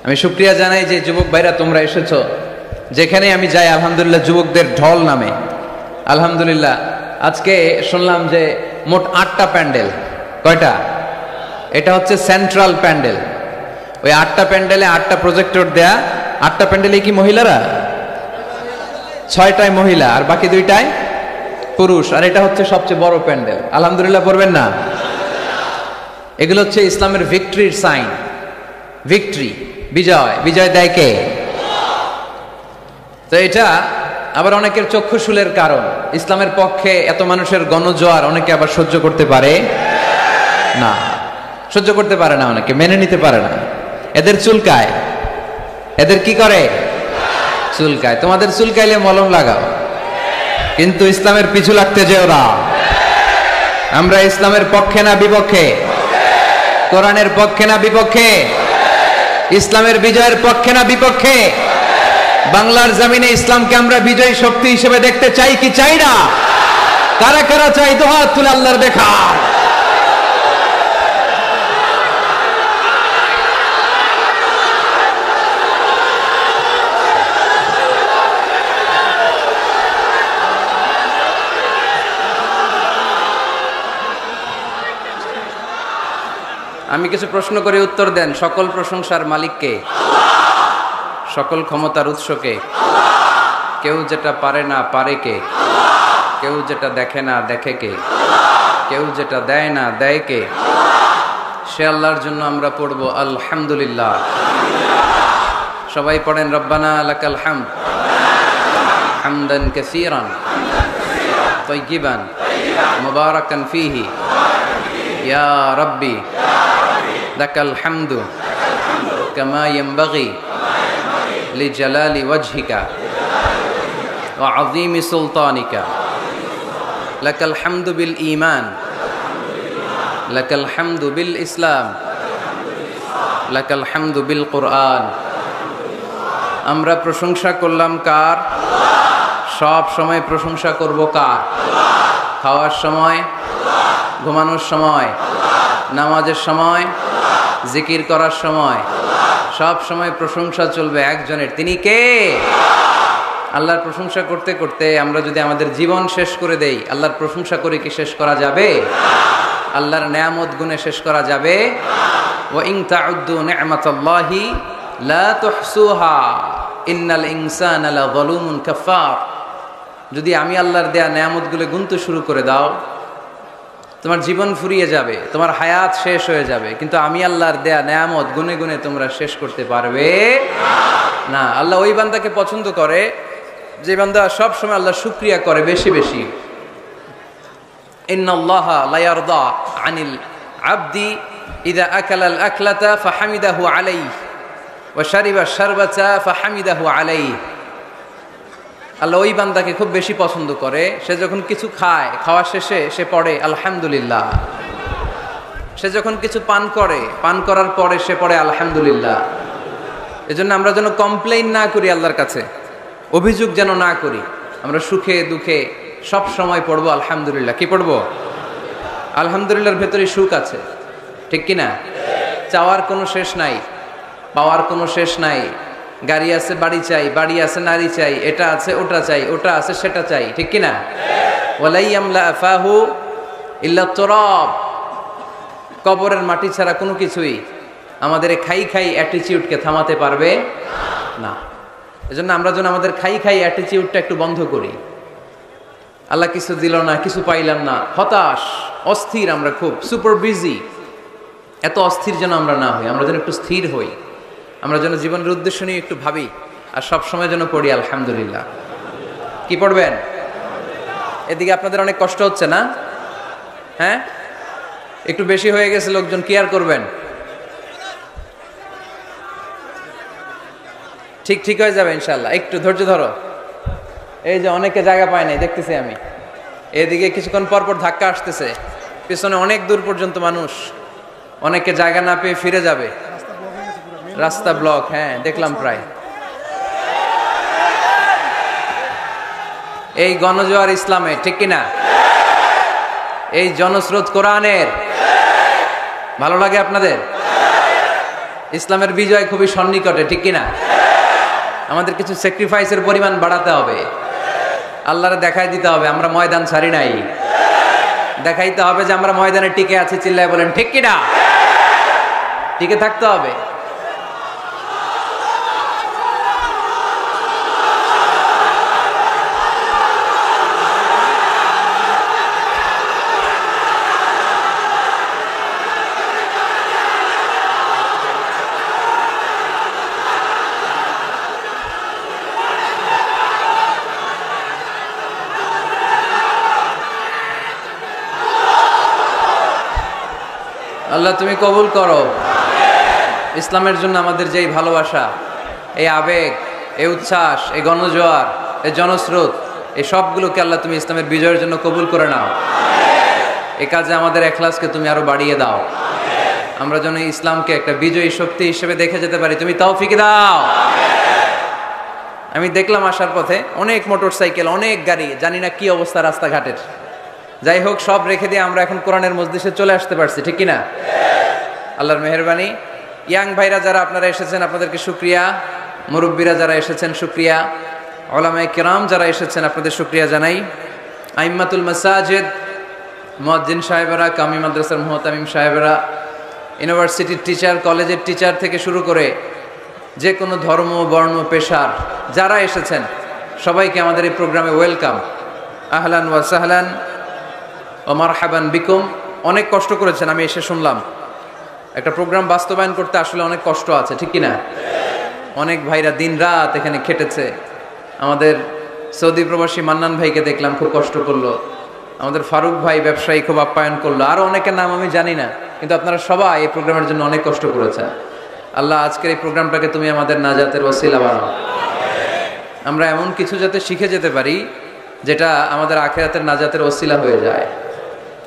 আমি শুকরিয়া জানাই যে যুবক ভাইরা তোমরা এসেছো। যেখানে আমি যাই আলহামদুলিল্লাহ যুবকদের ঢল নামে। আলহামদুলিল্লাহ আজকে শুনলাম যে মোট 8টা প্যান্ডেল। কয়টা? এটা হচ্ছে সেন্ট্রাল প্যান্ডেল। ওই 8টা প্যান্ডেলে 8টা প্রজেক্টর দেয়া। 8টা প্যান্ডেলে কি মহিলারা? 6টায় মহিলা আর বাকি 2টায় পুরুষ। আর এটা হচ্ছে সবচেয়ে বড় প্যান্ডেল। আলহামদুলিল্লাহ পড়বেন না? এগুলো হচ্ছে ইসলামের ভিক্টরির সাইন। ভিক্টরি, বিজয়। বিজয় দেয় কে? তো এটা আবার অনেকের চক্ষুশূলের কারণ। ইসলামের পক্ষে এত মানুষের গণজোয়ার অনেকে আবার সহ্য করতে পারে না। সহ্য করতে পারে না, অনেকে মেনে নিতে পারে না। এদের চুলকায়। এদের কি করে? চুলকায়। তোমাদের চুলকাইলে মলম লাগাও, কিন্তু ইসলামের পিছু লাগতে যেও না। আমরা ইসলামের পক্ষে না বিপক্ষে? কোরআনের পক্ষে না বিপক্ষে? ইসলামের বিজয়ের পক্ষে না বিপক্ষে? বাংলার জমিনে ইসলামকে আমরা বিজয়ী শক্তি হিসেবে দেখতে চাই কি চাই না? কারা কারা চাই? দুহাত তুলে আল্লাহর দেখা। আমি কিছু প্রশ্ন করে উত্তর দেন। সকল প্রশংসার মালিককে, সকল ক্ষমতার উৎসকে। কেউ যেটা পারে না পারে কে? কেউ যেটা দেখে না দেখে কে? কেউ যেটা দেয় না দেয় কে? সে আল্লাহর জন্য আমরা পড়ব আলহামদুলিল্লাহ। সবাই পড়েন রব্বানা লাকাল হামদ হামদান কাসীরান তাইয়িবান মুবারাকান ফীহি ইয়া রাব্বি লাকাল হামদু কামা ইয়ানবাগি লিজালালি ওয়াজহিকা ওয়া আযীমি সুলতানিকা। লাকাল হামদু বিল ঈমান, লাকাল হামদু বিল ইসলাম, লাকাল হামদু বিল কুরআন। আমরা প্রশংসা করলাম কার? সব সময় প্রশংসা করব কার? খাওয়ার সময়, ঘুমানোর সময়, নামাজের সময়, জিকির করার সময়, সব সময় প্রশংসা চলবে একজনের। তিনি কে? আল্লাহর প্রশংসা করতে করতে আমরা যদি আমাদের জীবন শেষ করে দেই, আল্লাহর প্রশংসা করে কি শেষ করা যাবে? আল্লাহর নেয়ামত গুণে শেষ করা যাবে? ওয়া ইন তাউদ্দু নি'মাতাল্লাহি লা তুহসুহা ইন্নাল ইনসানা লাযালুমুন কাফার। যদি আমি আল্লাহর দেয়া নেয়ামতগুলো গুনতে শুরু করে দাও, তোমার জীবন ফুরিয়ে যাবে, তোমার হায়াত শেষ হয়ে যাবে, কিন্তু আমি আল্লাহর দেয়া নেয়ামত গুনে গুনে তোমরা শেষ করতে পারবে না। আল্লাহ ওই বান্দাকে পছন্দ করে যে বান্দা সব সময় আল্লাহর শুকরিয়া করে বেশি বেশি। ইন্নাল্লাহা লা ইয়ারদা আনিল আবদি ইযা আকালাল আকলাতা ফাহামিদাহু আলাইহি ওয়া শারিবা শারবাতা ফাহামিদাহু আলাইহি। আল্লাহ ওই বান্দাকে খুব বেশি পছন্দ করে, সে যখন কিছু খায়, খাওয়া শেষে সে পড়ে আলহামদুলিল্লাহ। সে যখন কিছু পান করে, পান করার পরে সে পড়ে আলহামদুলিল্লাহ। এজন্য আমরা যেন কমপ্লেইন না করি আল্লাহর কাছে, অভিযোগ যেন না করি। আমরা সুখে দুঃখে সব সময় পড়বো আলহামদুলিল্লাহ। কি পড়বো? আলহামদুলিল্লাহর ভেতরে সুখ আছে, ঠিক কিনা? চাওয়ার কোনো শেষ নাই, পাওয়ার কোনো শেষ নাই। গাড়ি আছে বাড়ি চাই, বাড়ি আছে নারী চাই, এটা আছে ওটা চাই, ওটা আছে সেটা চাই, ঠিক কিনা? ওয়ালাই ইয়ামলা আফাহু ইল্লা তুরাব। কবরের মাটি ছাড়া কোনো কিছুই আমাদের খাই খাই অ্যাটিটিউডকে থামাতে পারবে না। এজন্য আমরা যেন আমাদের খাই খাই অ্যাটিটিউডটা একটু বন্ধ করি। আল্লাহ কিছু দিল না, কিছু পাইলাম না, হতাশ, অস্থির, আমরা খুব সুপার বিজি। এত অস্থির যেন আমরা না হই, আমরা যেন একটু স্থির হই। আমরা যেন জীবনের উদ্দেশ্য নিয়ে একটু ভাবি, আর সব সময় যেন পড়ি আলহামদুলিল্লাহ। কি পড়বেন? এদিকে আপনাদের অনেক কষ্ট হচ্ছে না? হ্যাঁ, একটু বেশি হয়ে গেছে লোকজন, কি আর করবেন? ঠিক ঠিক হয়ে যাবে ইনশাল্লাহ। একটু ধৈর্য ধরো। এই যে অনেকে জায়গা পায় নাই দেখতেছি আমি, এদিকে কিছুক্ষণ পর পর ধাক্কা আসতেছে, পিছনে অনেক দূর পর্যন্ত মানুষ, অনেকে জায়গা না পেয়ে ফিরে যাবে। রাস্তা ব্লক, হ্যাঁ দেখলাম প্রায়। এই গণজোয়ার ইসলামে, ঠিক কিনা? এই জনস্রোত কোরআনের। ভালো লাগে আপনাদের? ইসলামের বিজয় খুবই সন্নিকটে, ঠিক কিনা? আমাদের কিছু স্যাক্রিফাইসের পরিমাণ বাড়াতে হবে, আল্লাহরে দেখাই দিতে হবে আমরা ময়দান ছাড়ি নাই, দেখাইতে হবে যে আমরা ময়দানে টিকে আছি। চিল্লায় বলেন ঠিক কিনা? টিকে থাকতে হবে। আল্লাহ তুমি কবুল করো। ইসলামের জন্য আমাদের যেই ভালোবাসা, এই আবেগ, এই উচ্ছ্বাস, এই গণজোয়ার, এই জনস্রোত, এই সবগুলোকে আল্লাহ তুমি ইসলামের বিজয়ের জন্য কবুল করে নাও। এই কাজে আমাদের এখলাসকে তুমি আরো বাড়িয়ে দাও। আমরা যেন ইসলামকে একটা বিজয়ী শক্তি হিসেবে দেখে যেতে পারি, তুমি তৌফিক দাও। আমি দেখলাম আসার পথে অনেক মোটরসাইকেল, অনেক গাড়ি, জানি না কি অবস্থা রাস্তাঘাটের। যাই হোক, সব রেখে দিয়ে আমরা এখন কোরআনের মজলিসে চলে আসতে পারছি, ঠিক কিনা? আল্লাহর মেহেরবানি। ইয়াং ভাইরা যারা আপনারা এসেছেন আপনাদেরকে শুকরিয়া, মুরব্বীরা যারা এসেছেন শুকরিয়া, উলামায়ে কিরাম যারা এসেছেন আপনাদের শুকরিয়া জানাই। আইম্মাতুল মাসাজিদ, মুয়াজ্জিন সাহেবেরা, কামি মাদ্রাসার মুহতামিম সাহেবেরা, ইউনিভার্সিটির টিচার, কলেজের টিচার থেকে শুরু করে যে কোনো ধর্ম, বর্ণ, পেশার যারা এসেছেন সবাইকে আমাদের এই প্রোগ্রামে ওয়েলকাম। আহলান ওয়া সাহলান ও মারহাবান বিকুম। অনেক কষ্ট করেছেন, আমি এসে শুনলাম। একটা প্রোগ্রাম বাস্তবায়ন করতে আসলে অনেক কষ্ট আছে, ঠিক কিনা? অনেক ভাইরা দিন রাত এখানে খেটেছে। আমাদের সৌদি প্রবাসী মান্নান ভাইকে দেখলাম, খুব কষ্ট করলো। আমাদের ফারুক ভাই ব্যবসায়ী খুব আপ্যায়ন করলো। আরও অনেকের নাম আমি জানি না, কিন্তু আপনারা সবাই এই প্রোগ্রামের জন্য অনেক কষ্ট করেছেন। আল্লাহ আজকের এই প্রোগ্রামটাকে তুমি আমাদের নাজাতের ওসিলা বানাও। আমরা এমন কিছু যাতে শিখে যেতে পারি যেটা আমাদের আখিরাতের নাজাতের ওসিলা হয়ে যায়।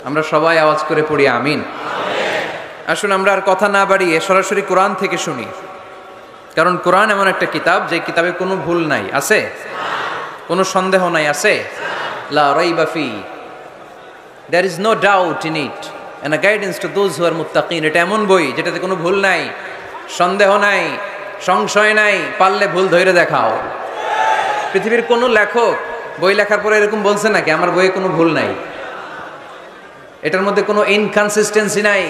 আমরা সবাই আওয়াজ করে পড়ি আমিন। আসুন আমরা আর কথা না বাড়িয়ে সরাসরি কোরআন থেকে শুনি, কারণ কোরআন এমন একটা কিতাব যে কিতাবে কোনো ভুল নাই, আছে কোনো সন্দেহ নাই, আছে লা রাইবা ফি, there is no doubt in it and a guidance to those who are muttaqin। এটা এমন বই যেটাতে কোনো ভুল নাই, সন্দেহ নাই, সংশয় নাই, পারলে ভুল ধরে দেখাও। পৃথিবীর কোনো লেখক বই লেখার পরে এরকম বলছে নাকি আমার বইয়ে কোনো ভুল নাই, এটার মধ্যে কোনো ইনকনসিস্টেন্সি নাই,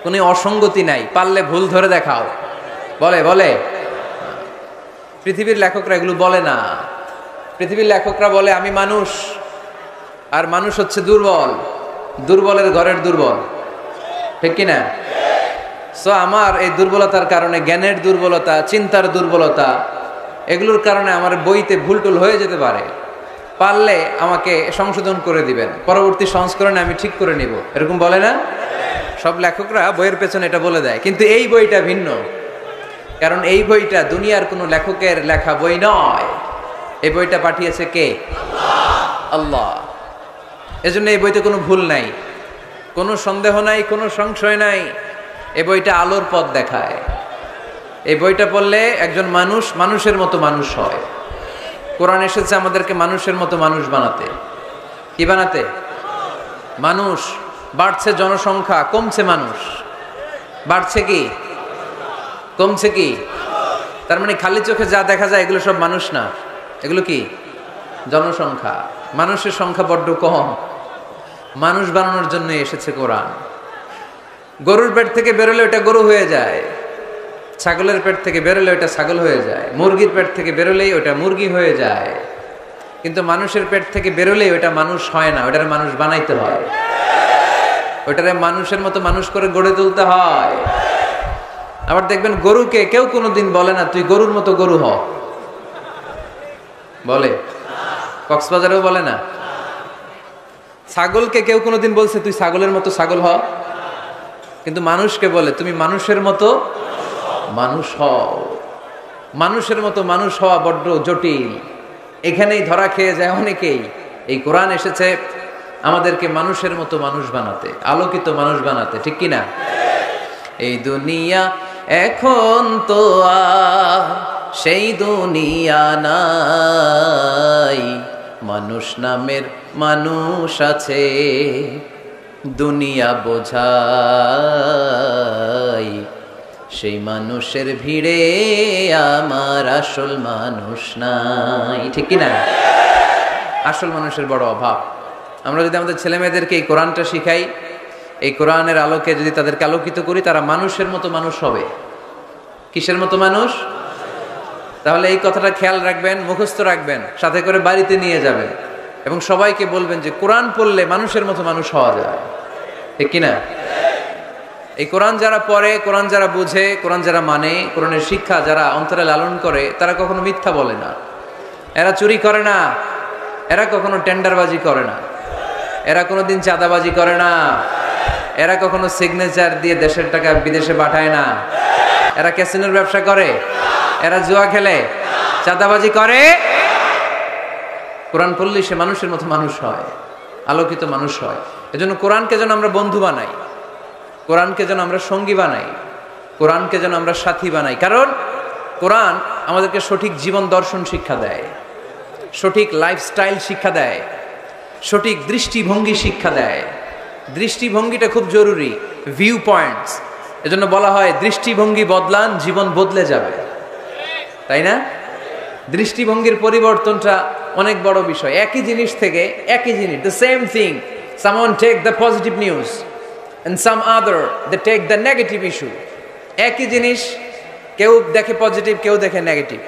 কোনো অসঙ্গতি নাই, পারলে ভুল ধরে দেখাও? বলে বলে পৃথিবীর লেখকরা এগুলো বলে না। পৃথিবীর লেখকরা বলে আমি মানুষ, আর মানুষ হচ্ছে দুর্বল, দুর্বলের ঘরের দুর্বল, ঠিক কিনা? সো আমার এই দুর্বলতার কারণে, জ্ঞানের দুর্বলতা, চিন্তার দুর্বলতা, এগুলোর কারণে আমার বইতে ভুলটুল হয়ে যেতে পারে। পারলে আমাকে সংশোধন করে দিবেন, পরবর্তী সংস্করণে আমি ঠিক করে নিব, এরকম বলে না? সব লেখকরা বইয়ের পেছনে এটা বলে দেয়, কিন্তু এই বইটা ভিন্ন। কারণ এই বইটা দুনিয়ার কোনো লেখকের লেখা বই নয়। এই বইটা পাঠিয়েছে কে? আল্লাহ। এজন্য এই বইতে কোনো ভুল নাই, কোনো সন্দেহ নাই, কোনো সংশয় নাই। এই বইটা আলোর পথ দেখায়। এই বইটা পড়লে একজন মানুষ মানুষের মতো মানুষ হয়। কোরআন এসেছে আমাদেরকে মানুষের মতো মানুষ বানাতে। কি বানাতে? মানুষ। বাড়ছে জনসংখ্যা, কমছে মানুষ। বাড়ছে কি, কমছে কি? তার মানে খালি চোখে যা দেখা যায় এগুলো সব মানুষ না, এগুলো কি? জনসংখ্যা। মানুষের সংখ্যা বড্ড কম। মানুষ বানানোর জন্য এসেছে কোরআন। গরুর পেট থেকে বেরোলে ওটা গরু হয়ে যায়, ছাগলের পেট থেকে বেরোলে ওটা ছাগল হয়ে যায়, মুরগির পেট থেকে বেরোলেই ওটা মুরগি হয়ে যায়। কিন্তু মানুষের পেট থেকে বেরোলেই ওটা মানুষ হয় না, ওটারে মানুষ বানাইতে হয়, ওটারে মানুষের মতো মানুষ করে গড়ে তুলতে হয়। আবার দেখবেন গরুকে কেউ কোনোদিন বলে না তুই গরুর মতো গরু হ, বলে? কক্সবাজারেও বলে না। ছাগলকে কেউ কোনোদিন বলছে তুই ছাগলের মতো ছাগল হ? কিন্তু মানুষকে বলে তুমি মানুষের মতো মানুষ হও। মানুষের মতো মানুষ হওয়া বড্ড জটিল, এখানেই ধরা খেয়ে যায় অনেকেই। এই কোরআন এসেছে আমাদেরকে মানুষের মতো মানুষ বানাতে, আলোকিত মানুষ বানাতে, ঠিক কিনা? এই দুনিয়া এখন তো আর সেই দুনিয়া নাই, মানুষ নামের মানুষ আছে, দুনিয়া বোঝাই সেই মানুষের ভিড়ে আমার আসল মানুষ নাই, ঠিক কি না? আসল মানুষের বড় অভাব। আমরা যদি আমাদের ছেলে মেয়েদেরকে এই কোরআনটা শিখাই, এই কোরআনের আলোকে যদি তাদেরকে আলোকিত করি, তারা মানুষের মতো মানুষ হবে। কিসের মতো মানুষ? তাহলে এই কথাটা খেয়াল রাখবেন, মুখস্থ রাখবেন, সাথে করে বাড়িতে নিয়ে যাবেন এবং সবাইকে বলবেন যে কোরআন পড়লে মানুষের মতো মানুষ হওয়া যায়, ঠিক কিনা? এই কোরআন যারা পড়ে, কোরআন যারা বুঝে, কোরআন যারা মানে, কোরআনের শিক্ষা যারা অন্তরে লালন করে, তারা কখনো মিথ্যা বলে না, এরা চুরি করে না, এরা কখনো টেন্ডারবাজি করে না, এরা কোনোদিন চাঁদাবাজি করে না, এরা কখনো সিগনেচার দিয়ে দেশের টাকা বিদেশে পাঠায় না, এরা ক্যাসিনোর ব্যবসা করে, এরা জুয়া খেলে, চাঁদাবাজি করে। কোরআন পড়লে সে মানুষের মতো মানুষ হয়, আলোকিত মানুষ হয়। এজন্য কোরআনকে যেন আমরা বন্ধু বানাই, কোরআনকে যেন আমরা সঙ্গী বানাই, কোরআনকে যেন আমরা সাথী বানাই। কারণ কোরআন আমাদেরকে সঠিক জীবন দর্শন শিক্ষা দেয়, সঠিক লাইফস্টাইল শিক্ষা দেয়, সঠিক দৃষ্টিভঙ্গি শিক্ষা দেয়। দৃষ্টিভঙ্গিটা খুব জরুরি, ভিউ পয়েন্টস। এজন্য বলা হয় দৃষ্টিভঙ্গি বদলান, জীবন বদলে যাবে, তাই না? দৃষ্টিভঙ্গির পরিবর্তনটা অনেক বড় বিষয়। একই জিনিস থেকে, একই জিনিস, the same thing, someone take the positive news and some other they take the negative issue. একই জিনিস কেউ দেখে পজিটিভ, কেউ দেখে নেগেটিভ।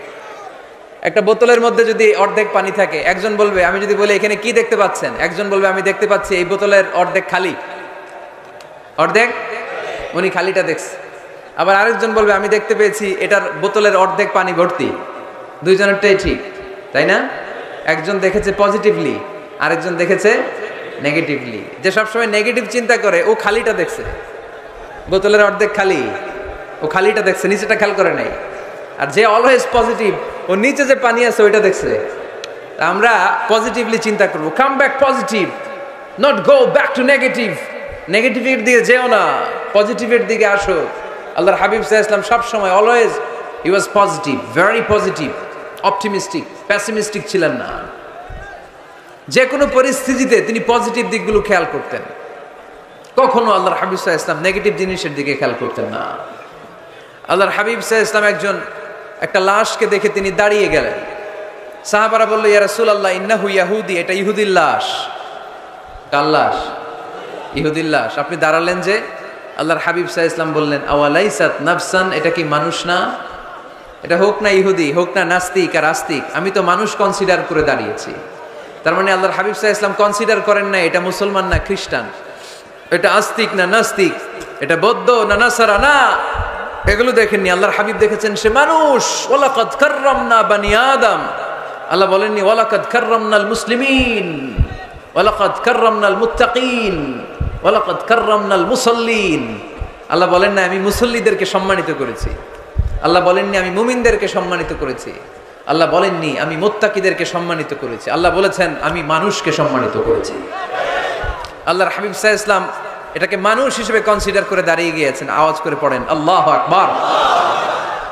একটা বোতলের মধ্যে যদি অর্ধেক পানি থাকে, একজন বলবে, আমি যদি বলি এখানে কি দেখতে পাচ্ছেন, একজন বলবে আমি দেখতে পাচ্ছি এই বোতলের অর্ধেক খালি, অর্ধেক, উনি খালিটা দেখছে। আবার আরেকজন বলবে আমি দেখতে পেয়েছি এটার বোতলের অর্ধেক পানি ভর্তি। দুইজনেরটাই ঠিক, তাই না? একজন দেখেছে পজিটিভলি, আরেকজন দেখেছে নেগেটিভলি। যে সবসময় নেগেটিভ চিন্তা করে ও খালিটা দেখছে, বোতলের অর্ধেক খালি, ও খালিটা দেখছে, নিচেটা খেয়াল করে নাই। আর যে অলওয়েজ পজিটিভ, ও নিচে যে পানি আছে ওইটা দেখছে। আমরা পজিটিভলি চিন্তা করবো, come back positive, not go back to negative. নেগেটিভের দিকে যেও না, পজিটিভের দিকে আসো। আল্লাহর হাবিব সাল্লাল্লাহু আলাইহি ওয়াসাল্লাম সব সময় অলওয়েজ হি ওয়াজ পজিটিভ, ভেরি পজিটিভ, অপটিমিস্টিক, প্যাসিমিস্টিক ছিলেন না। যে কোনো পরিস্থিতিতে তিনি পজিটিভ দিকগুলো খেয়াল করতেন। কখনো আল্লাহর হাবিব সাল্লাল্লাহু আলাইহি ওয়াসাল্লাম নেগেটিভ জিনিসের দিকে খেয়াল করতেন না। আল্লাহর হাবিব সাল্লাল্লাহু আলাইহি ওয়াসাল্লাম একটা লাশকে দেখে তিনি দাঁড়িয়ে গেলেন। সাহাবারা বলল, ইয়া রাসূলুল্লাহ ইন্নাহু ইয়াহুদি, এটা ইহুদির লাশ। কার লাশ? ইহুদির লাশ। আপনি দাঁড়ালেন যে? আল্লাহর হাবিব সাল্লাল্লাহু আলাইহি ওয়াসাল্লাম বললেন, আওয়ালাইসাত নাফসান, এটা কি মানুষ না? এটা হোক না ইহুদি, হোক না নাস্তিক আর আস্তিক, আমি তো মানুষ কনসিডার করে দাঁড়িয়েছি। তার মানে আল্লাহর হাবিব সাল্লাল্লাহু আলাইহি ওয়াসাল্লাম কনসিডার করেন না এটা মুসলমান না খ্রিস্টান, এটা আস্তিক না নাস্তিক, এটা বৌদ্ধ না নাসারা, না, এগুলো দেখেননি। আল্লাহর হাবিব দেখেছেন সে মানুষ। ওয়ালাকাদ কাররামনা বানি আদম, আল্লাহ বলেননি ওয়ালাকাদ কাররামনাল মুসলিমিন, ওয়ালাকাদ কাররামনাল মুত্তাকিন, ওয়ালাকাদ কাররামনাল মুসাল্লিন। আল্লাহ বলেন না আমি মুসল্লিদেরকে সম্মানিত করেছি, আল্লাহ বলেননি আমি মুমিনদেরকে সম্মানিত করেছি, আল্লাহ বলেননি আমি মুত্তাকিদেরকে সম্মানিত করেছি, আল্লাহ বলেছেন আমি মানুষকে সম্মানিত করেছি। আল্লাহর হাবিব সাল্লাল্লাহু আলাইহি ওয়াসাল্লাম এটাকে মানুষ হিসেবে কনসিডার করে দাঁড়িয়ে গিয়েছেন। আওয়াজ করে পড়েন আল্লাহু আকবার।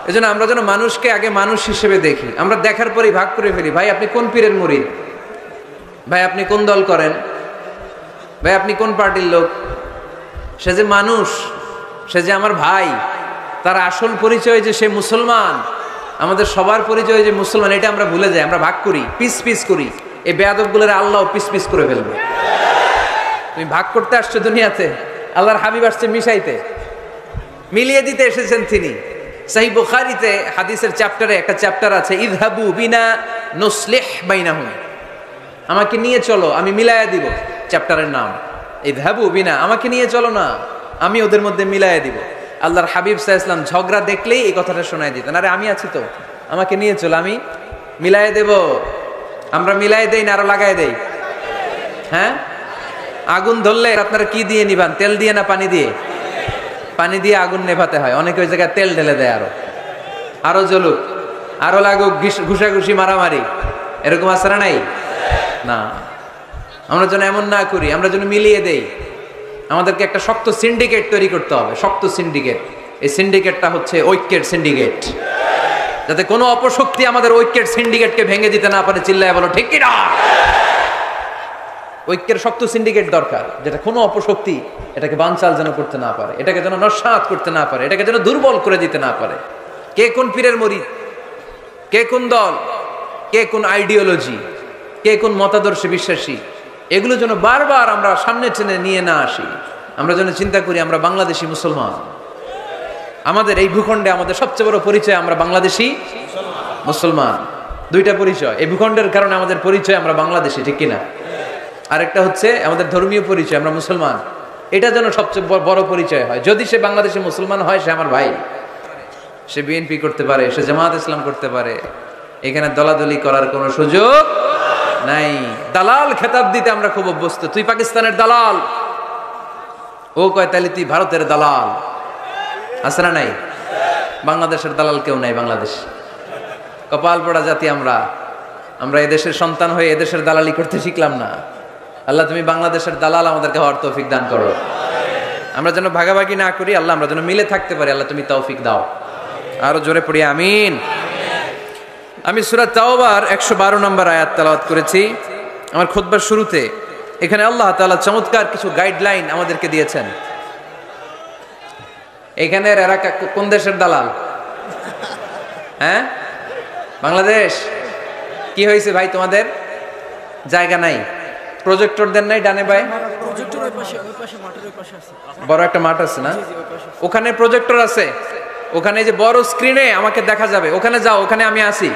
এজন্য আমরা যেন মানুষকে আগে মানুষ হিসেবে দেখি। আমরা দেখার পরেই ভাগ করে ফেলি, ভাই আপনি কোন পীরের মুরিদ, ভাই আপনি কোন দল করেন, ভাই আপনি কোন পার্টির লোক। সে যে মানুষ, সে যে আমার ভাই, তার আসল পরিচয় যে সে মুসলমান, আমাদের সবার পরিচয় যে মুসলমান, এটা আমরা ভুলে যাই। আমরা ভাগ করি, পিস পিস করি। এই বেয়াদবগুলোর আল্লাহ পিস পিস করে ফেলবে। তুমি ভাগ করতে আসছো দুনিয়াতে, আল্লাহর হাবিব আসছে মিশাইতে, মিলিয়ে দিতে এসেছেন তিনি। সহিহ বুখারীতে হাদিসের চ্যাপ্টারে একটা চ্যাপ্টার আছে, ইযহাবু বিনা নুসলিহ বাইনাহুম, আমাকে নিয়ে চলো আমি মিলায়া দিব। চ্যাপ্টারের নাম ইযহাবু বিনা, আমাকে নিয়ে চলো না আমি ওদের মধ্যে মিলায়া দিব। আল্লাহর হাবিব সাল্লাল্লাহু আলাইহি ওয়াসাল্লাম ঝগড়া দেখলেই এই কথাটা শোনায় দিতেন, আরে আমি আছি তো, আমাকে নিয়ে চলো আমি মিলায়া দেব। আমরা মিলায় দেই না আরো লাগায় দেই? হ্যাঁ, আগুন ধরলে আপনারা কি দিয়ে নিবান, তেল দিয়ে না পানি দিয়ে? পানি দিয়ে আগুন নেভাতে হয়। অনেকে ওই জায়গায় তেল ঢেলে দেয়, আরো জ্বলুক, আরো লাগুক, ঘুষাঘুষি মারামারি, এরকম আছে না নাই? না, আমরা যেন এমন না করি, আমরা যেন মিলিয়ে দেই। আমাদেরকে একটা শক্ত সিন্ডিকেট তৈরি করতে হবে, শক্ত সিন্ডিকেট। এই সিন্ডিকেটটা হচ্ছে ঐক্যের সিন্ডিকেট, যাতে কোনো অপশক্তি আমাদের ঐক্যের সিন্ডিকেটকে ভেঙে দিতে না পারে। চিল্লায় বলো ঠিক কি না? ঐক্যের শক্ত সিন্ডিকেট দরকার, যেটা কোনো অপশক্তি এটাকে বানচাল যেন করতে না পারে, এটাকে যেন নস্যাৎ করতে না পারে, এটাকে যেন দুর্বল করে দিতে না পারে। কে কোন পীরের মুরিদ, কে কোন দল, কে কোন আইডিওলজি, কে কোন মতাদর্শে বিশ্বাসী, এগুলো যেন বারবার আমরা সামনে টেনে নিয়ে না আসি। আমরা যেন চিন্তা করি আমরা বাংলাদেশি মুসলমান। আমাদের এই ভূখণ্ডে আমাদের সবচেয়ে বড় পরিচয় আমরা বাংলাদেশি মুসলমান। দুইটা পরিচয়, এই ভূখণ্ডের কারণে আমাদের পরিচয় আমরা বাংলাদেশি, ঠিক কিনা? আরেকটা হচ্ছে আমাদের ধর্মীয় পরিচয়, আমরা মুসলমান। এটা যেন সবচেয়ে বড় পরিচয় হয়। যদি সে বাংলাদেশে মুসলমান হয়, সে আমার ভাই, সে বিএনপি করতে পারে, সে জামাত ইসলাম করতে পারে, এখানে দলাদলি করার কোনো সুযোগ নাই। দালাল খেতাব দিতে আমরা খুব অভ্যস্ত। তুই পাকিস্তানের দালাল, ও কয় তাহলে তুই ভারতের দালাল। আছে না নাই? বাংলাদেশের দালাল কেউ নাই। বাংলাদেশ কপাল পোড়া জাতি আমরা। আমরা এদেশের সন্তান হয়ে এদেশের দালালি করতে শিখলাম না। আল্লাহ তুমি বাংলাদেশের দালাল আমাদেরকে হওয়ার তৌফিক দান করো। আমরা যেন ভাগাভাগি না করি, আল্লাহ আমরা যেন মিলে থাকতে পারি, আল্লাহ তুমি তৌফিক দাও। আরো জোরে পড়ি আমিন। আমি সূরা তাওবার 112 নম্বর আয়াত তেলাওয়াত করেছি আমার খুতবার শুরুতে। এখানে আল্লাহ তাআলা চমৎকার কিছু গাইডলাইন আমাদেরকে দিয়েছেন। এখানের এরা কোন দেশের দালাল? হ্যাঁ, বাংলাদেশ। কি হয়েছে ভাই, তোমাদের জায়গা নাই? প্রজেক্টর দেন নাই ডানে ভাই? বড় একটা মাঠ আছে না, ওখানে প্রজেক্টর আছে। ওখানে যে বড় স্ক্রিনে আমাকে দেখা যাবে, ওখানে যাও, ওখানে আমি আসি।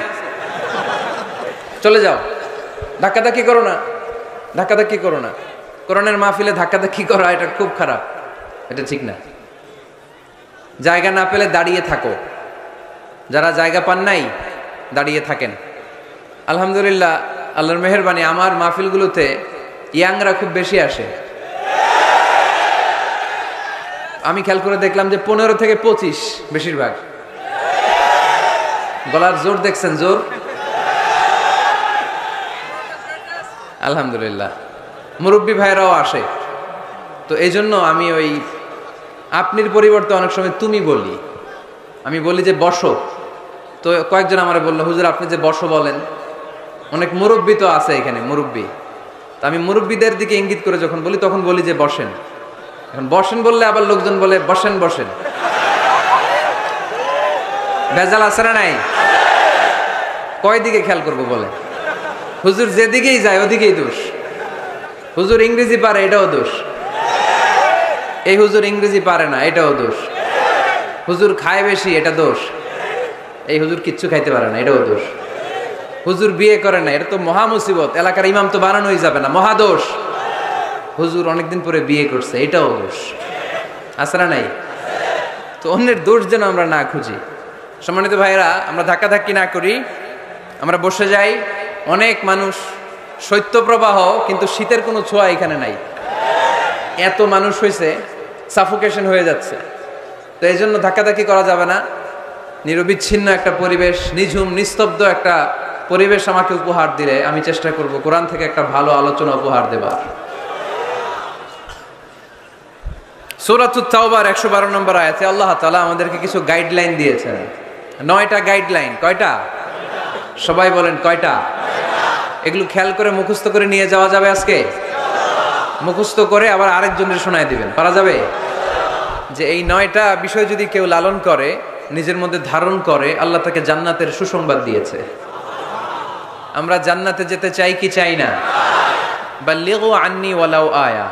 চলে যাও, ধাক্কাধাক্কি করো না, ধাক্কাধাক্কি করো না। কোরআনের মাহফিলে ধাক্কাধাক্কি করা এটা খুব খারাপ, এটা ঠিক না। জায়গা না পেলে দাঁড়িয়ে থাকো। যারা জায়গা পান নাই দাঁড়িয়ে থাকেন। আলহামদুলিল্লাহ, আল্লাহর মেহেরবানি, আমার মাহফিলগুলোতে ইয়াংরা খুব বেশি আসে। আমি খেয়াল করে দেখলাম যে 15 থেকে 25 বেশিরভাগ। গলার জোর দেখছেন? জোর। আলহামদুলিল্লাহ, মুরব্বী ভাইরাও আসে। তো এই জন্য আমি ওই আপনির পরিবর্তে অনেক সময় তুমি বলি। আমি বলি যে বসো। তো কয়েকজন আমারে বললো, হুজুর আপনি যে বসো বলেন, অনেক মুরব্বী তো আছে এখানে, মুরব্বী। তো আমি মুরব্বীদের দিকে ইঙ্গিত করে যখন বলি, তখন বলি যে বসেন। এখন বসেন বললে আবার লোকজন বলে বসেন বসেন। ভেজাল আছে না নাই? কয় দিকে খেয়াল করবো বলে? হুজুর যেদিকেই যায় ওদিকেই দোষ। হুজুর ইংরেজি পারে, এটাও দোষ। এই হুজুর ইংরেজি পারে না, এটাও দোষ। হুজুর খায় বেশি, এটা দোষ। এই হুজুর কিচ্ছু খাইতে পারে না, এটাও দোষ। হুজুর বিয়ে করে না, এটা তো মহা মুসিবত, এলাকার ইমাম তো বানানোই যাবে না, মহাদোষ। হুজুর অনেকদিন পরে বিয়ে করছে, এটাও দোষ। আছে না নাই? তো অন্যের দোষ যেন আমরা না খুঁজি। সম্মানিত ভাইরা, আমরা ধাক্কাধাক্কি না করি, আমরা বসে যাই। অনেক মানুষ, শৈত্যপ্রবাহ, কিন্তু শীতের কোনো ছোঁয়া এখানে নাই। এত মানুষ হয়েছে, সাফোকেশন হয়ে যাচ্ছে। তো এই জন্য ধাক্কাধাক্কি করা যাবে না। নিরবিচ্ছিন্ন একটা পরিবেশ, নিঝুম নিস্তব্ধ একটা পরিবেশ আমাকে উপহার দিলে আমি চেষ্টা করব কোরআন থেকে একটা ভালো আলোচনা উপহার দেবার। সূরাতুত তাওবার 112 নম্বর আয়াতে আল্লাহ তাআলা আমাদেরকে কিছু গাইডলাইন দিয়েছেন। 9টা গাইডলাইন। কয়টা? সবাই বলেন কয়টা? এগুলো খেয়াল করে মুখস্থ করে নিয়ে যাওয়া যাবে আজকে? মুখস্থ করে আবার আরেকজনের শোনায় দিবেন, পারা যাবে? যে এই 9টা বিষয় যদি কেউ লালন করে, নিজের মধ্যে ধারণ করে, আল্লাহ তাকে জান্নাতের সুসংবাদ দিয়েছে। আমরা জান্নাতে যেতে চাই কি চাই না? বাল্লিগু আন্নি ওয়ালাউ আয়া।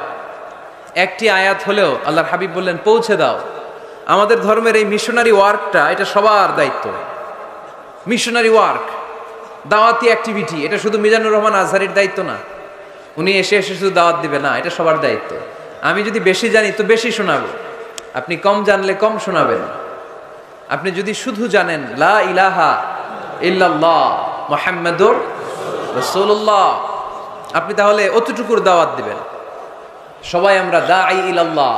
একটি আয়াত হলেও আল্লাহর হাবিব বললেন পৌঁছে দাও। আমাদের ধর্মের এই মিশনারি ওয়ার্কটা, এটা সবার দায়িত্ব। মিশনারি ওয়ার্ক, দাওয়াতি অ্যাক্টিভিটি, এটা শুধু মিজানুর রহমান আজহারির দায়িত্ব না। উনি এসে এসে শুধু দাওয়াত দিবে না, এটা সবার দায়িত্ব। আমি যদি বেশি জানি তো বেশি শোনাবো, আপনি কম জানলে কম শোনাবেন। আপনি যদি শুধু জানেন লা ইলাহা ইল্লাল্লাহ মুহাম্মাদুর রাসূলুল্লাহ, আপনি তাহলে অতটুকুর দাওয়াত দিবেন। সবাই আমরা দাঈ ইলাল্লাহ।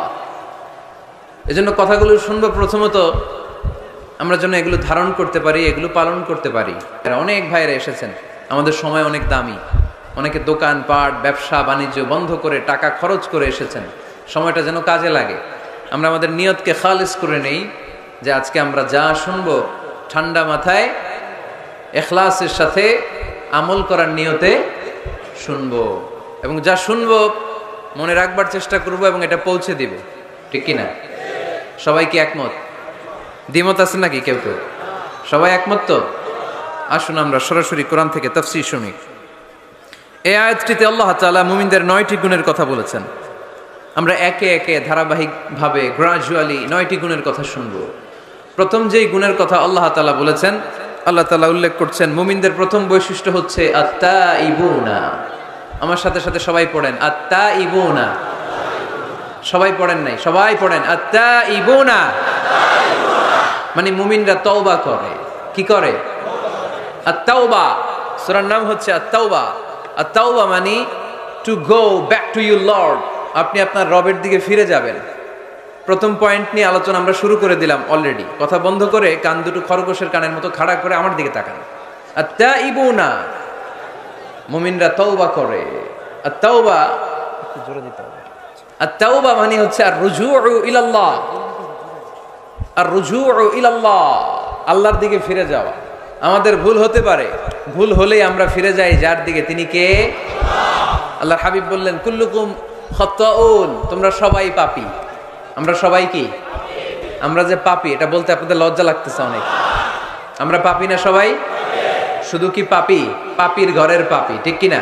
এজন্য কথাগুলো শুনবো, প্রথমত আমরা যেন এগুলো ধারণ করতে পারি, এগুলো পালন করতে পারি। অনেক ভাইরা এসেছেন, আমাদের সময় অনেক দামি। অনেকে দোকান পাট, ব্যবসা বাণিজ্য বন্ধ করে টাকা খরচ করে এসেছেন। সময়টা যেন কাজে লাগে। আমরা আমাদের নিয়তকে খালিস করে নেই, যে আজকে আমরা যা শুনবো ঠান্ডা মাথায় ইখলাসের সাথে আমল করার নিয়তে শুনবো এবং যা শুনবো মনে রাখবার চেষ্টা করব এবং এটা পৌঁছে দিব, ঠিক কি না? সবাই কি একমত? দ্বিমত আছে নাকি কেউ কেউ? সবাই একমত তো? আসুন আমরা সরাসরি কোরআন থেকে তাফসীর শুনি। এই আয়াতটিতে আল্লাহ তাআলা মুমিনদের 9টি গুণের কথা বলেছেন। আমরা একে একে ধারাবাহিকভাবে গ্রাজুয়ালি 9টি গুণের কথা শুনব। প্রথম যেই গুণের কথা আল্লাহ তাআলা বলেছেন, আল্লাহ তাআলা উল্লেখ করছেন মুমিনদের প্রথম বৈশিষ্ট্য হচ্ছে আত্তাইবুনা। আমার সাথে সাথে সবাই পড়েন আত্তাইবুনা। সবাই পড়েন নাই, সবাই পড়েন আত্তাইবুনা। মানে মুমিনরা তওবা করে। কি করে? আত-তাওবা। সূরার নাম হচ্ছে আত-তাওবা। আত-তাওবা মানে to go back to your Lord. আপনি আপনার রবের দিকে ফিরে যাবেন। প্রথম পয়েন্ট নিয়ে আলোচনা আমরা শুরু করে দিলাম অলরেডি। কথা বন্ধ করে কান দুটো খরগোশের কানের মতো খাড়া করে আমার দিকে তাকান। আত-তাইবুনা, মুমিনরা তওবা করে। আত-তাওবা একটু জোরে দিতে হবে। আত-তাওবা মানে হচ্ছে আর-রুজুউ ইলাল্লাহ। আর-রুজুউ ইলাল্লাহ, আল্লাহর দিকে ফিরে যাওয়া। আমাদের ভুল হতে পারে, ভুল হলেই আমরা ফিরে যাই যার দিকে, তিনি কে? আল্লাহর হাবিব বললেন কুল্লুকুম খাত্তাউন, তোমরা সবাই পাপী। আমরা সবাই কি? আমরা যে পাপী এটা বলতে আপনাদের লজ্জা লাগতেছে অনেক। আমরা পাপী না সবাই? শুধু কি পাপী? পাপীর ঘরের পাপী, ঠিক কি না?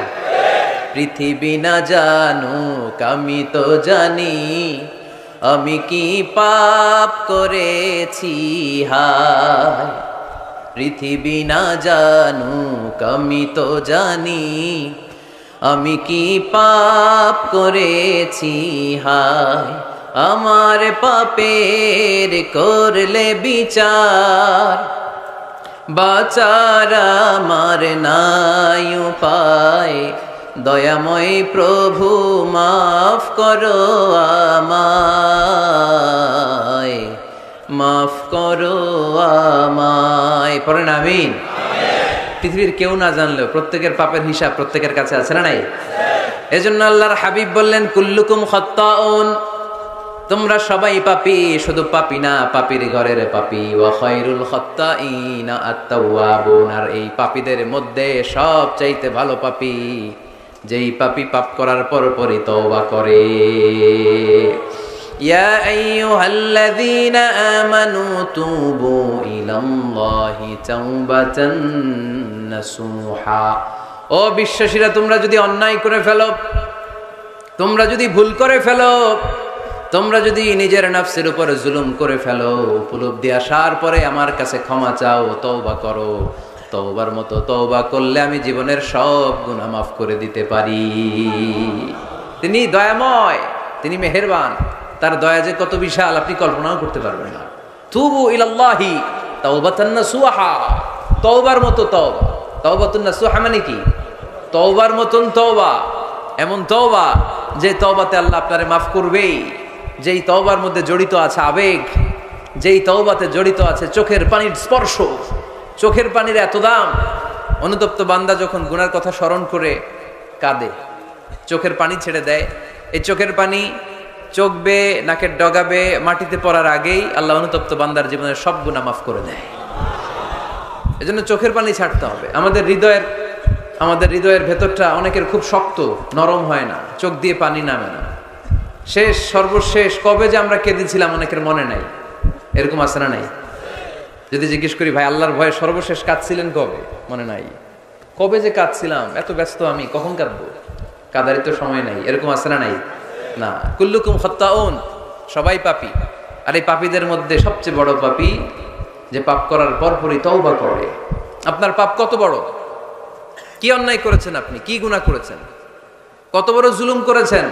পৃথিবী না জানুক আমি তো জানি, আমি কি পাপ করেছি হায়। পৃথিবী না জানুক আমি তো জানি, আমি কি পাপ করেছি হায়। আমার পাপের করলে বিচার, বাঁচার আমার নাই উপায়। দয়াময় প্রভু মাফ করো আমায়, মাফ করো আমায়। পড়েন আমিন। পৃথিবীর কেউ না জানলেও প্রত্যেকের পাপের হিসাব প্রত্যেকের কাছে আছে না নাই? এজন্য আল্লাহর হাবিব বললেন কুল্লুকুম খাত্তাউন, তোমরা সবাই পাপী, শুধু পাপী না, পাপীর ঘরের পাপী। ওয়া খায়রুল খাত্তাইনা আত-তাওয়াবুন, আর এই পাপীদের মধ্যে সবচাইতে ভালো পাপী যেই পাপী পাপ করার পরপরই তওবা করে। ইয়া আইয়ুহাল্লাযীনা আমানু তুবু ইলাল্লাহি তাওবাতান নাসুহা। ও বিশ্বাসীরা, তোমরা যদি অন্যায় করে ফেলো, তোমরা যদি ভুল করে ফেলো, তোমরা যদি নিজের নফসের উপর জুলুম করে ফেলো, উপলব্ধি আসার পরে আমার কাছে ক্ষমা চাও, তওবা করো। তওবার মতো তওবা করলে আমি জীবনের সব গুনাহ মাফ করে দিতে পারি। তিনি দয়াময়, তিনি মেহেরবান, তার দয়া যে কত বিশাল আপনি কল্পনাও করতে পারবেন না। তুবু ইলাল্লাহি তাওবাতান নাসুহা, তওবার মতো তওবা। তাওবাতুন নাসুহা মানে কি? তওবার মতন তওবা, এমন তওবা যে তওবাতে আল্লাহ আপনারে মাফ করবেই, যেই তওবার মধ্যে জড়িত আছে আবেগ, যেই তওবাতে জড়িত আছে চোখের পানির স্পর্শ। চোখের পানির এত দাম, অনুতপ্ত বান্দা যখন গুনার কথা স্মরণ করে কাঁদে, চোখের পানি ছেড়ে দেয়। এই চোখের পানি চোখ বেয়ে নাকের ডগাবে মাটিতে পড়ার আগেই আল্লাহ অনুতপ্ত বান্দার জীবনের সব গুনাহ মাফ করে দেয়। এজন্য চোখের পানি ছাড়তে হবে। আমাদের হৃদয়ের ভেতরটা অনেকের খুব শক্ত, নরম হয় না, চোখ দিয়ে পানি নামে না। সর্বশেষ কবে যে আমরা কেঁদেছিলাম অনেকের মনে নাই, এরকম আছে না নাই? যদি জিজ্ঞেস করি ভাই আল্লাহর ভয়ে সর্বশেষ কাঁদছিলেন কবে, মনে নাই। কবে যে কাঁদছিলাম, এত ব্যস্ত আমি, কখন কাঁদবো, কাঁদারই তো সময় নাই, এরকম আছে না নাই? না। কুল্লুকুম খাত্তাউন, সবাই পাপী। আর এই পাপীদের মধ্যে সবচেয়ে বড় পাপী যে পাপ করার পরপরই তওবা করে। আপনার পাপ কত বড়? কি অন্যায় করেছেন আপনি? কি গুনাহ করেছেন? কত বড় জুলুম করেছেন?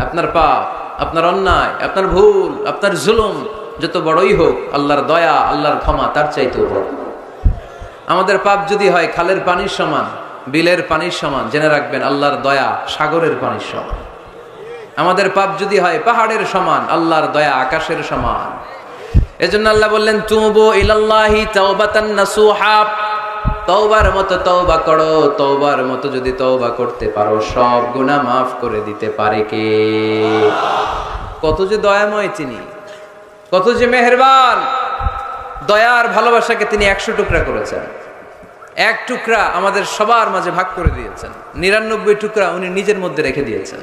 আপনার পাপ, আপনার অন্যায়, আপনার ভুল, আপনার জুলুম যত বড়ই হোক, আল্লাহর দয়া, আল্লাহর ক্ষমা তার চাইতেও বড়। আমাদের পাপ যদি হয় খালের পানির সমান, বিলের পানির সমান, জেনে রাখবেন আল্লাহর দয়া সাগরের পানির সমান। আমাদের পাপ যদি হয় পাহাড়ের সমান, আল্লাহর দয়া আকাশের সমান। এজন্য আল্লাহ বললেন তুবু ইলাল্লাহি তাওবাতান নাসুহা, তওবার মতো তওবা করো। তওবার মতো যদি তওবা করতে পারো, সব গুনাহ মাফ করে দিতে পারে কে? কত যে দয়াময় তিনি, কত যে মেহেরবান। দয়ার ভালোবাসাকে তিনি 100 টুকরা করেছেন। এক টুকরা আমাদের সবার মাঝে ভাগ করে দিয়েছেন, 99 টুকরা উনি নিজের মধ্যে রেখে দিয়েছেন।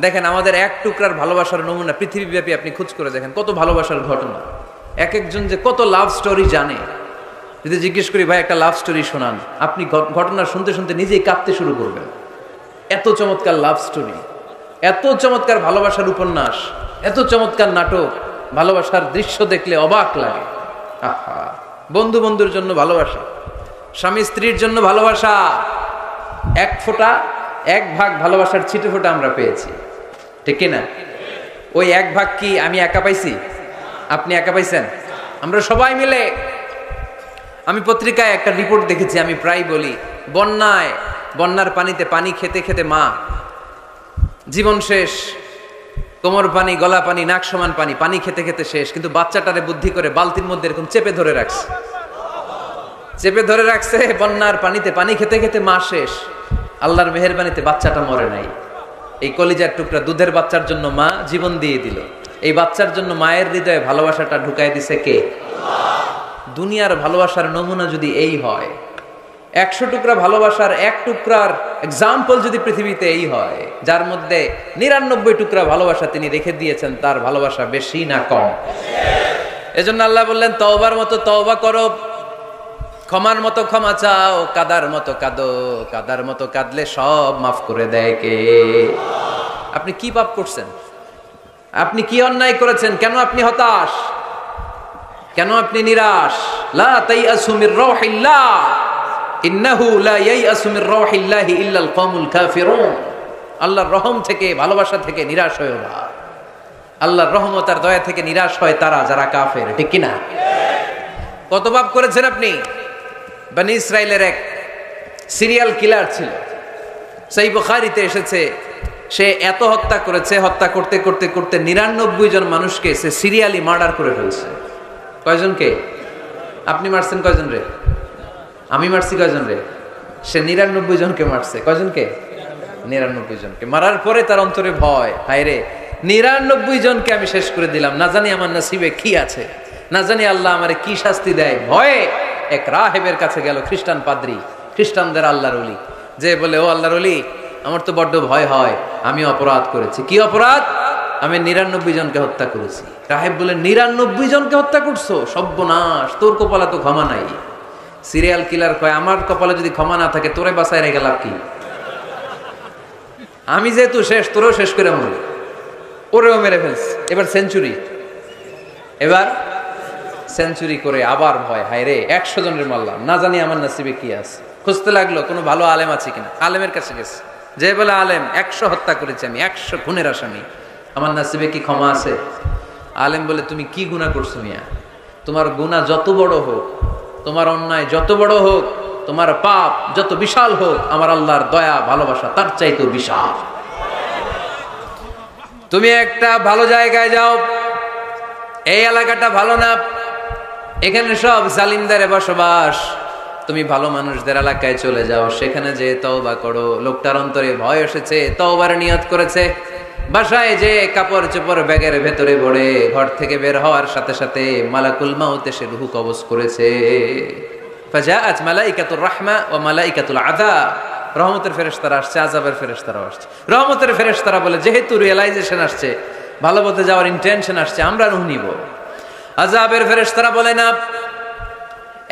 দেখেন আমাদের এক টুকরার ভালোবাসার নমুনা পৃথিবীব্যাপী আপনি খোঁজ করে দেখেন, কত ভালোবাসার ঘটনা। এক একজন যে কত লাভ স্টোরি জানে। যদি জিজ্ঞেস করি ভাই একটা লাভ স্টোরি শোনান, আপনি ঘটনা শুনতে শুনতে নিজেই কাঁদতে শুরু করবেন। এত চমৎকার লাভ স্টোরি, এত চমৎকার ভালোবাসার উপন্যাস, এত চমৎকার নাটক, ভালোবাসার দৃশ্য দেখলে অবাক লাগে। আহা, বন্ধু বন্ধুর জন্য ভালোবাসা, স্বামী স্ত্রীর জন্য ভালোবাসা, এক ফোঁটা এক ভাগ ভালোবাসার ছিটে ফোঁটা আমরা পেয়েছি, ঠিক কিনা? ওই এক ভাগ কি আমি একা পাইছি? আপনি একা পাইছেন? আমরা সবাই মিলে। আমি পত্রিকায় একটা রিপোর্ট দেখেছি, আমি প্রায় বলি, বন্যার পানিতে পানি খেতে খেতে মা জীবন শেষ, কোমর পানি, গলা পানি, নাক সমান পানি, পানি খেতে খেতে শেষ, কিন্তু বাচ্চাটারে বুদ্ধি করে বালতির মধ্যে এরকম চেপে ধরে রাখছে। বন্যার পানিতে পানি খেতে খেতে মা শেষ, আল্লাহর মেহেরবানিতে বাচ্চাটা মরে নাই। এই কলিজার টুকরা দুধের বাচ্চার জন্য মা জীবন দিয়ে দিল। এই বাচ্চার জন্য মায়ের হৃদয়ে ভালোবাসাটা ঢুকাই দিছে কে? দুনিয়ার ভালোবাসার নমুনা যদি এই হয়, 100 টুকরা ভালোবাসার এক টুকরার এক্সাম্পল যদি পৃথিবীতে এই হয়, যার মধ্যে 99 টুকরা ভালোবাসা তিনি রেখে দিয়েছেন, তার ভালোবাসা বেশি না কম? এজন্য আল্লাহ বললেন তওবার মতো তওবা করো, ক্ষমার মতো ক্ষমা চাও, কাদার মতো কাঁদো, কাদার মতো কাঁদলে সব মাফ করে দেয় কে? আপনি কি পাপ করছেন? আপনি কি অন্যায় করেছেন? কেন আপনি হতাশ? কেন আপনি নিরাশ? লা তাইয়াসু মির রাউহিল্লাহ, ইন্নাহু লা ইয়াইয়াসু মির রাউহিল্লাহি ইল্লাল কওমুল কাফিরুন। আল্লাহর রহম থেকে, ভালোবাসা থেকে নিরাশ হয়ো না। আল্লাহর রহমত আর দয়া থেকে নিরাশ হয় তারা যারা কাফের, ঠিক কি না? কত পাপ করেছেন আপনি? বনি ইসরাইলের এক সিরিয়াল কিলার ছিল, সহিহ বুখারীতে এসেছে। সে এত হত্যা করেছে, হত্যা করতে করতে করতে 99 জন মানুষকে সে সিরিয়ালি মার্ডার করে ফেলছে। কয়জনকে? আপনি মারছেন কয়জন রে? আমি মারছি কয়জন রে? সে 99 জনকে মারছে। কয়জনকে? 99 জনকে। মারার পরে তার অন্তরে ভয়, হায় রে 99 জনকে আমি শেষ করে দিলাম, না জানি আমার নসিবে কি আছে, না জানি আল্লাহ আমারে কি শাস্তি দেয়। ভয়ে এক রাহেবের কাছে গেল, খ্রিস্টান পাদ্রী, খ্রিস্টানদের আল্লাহর ওলি, যে বলে ও আল্লাহর ওলি, আমার তো বড্ড ভয় হয়, আমি অপরাধ করেছি। কি অপরাধ? আমি 99 জনকে হত্যা করেছি। রাহেব বলে 99 জনকে হত্যা করছো? সর্বনাশ, তোর কপালে তো ক্ষমা নাই। সিরিয়াল কিলার কয়, আমার কপালে যদি ক্ষমা না থাকে তোরে বাঁচায় রেখে লাভ কি? আমি যেহেতু শেষ, তোরেও শেষ করে মরে, ওরেও মেরে ফেলছে। এবার সেঞ্চুরি করে আবার ভয়, হায় রে 100 জনের মারলাম, না জানি আমার নসিবে কি আছে। খুঁজতে লাগলো কোনো ভালো আলেম আছে কিনা। আলেমের কাছে গেছে, যে বলে আলেম 100 হত্যা করেছি আমি, 100 খুনের আসামি, আমার নসিবে কি ক্ষমা আছে? আলেম বলে তুমি কি গুনাহ করছো মিয়া? তোমার গুনাহ যত বড় হোক, তোমার অন্যায় যত বড় হোক, তোমার পাপ যত বিশাল হোক, আমার আল্লাহর দয়া ভালোবাসা তার চাইতেও বিশাল। তুমি একটা ভালো জায়গায় যাও, এই এলাকাটা ভালো না, এখানে সব জালিমদের বসবাস, তুমি ভালো মানুষদের এলাকায় চলে যাও, সেখানে যে তওবা করো। লোকটার অন্তরে ভয় এসেছে, তওবার নিয়ত করেছে। বাসায় যে কাপড় চোপড় ব্যাগের ভেতরে ভরে ঘর থেকে বের হওয়ার সাথে সাথে মালাকুল মাউত এসে রূহ কবজ করেছে। ফাজাআত মালাইকাতুর রাহমা ওয়া মালাইকাতুল আযাব, রহমতের ফেরেশতারা আসছে, আযাবের ফেরেশতারাও আসছে। রহমতের ফেরেশতারা বলে যেহেতু রিয়েলাইজেশন আসছে, ভালো পথে যাওয়ার ইন্টেনশন আসছে, আমরা রূহ নিব। আযাবের ফেরেশতারা বলে না,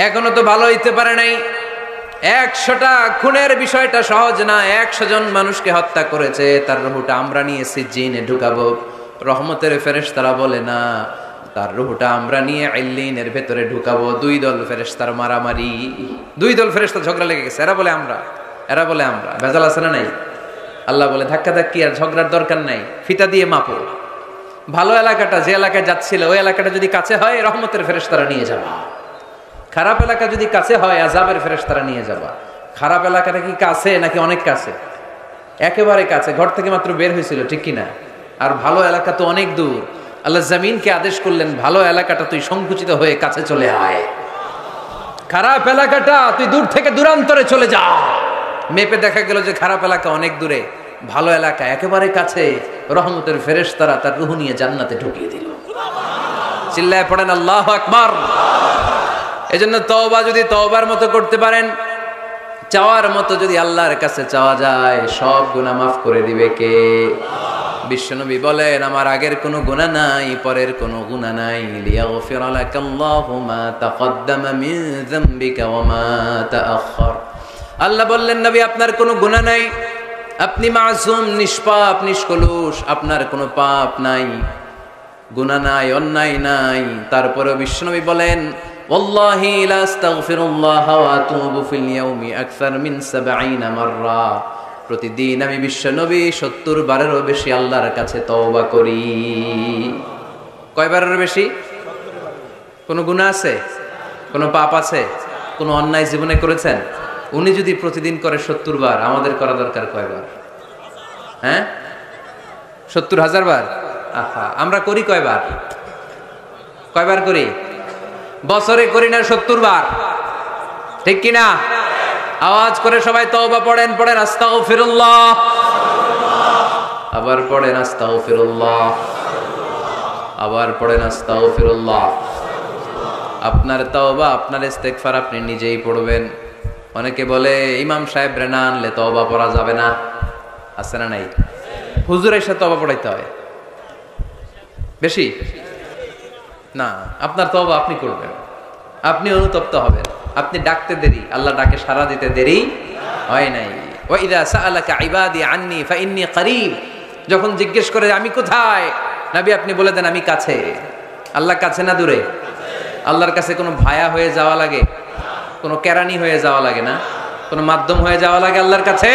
এখনো তো ভালো হইতে পারে নাই, 100টা খুনের বিষয়টা সহজ না, 100 জন মানুষকে হত্যা করেছে, তার রূহটা আমরা নিয়ে সিজ্জিনে ঢুকাবো। রহমতের ফেরেশতারা বলে না, তার রূহটা আমরা নিয়ে ইল্লিনের ভেতরে ঢুকাবো। 2 দল ফেরেশতার মারামারি, 2 দল ফেরেশতা ঝগড়া লেগে গেছে। এরা বলে আমরা, এরা বলে আমরা। ভেজাল আছে না নাই? আল্লাহ বলে ধাক্কাধাক্কি আর ঝগড়ার দরকার নাই, ফিতা দিয়ে মাপো। ভালো এলাকাটা যে এলাকায় যাচ্ছিল, ওই এলাকাটা যদি কাছে হয়, রহমতের ফেরেশতারা নিয়ে যাবা। খারাপ এলাকা যদি কাছে হয়, আযাবের ফেরেশতারা নিয়ে যাবা। খারাপ এলাকাটা কি কাছে নাকি অনেক কাছে? একেবারে কাছে, ঘর থেকে মাত্র বের হয়েছিল, ঠিক কিনা? আর ভালো এলাকা তো অনেক দূর। আল্লাহ জমিনকে আদেশ করলেন, ভালো এলাকাটা তুই সংকুচিত হয়ে কাছে চলে আয়, খারাপ এলাকাটা তুই দূর থেকে দূরান্তরে চলে যা। মেপে দেখা গেল যে খারাপ এলাকা অনেক দূরে, ভালো এলাকা একেবারে কাছে। রহমতের ফেরেশতারা তার রূহ নিয়ে জান্নাতে ঢুকিয়ে দিল। চিল্লায় পড়েন আল্লাহু আকবার। এজন্য তওবা যদি তওবার মতো করতে পারেন, চাওয়ার মতো যদি আল্লাহর কাছে চাওয়া যায়, সব গুনাহ মাফ করে দিবে কে? বিশ্বনবী বলেন, আমার আগের কোনো গুনাহ নাই, পরের কোনো গুনাহ নাই। লিয়াগফিরা লাকাল্লাহু মা তাকদ্দামা মিন যামবিকা ওয়া মা তাআখার। আল্লাহ বললেন, নবী আপনার কোনো গুনাহ নাই, আপনি মাসুম, নিষ্পাপ, নিষ্কলুষ, আপনার কোনো পাপ নাই, গুনাহ নাই, অন্যায় নাই। তারপরে বিশ্বনবী বলেন, ওয়াল্লাহি লা আস্তাগফিরুল্লাহ ওয়া আতুবু ফিল ইয়াউমি আকসার মিন ৭০ মাররা। প্রতিদিন আমি বিশ্বনবী ৭০ বারেরও বেশি আল্লাহর কাছে তওবা করি। কয়বারের বেশি? কোনো গুনাহ আছে? কোনো পাপ আছে? কোনো অন্যায় জীবনে করেছেন? উনি যদি প্রতিদিন করে ৭০ বার, আমাদের করা দরকার কয়বার? হ্যাঁ, ৭০,০০০ বার। আহা, আমরা করি কয়বার? কয়বার করি? বছরে করি না ৭০ বার, ঠিক কিনা? আওয়াজ করে সবাই তওবা পড়েন, পড়েন আস্তাগফিরুল্লাহ, আবার পড়েন আস্তাগফিরুল্লাহ, আবার পড়েন আস্তাগফিরুল্লাহ। আপনার তওবা, আপনার ইস্তেগফার আপনি নিজেই পড়বেন। অনেকে বলে ইমাম সাহেব রে না আনলে তওবা পড়া যাবে না, আছে না নাই? হুজুর এসে তওবা পড়াইতে হয় বেশি না, আপনার তওবা আপনি করবেন, আপনি অনুতপ্ত হবেন। আপনি ডাকতে দেরি, আল্লাহ ডাকে সাড়া দিতে দেরি হয় নাই। ওয়া ইযা সাআলাকা ইবাদি আন্নী ফাইন্নী করিব, যখন জিজ্ঞেস করে আমি কোথায়, নবী আপনি বলে দেন আমি কাছে। আল্লাহ কাছে না দূরে? আল্লাহর কাছে কোনো ভায়া হয়ে যাওয়া লাগে, কোনো কেরানি হয়ে যাওয়া লাগে না, কোনো মাধ্যম হয়ে যাওয়া লাগে আল্লাহর কাছে?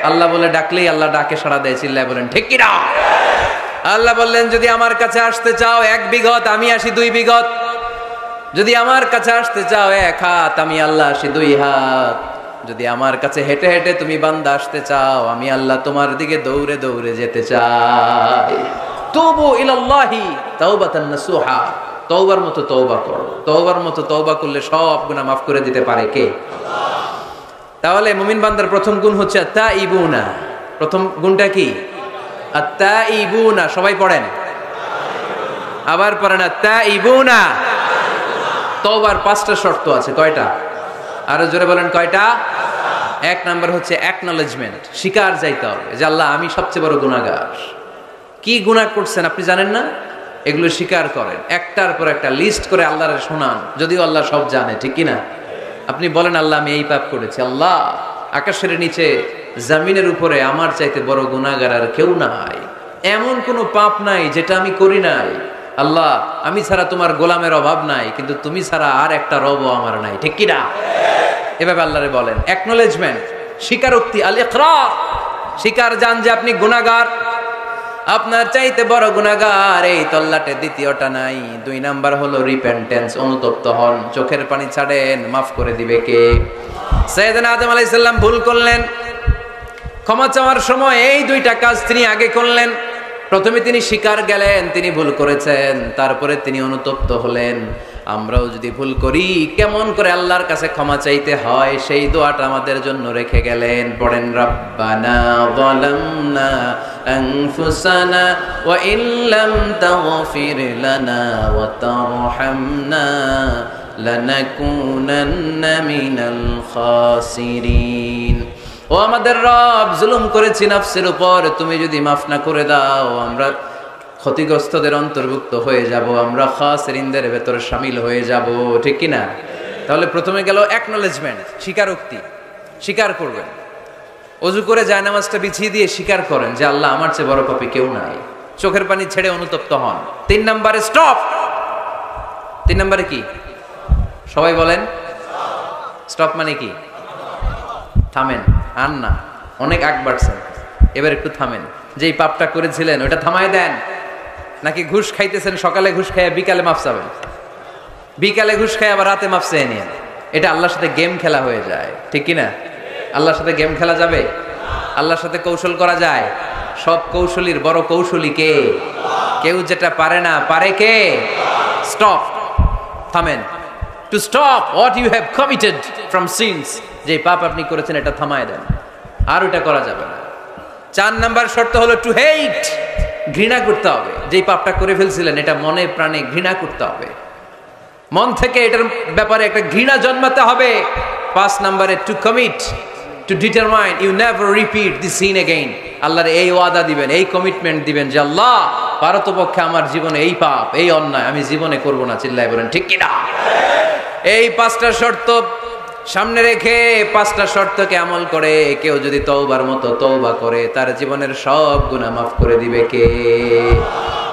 আল্লাহ বলে ডাকলেই আল্লাহ ডাকে সাড়া দেয়। চিল্লায় বলেন ঠিক কিনা? আল্লাহ বললেন, যদি আমার কাছে আসতে চাও ১ বিঘত, আমি আসি ২ বিঘত। যদি আমার কাছে আসতে চাও ১ হাত, আমি আল্লাহ আসি ২ হাত। যদি আমার কাছে হেঁটে হেঁটে তুমি বান্দা আসতে চাও, আমি আল্লাহ তোমার দিকে দৌড়ে দৌড়ে যেতে চাই। তুবু ইলাল্লাহি তাওবাতান নাসুহা, তওবার মতো তওবা করো। তওবার মতো তওবা করলে সব গুনাহ মাফ করে দিতে পারে কে? তাহলে মুমিন বান্দার প্রথম গুণ হচ্ছে আত-তাইবুনা। প্রথম গুণটা কি? আত-তাইবুনা। সবাই পড়েন, আবার পড়েন আত-তাইবুনা। তওবার ৫টা শর্ত আছে। কয়টা? আরো জোরে বলেন কয়টা? ১ নাম্বার হচ্ছে অ্যাকনলেজমেন্ট, স্বীকার যাইতে হবে যে আল্লাহ আমি সবচেয়ে বড় গুনাহগার। কি গুনাহ করছেন আপনি জানেন না? এগুলো স্বীকার করেন, একটার পর একটা লিস্ট করে আল্লাহরে শোনান, যদিও আল্লাহ সব জানে, ঠিক কিনা? আপনি বলেন আল্লাহ আমি এই পাপ করেছি, আল্লাহ আকাশের নিচে জমিনের উপরে আমার চাইতে বড় গুনাহগার আর কেউ নাই, এমন কোনো পাপ নাই যেটা আমি করি নাই। আল্লাহ আমি ছাড়া তোমার গোলামের অভাব নাই, কিন্তু তুমি ছাড়া আর একটা রবও আমার নাই, ঠিক কিনা? এভাবে আল্লাহরে বলেন। অ্যাকনলেজমেন্ট, স্বীকারোক্তি, আল ইকরার, স্বীকার জান যে আপনি গুনাহগার, আপনার চাইতে বড় গুনাহগার এই তল্লাটে দ্বিতীয়টা নাই। ২ নাম্বার হলো রিপেন্টেন্স, অনুতপ্ত হন, চোখের পানি ছাড়েন, মাফ করে দিবে কে? সাইয়েদনা আদম আলাইহিস সালাম ভুল করলেন, ক্ষমা চাওয়ার সময় এই 2টা কাজ তিনি আগে করলেন। প্রথমে তিনি স্বীকার গেলেন তিনি ভুল করেছেন, তারপরে তিনি অনুতপ্ত হলেন। আমরাও যদি ভুল করি কেমন করে আল্লাহর কাছে ক্ষমা চাইতে হয় সেই দোয়াটা আমাদের জন্য রেখে গেলেন। পড়েন, রব্বানা যালামনা আনফুসানা ওয়া ইল্লাম তাগফির লানা ওয়া তারহামনা লানাকুনান্না মিনাল খাসিরিন। ও আমাদের রব, জুলুম করেছি নফসের উপর, তুমি যদি মাফ না করে দাও আমরা ক্ষতিগ্রস্তদের অন্তর্ভুক্ত হয়ে যাব, আমরা খাসিরিনদের ভেতরে শামিল হয়ে যাব, ঠিক কি না? তাহলে প্রথমে গেল অ্যাকনলেজমেন্ট, স্বীকারোক্তি, স্বীকার করবেন। ওযু করে জায়নামাজটা বিছিয়ে দিয়ে স্বীকার করেন যে আল্লাহ আমার চেয়ে বড় পাপী কেউ নাই, চোখের পানি ছেড়ে অনুতপ্ত হন। 3 নম্বরে স্টপ। 3 নম্বরে কি? সবাই বলেন স্টপ মানে কি? থামেন, আর না, অনেক আগ বাড়ছেন, এবার একটু থামেন। যেই পাপটা করেছিলেন ওটা থামায় দেন। নাকি ঘুষ খাইতেছেন, সকালে ঘুষ খাইয়া বিকালে মাফ চাবেন, বিকালে ঘুষ খাই আবার রাতে মাফ চেয়ে নিয়েন। এটা আল্লাহর সাথে গেম খেলা হয়ে যায়, ঠিক কিনা? আল্লাহর সাথে গেম খেলা যাবে? আল্লাহর সাথে কৌশল করা যায়? সব কৌশলীর বড় কৌশলী কে? কেউ যেটা পারে না, পারে কে? স্টপ, থামেন। To stop what you have committed from sins, যে পাপ আপনি করেছেন এটা থামায় দেন, আর ওটা করা যাবে না। 4 নাম্বার শর্ত হলো টু হেট, ঘৃণা করতে হবে। যেই পাপটা করে ফেলছিলেন এটা মনে প্রাণে ঘৃণা করতে হবে। মন থেকে এটার ব্যাপারে একটা ঘৃণা জন্মাতে হবে। 5 নম্বরে to commit, to determine you never repeat the sin again. আল্লাহর এই ওয়াদা দিবেন, এই কমিটমেন্ট দিবেন যে আল্লাহ পারতপক্ষে আমার জীবনে এই পাপ, এই অন্যায় আমি জীবনে করব না। চিল্লায় বলেন ঠিক কিনা? এই 5টা শর্ত সামনে রেখে 5টা শর্তকে আমল করে কেউ যদি তওবার মতো তওবা করে তার জীবনের সব গুনাহ মাফ করে দিবে কে?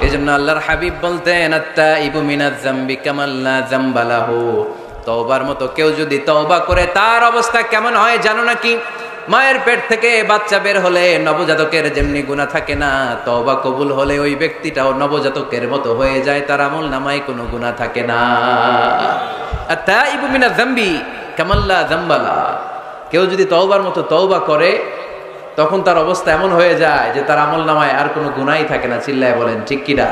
এজন্য আল্লাহর হাবিব বলতেন আত্তাইবু মিনাজ যামবি কামাল লা যামবা লাহু। তওবার মতো কেউ যদি তওবা করে তার অবস্থা কেমন হয় জানো নাকি? মায়ের পেট থেকে বাচ্চা বের হলে নবজাতকের যেমনি গুনাহ থাকে না, তওবা কবুল হলে ওই ব্যক্তিটাও নবজাতকের মতো হয়ে যায়, তার আমল নামায় কোনো গুনাহ থাকে না। আত্তাইবু মিনাজ যামবি কামাল লা যামবা লাহু। কেউ যদি তওবার মতো তওবা করে তখন তার অবস্থা এমন হয়ে যায় যে তার আমল নামায় আর কোনো গুনাহই থাকে না। চিল্লায় বলেন ঠিক কিনা?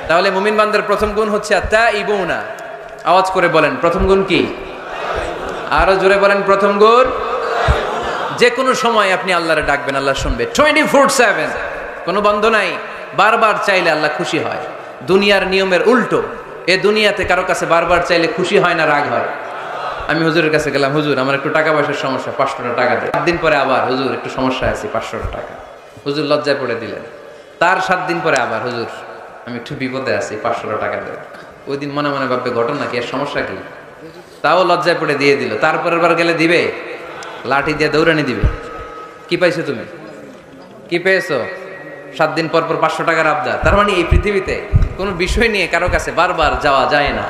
তাহলে মুমিন বান্দার প্রথম গুণ হচ্ছে আত্তাইবুনা। আওয়াজ করে বলেন প্রথম গুণ কি? আরো জোরে বলেন প্রথম গুণ। যে কোনো সময় আপনি আল্লাহরে ডাকবেন, আল্লাহ শুনবে 24/7, কোনো বন্ধ নাই। বারবার চাইলে আল্লাহ খুশি হয়। দুনিয়ার নিয়মের উল্টো। এ দুনিয়াতে কারো কাছে বারবার চাইলে খুশি হয় না, রাগ হয়। আমি হুজুরের কাছে গেলাম, হুজুর আমার একটু টাকা পয়সার সমস্যা, 500 টাকা দেন। 7 দিন পরে আবার হুজুর একটু সমস্যা আছে, 500 টাকা। হুজুর লজ্জায় পড়ে দিলেন। তার 7 দিন পরে আবার হুজুর আমি একটু বিপদে আছি, 500 টাকা দেন। ওই দিন মনে মনে ভাববে ঘটনা কি, এর সমস্যা কি? তাও লজ্জায় পড়ে দিয়ে দিল। তারপরের বার গেলে দিবে, লাঠি দিয়ে দৌড়ানি দিবে। কি পাইছো তুমি? কি পেয়েছো? 7 দিন পর পর 500 টাকার আবদার। তার মানে এই পৃথিবীতে কোনো বিষয় নিয়ে কারো কাছে বারবার যাওয়া যায় না,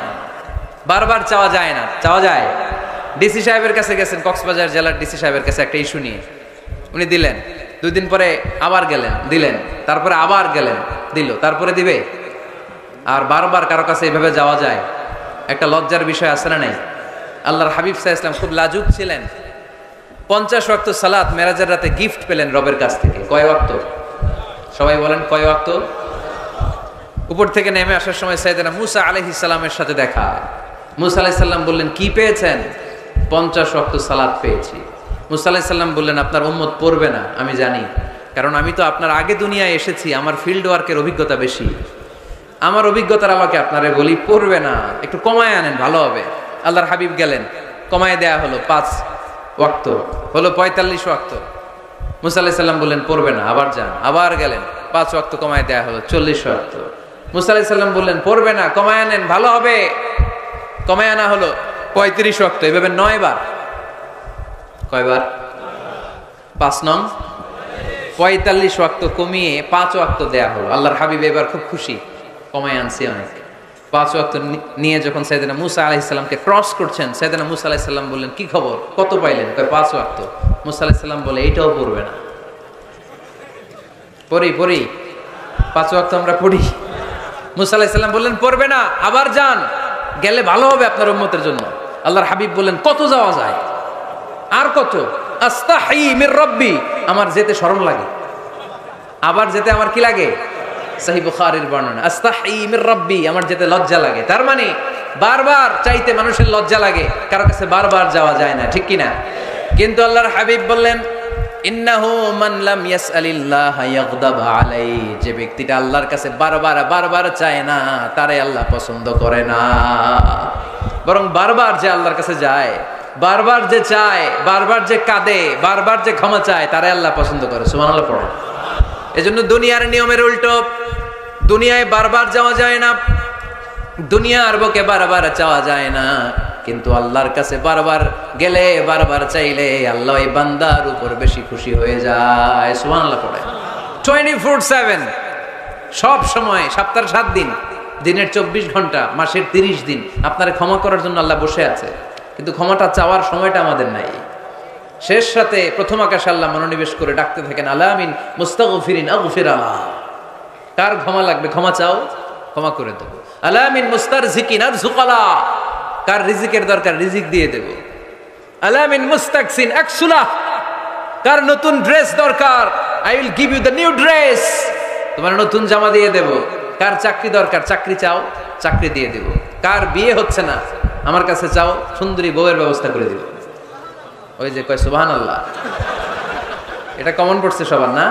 বারবার চাওয়া যায় না। চাওয়া যায়? ডিসি সাহেবের কাছে গেছেন, কক্সবাজার জেলার ডিসি সাহেবের কাছে একটা ইস্যু নিয়ে, উনি দিলেন। 2 দিন পরে আবার গেলেন, দিলেন। তারপরে আবার গেলেন, দিল। তারপরে দিবে? আর বারবার কারো কাছে এইভাবে যাওয়া যায়? একটা লজ্জার বিষয় আছে না নাই? আল্লাহর হাবিব সাল্লাল্লাহু আলাইহি ওয়াসাল্লাম খুব লাজুক ছিলেন। 50 ওয়াক্ত সালাত মেরাজের রাতে গিফট পেলেন রবের কাছ থেকে। কয় ওয়াক্ত? সবাই বলেন কয় ওয়াক্ত? উপর থেকে নেমে আসার সময় সাইয়েদনা মুসা আলাইহিস সালামের সাথে দেখা। মুসা আলাইহিস সালাম বললেন কি পেয়েছেন? 50 ওয়াক্ত সালাত পেয়েছি। মুসা আলাইহিস সালাম বললেন আপনার উম্মত পড়বে না, আমি জানি, কারণ আমি তো আপনার আগে দুনিয়ায় এসেছি, আমার ফিল্ড ওয়ার্কের অভিজ্ঞতা বেশি। আমার অভিজ্ঞতার আমাকে আপনারে বলি পড়বে না, একটু কমায় আনেন ভালো হবে। আল্লাহর হাবিব গেলেন, কমায় দেয়া হলো 5 ওয়াক্ত, হলো 45 ওয়াক্ত। মুসা আলাইহিস সালাম বললেন পড়বে না, আবার যান। আবার গেলেন, 5 ওয়াক্ত কমায় দেয়া হলো 40 ওয়াক্ত। মুসা আলাইহিস সালাম বললেন পড়বে না, কমায় আনেন ভালো হবে। কমায় আনা হলো 35 ওয়াক্ত। এভাবে 9 বার। কয়বার? 5 নং 45 ওয়াক্ত কমিয়ে 5 ওয়াক্ত দেয়া হলো। আল্লাহর হাবিব এবার খুব খুশি, কমায় আনছি অনেক। 5 ওয়াক্ত নিয়ে যখন সাইয়েদনা মুসা আলাইহিস সালামকে ক্রস করছেন, সাইয়েদনা মুসা আলাইহিস সালাম বললেন কি খবর, কত পাইলেন? কয় 5 ওয়াক্ত। মুসা আলাইহিস সালাম বলে এইটাও পড়বে না। পড়ি 5 ওয়াক্ত আমরা পড়ি। মুসা আলাইহিস সালাম বললেন পড়বে না, আবার যান, গেলে ভালো হবে আপনার উম্মতের জন্য। আল্লাহর হাবিব বললেন কত যাওয়া যায়? আর কত? আস্তাহি মির রাব্বি, আমার যেতে শরম লাগে। আবার যেতে আমার কি লাগে? সহিহ বুখারীর বর্ণনা, আস্তাহি মির রাব্বি, আমার যেতে লজ্জা লাগে। তার মানে বারবার চাইতে মানুষের লজ্জা লাগে, কারো কাছে বারবার যাওয়া যায় না, ঠিক কি না? কিন্তু আল্লাহর হাবিব বললেন ইন্নাহু মান লাম ইয়াসআলিল্লাহ ইয়াগদাব আলাইহি, যে ব্যক্তিটা আল্লাহর কাছে বারবার চায় না তারে আল্লাহ পছন্দ করে না। বরং বারবার যে আল্লাহর কাছে যায়, বারবার যে চায়, বারবার যে কাঁদে, বারবার যে ক্ষমা চায়, তারে আল্লাহ পছন্দ করে। সুবহানাল্লাহ পড়ে। এজন্য দুনিয়ার নিয়মের উল্টো, দুনিয়ায় বারবার যাওয়া যায় না, দুনিয়ার বুকে বারবার চাওয়া যায় না, কিন্তু আল্লাহর কাছে বারবার গেলে, বারবার চাইলে আল্লাহ এই বান্দার উপর বেশি খুশি হয়ে যায়। সুবহানাল্লাহ পড়ে। 24/7, সব সময়, সপ্তাহের 7 দিন, দিনের 24 ঘন্টা, মাসের 30 দিন আপনারে ক্ষমা করার জন্য আল্লাহ বসে আছে। কিন্তু ক্ষমাটা চাওয়ার সময়টা আমাদের নাই। শেষ রাতে প্রথম আকাশে আল্লাহ মনোনিবেশ করে ডাকতে থাকেন আলামিন মুস্তাগফিরিন আগফির আল্লাহ। কার ক্ষমা লাগবে ক্ষমা চাও, ক্ষমা করে দেব। আলামিন মুস্তারজিকিন আরজুকালা, কার রিজিকের দরকার রিজিক দিয়ে দেব। আলামিন মুস্তাকসিন আকসুলা, কার নতুন ড্রেস দরকার I will give you the new dress, তোমার নতুন জামা দিয়ে দেব। কার চাকরি দরকার চাকরি চাও, চাকরি দিয়ে দেব। কার বিয়ে হচ্ছে না আমার কাছে চাও, সুন্দরী বউয়ের ব্যবস্থা করে দিব। ওই যে কয় সুবহানাল্লাহ, এটা কমন পড়ছে সবার না?